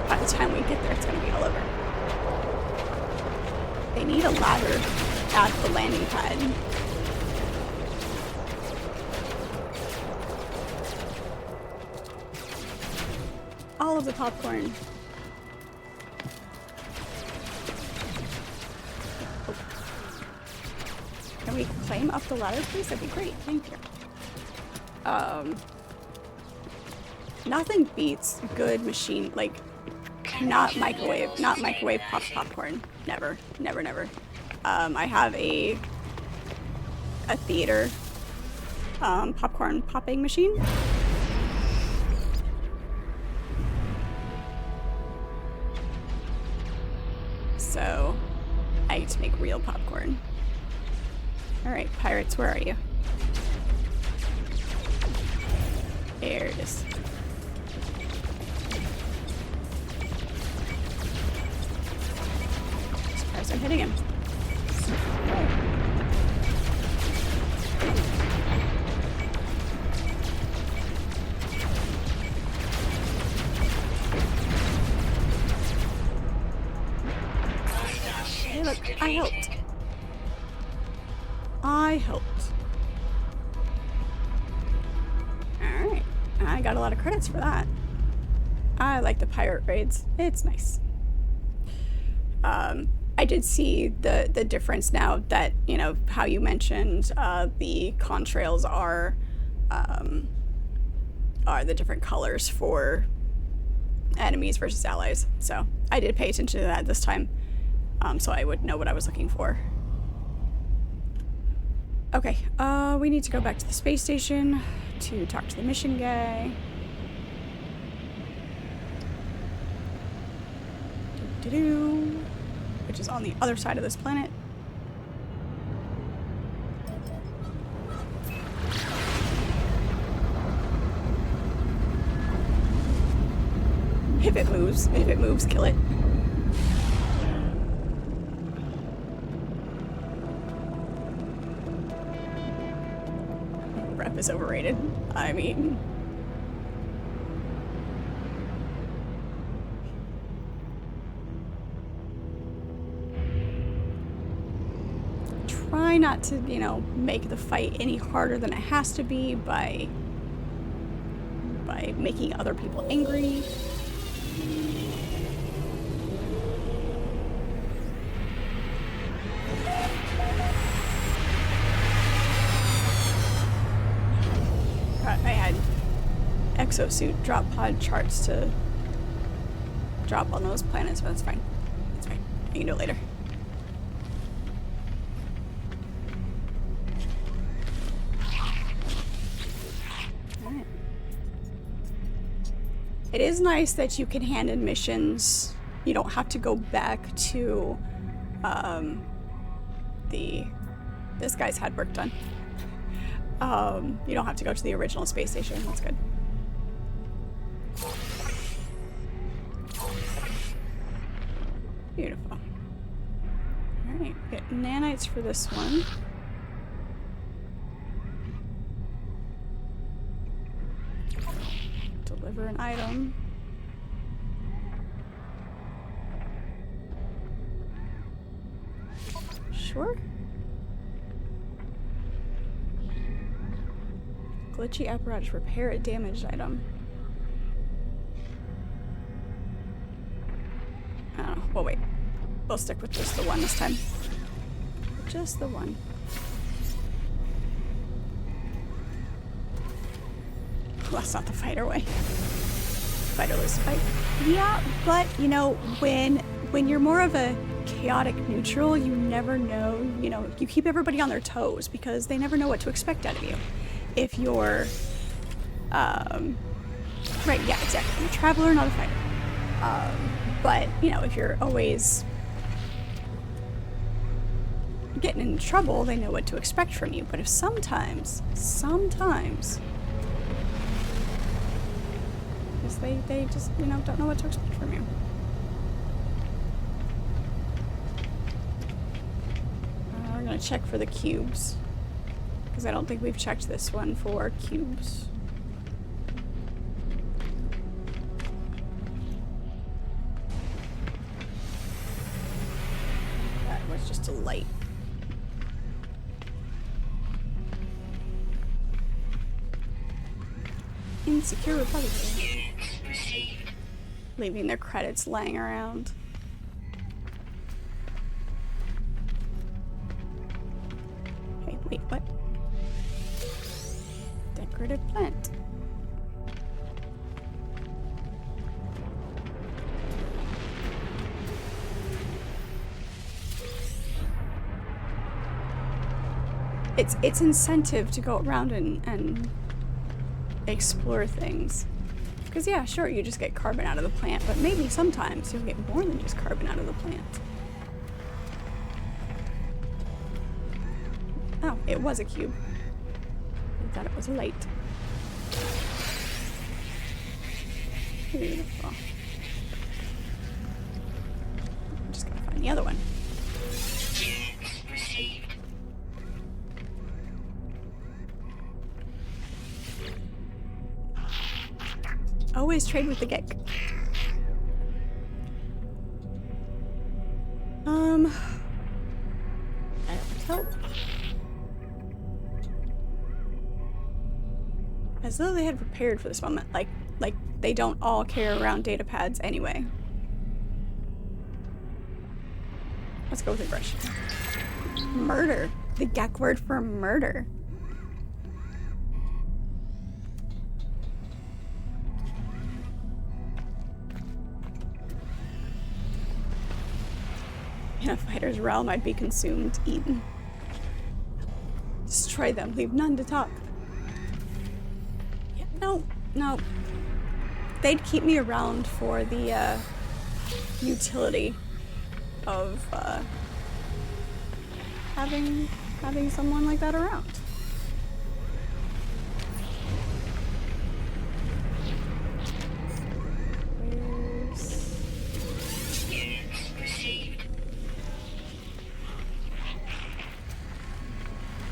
By the time we get there, it's going to be all over. They need a ladder at the landing pad. All of the popcorn. Oh. Can we climb up the ladder, please? That'd be great. Thank you. Nothing beats good machine, like, not microwave popped popcorn. Never, never, never. I have a theater popcorn popping machine. So I get to make real popcorn. Alright, pirates, where are you? There it is. Surprised I'm hitting him. Hey, look, I helped. I helped. Alright. I got a lot of credits for that. I like the pirate raids. It's nice. I did see the difference now that, you know, how you mentioned the contrails are the different colors for enemies versus allies. So I did pay attention to that this time, so I would know what I was looking for. Okay, we need to go back to the space station to talk to the mission guy. Doo-doo-doo. Which is on the other side of this planet. If it moves, kill it. Rep is overrated. I mean, not to, you know, make the fight any harder than it has to be by making other people angry. I had exosuit drop pod charts to drop on those planets, but that's fine. It's fine. I can do it later. Alright. It is nice that you can hand in missions. You don't have to go back to this guy's had work done. You don't have to go to the original space station. That's good. Beautiful. Alright, get nanites for this one. Deliver an item. Sure. Glitchy apparatus, repair a damaged item. Oh, well, wait. We'll stick with just the one this time. Just the one. Well, that's not the fighter way. Fighterless fight. Yeah, but, you know, when you're more of a chaotic neutral, you never know, you know, you keep everybody on their toes because they never know what to expect out of you. If you're, right, yeah, exactly. I'm a traveler, not a fighter. But, you know, if you're always getting in trouble, they know what to expect from you. But if sometimes, they just, you know, don't know what to expect from you. We're gonna check for the cubes. Because I don't think we've checked this one for cubes. That was just a light. Insecure repository. Leaving their credits laying around. Hey, wait, what? Decorative plant. It's incentive to go around and explore things. Because yeah, sure, you just get carbon out of the plant, but maybe sometimes you'll get more than just carbon out of the plant. Oh, it was a cube. I thought it was a light. Beautiful. I'm just gonna find the other one. Always trade with the geek. Help. As though they had prepared for this moment, like they don't all carry around data pads anyway. Let's go with aggression. Murder. The Gek word for murder. In a fighter's realm, I'd be consumed, eaten. Destroy them, leave none to talk. Yeah, no. They'd keep me around for the utility of having someone like that around.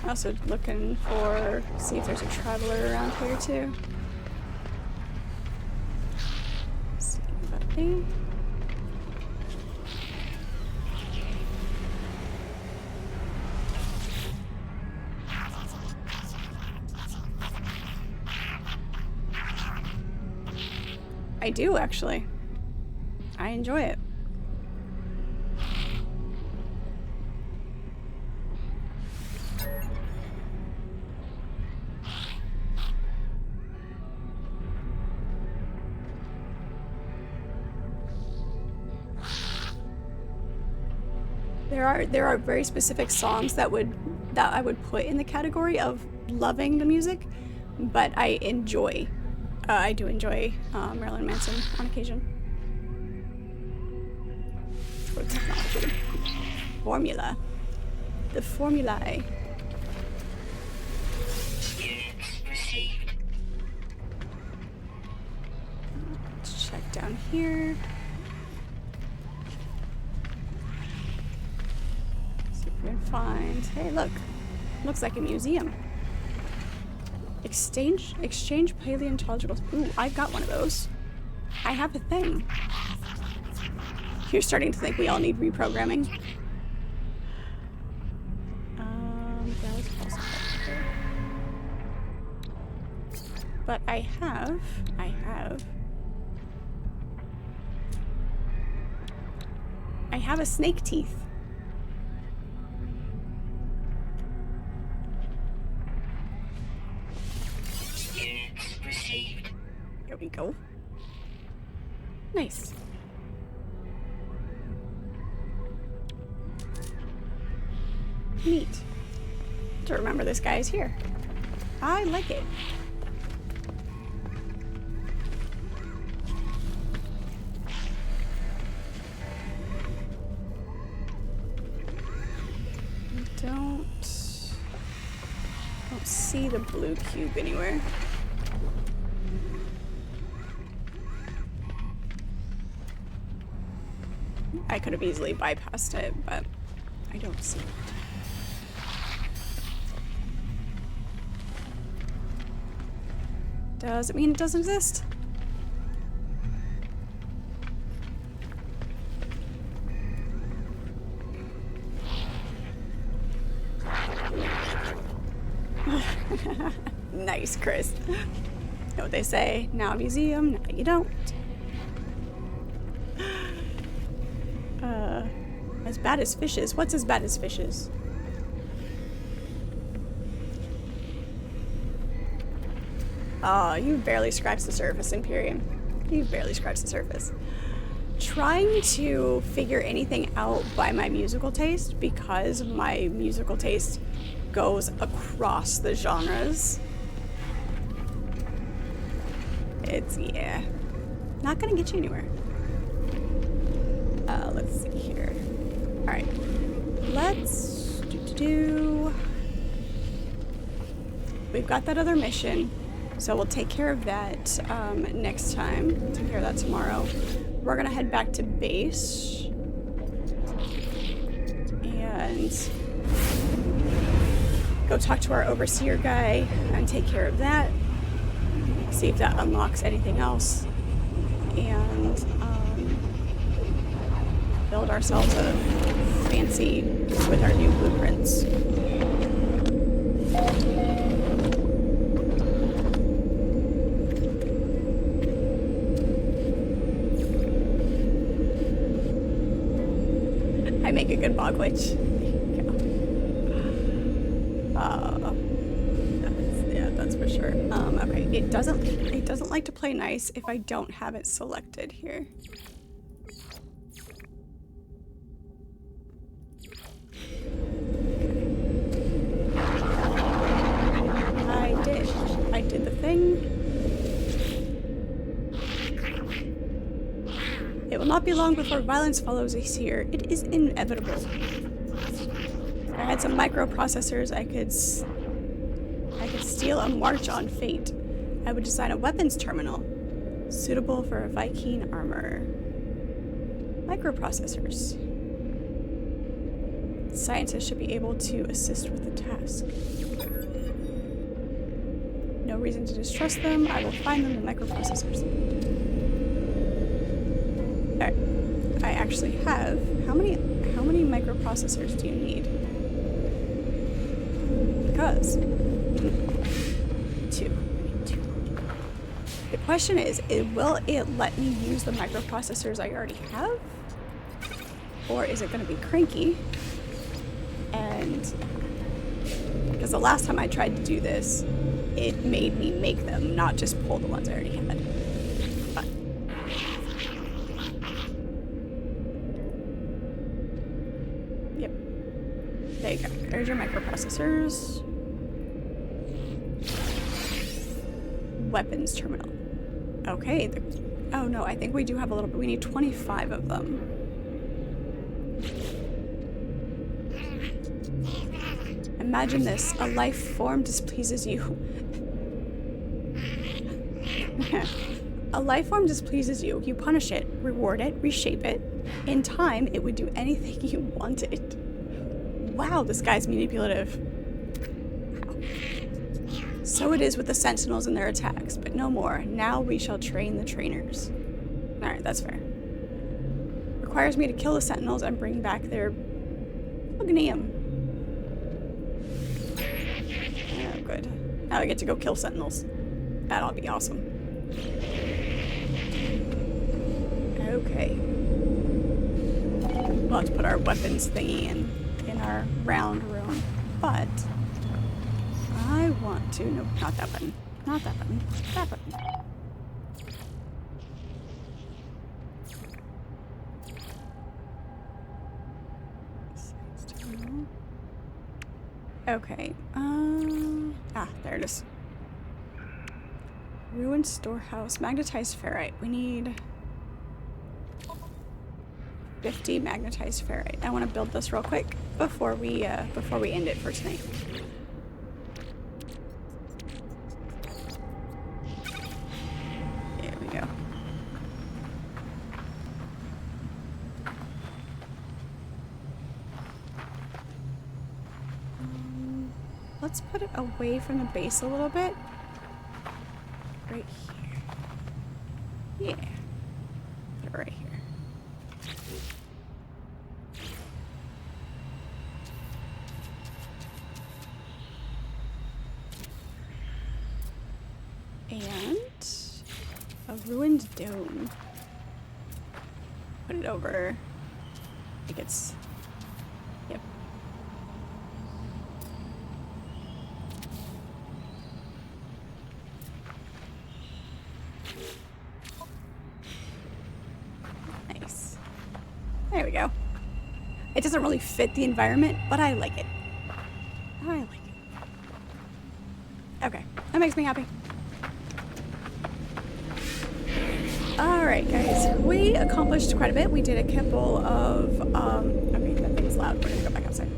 Also looking for, see if there's a traveler around here too. See anybody? I do, actually. I enjoy it. There are very specific songs that I would put in the category of loving the music, but I do enjoy Marilyn Manson on occasion. For technology. Formula. The formulae. Units received. Let's check down here. See if we can find. Hey, look. Looks like a museum. Exchange paleontological. Ooh, I've got one of those. I have a thing. You're starting to think we all need reprogramming. That was possible. But I have a snake teeth. Units received. Here we go. Nice. Neat. To remember this guy is here. I like it. Don't see the blue cube anywhere. I could have easily bypassed it, but I don't see it. Does it mean it doesn't exist? Nice, Chris. You know what they say, now a museum, now you don't. As bad as fishes. What's as bad as fishes? Oh, you barely scratched the surface, Imperium. You barely scratched the surface. Trying to figure anything out by my musical taste, because my musical taste goes across the genres. It's, yeah, not gonna get you anywhere. Let's see here. Alright. Let's do. We've got that other mission. So we'll take care of that next time. Take care of that tomorrow. We're gonna head back to base. And go talk to our overseer guy and take care of that. See if that unlocks anything else. And build ourselves a fancy with our new blueprints. I make a good bog witch. Yeah, that's for sure. Okay, it doesn't like to play nice if I don't have it selected here. I did the thing. It will not be long before violence follows us here. It is inevitable. If I had some microprocessors, I could steal a march on fate. I would design a weapons terminal suitable for Viking armor. Microprocessors. Scientists should be able to assist with the task. No reason to distrust them. I will find them the microprocessors. Alright. I actually have. How many microprocessors do you need? Because 2. The question is, will it let me use the microprocessors I already have? Or is it going to be cranky? And because the last time I tried to do this, it made me make them, not just pull the ones I already had. But yep. There you go. There's your microprocessors. Weapons terminal. Okay. Oh no, I think we do have a little bit. We need 25 of them. Imagine this. A life form displeases you. A life form displeases you. You punish it, reward it, reshape it. In time, it would do anything you wanted. Wow, this guy's manipulative. Wow. So it is with the sentinels and their attacks, but no more. Now we shall train the trainers. Alright, that's fair. Requires me to kill the sentinels and bring back their Agnium. Oh, good. Now I get to go kill sentinels. That'll be awesome. Okay. We'll have to put our weapons thingy in our round room, but I want to... Nope, not that button. Not that button. That button. Okay. There it is. Ruined storehouse. Magnetized ferrite. We need 50 magnetized ferrite. I want to build this real quick before we end it for tonight. There we go. Let's put it away from the base a little bit. Right here. Yeah. Put it right here. And a ruined dome. Put it over. I think it's... Yep. Nice. There we go. It doesn't really fit the environment, but I like it. I like it. Okay, that makes me happy. Alright guys, we accomplished quite a bit. We did a couple of, okay, that thing's loud. We're gonna go back outside.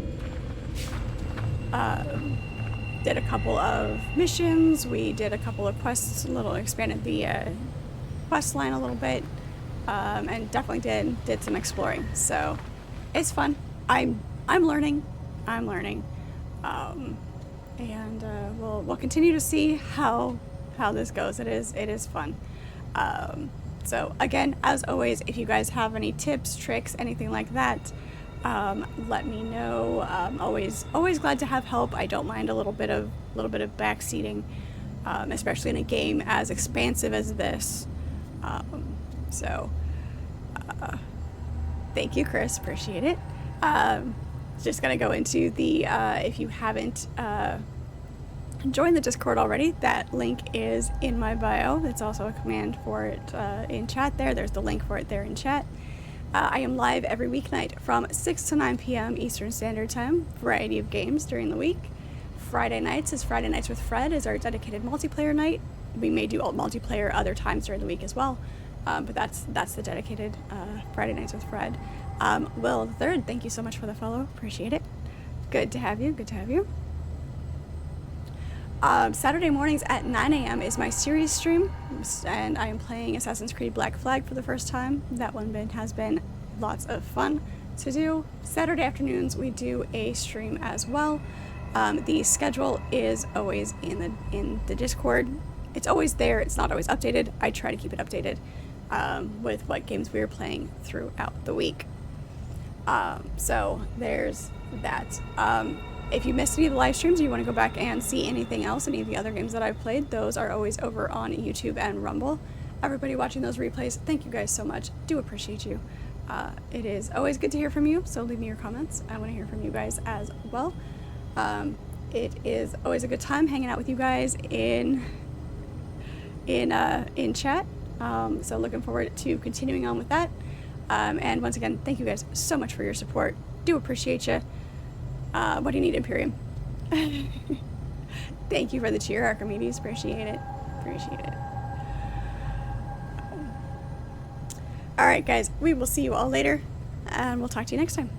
Did a couple of missions. We did a couple of quests, expanded the quest line a little bit. And definitely did some exploring. So it's fun. I'm learning. I'm learning. And we'll continue to see how this goes. It is fun. So again, as always, if you guys have any tips, tricks, anything like that, let me know. Always glad to have help. I don't mind a little bit of backseating, especially in a game as expansive as this. Thank you, Chris. Appreciate it. Just gonna go into the if you haven't joined the Discord already, that link is in my bio. It's also a command for it in chat there. There's the link for it there in chat. I am live every weeknight from 6 to 9 p.m. Eastern Standard Time. Variety of games during the week. Friday nights is Friday Nights with Fred, is our dedicated multiplayer night. We may do multiplayer other times during the week as well, but that's the dedicated Friday Nights with Fred. Will the Third, thank you so much for the follow. Appreciate it. Good to have you. Good to have you. Saturday mornings at 9 a.m. is my series stream, and I am playing Assassin's Creed Black Flag for the first time. That one has been lots of fun to do. Saturday afternoons we do a stream as well. The schedule is always in the Discord. It's always there. It's not always updated. I try to keep it updated with what games we are playing throughout the week. So there's that. If you missed any of the live streams or you want to go back and see anything else, any of the other games that I've played, those are always over on YouTube and Rumble. Everybody watching those replays, thank you guys so much. Do appreciate you. It is always good to hear from you, so leave me your comments. I want to hear from you guys as well. It is always a good time hanging out with you guys in chat. So looking forward to continuing on with that. And once again, thank you guys so much for your support. Do appreciate you. What do you need, Imperium? Thank you for the cheer, Archimedes. Appreciate it. Appreciate it. All right, guys. We will see you all later, and we'll talk to you next time.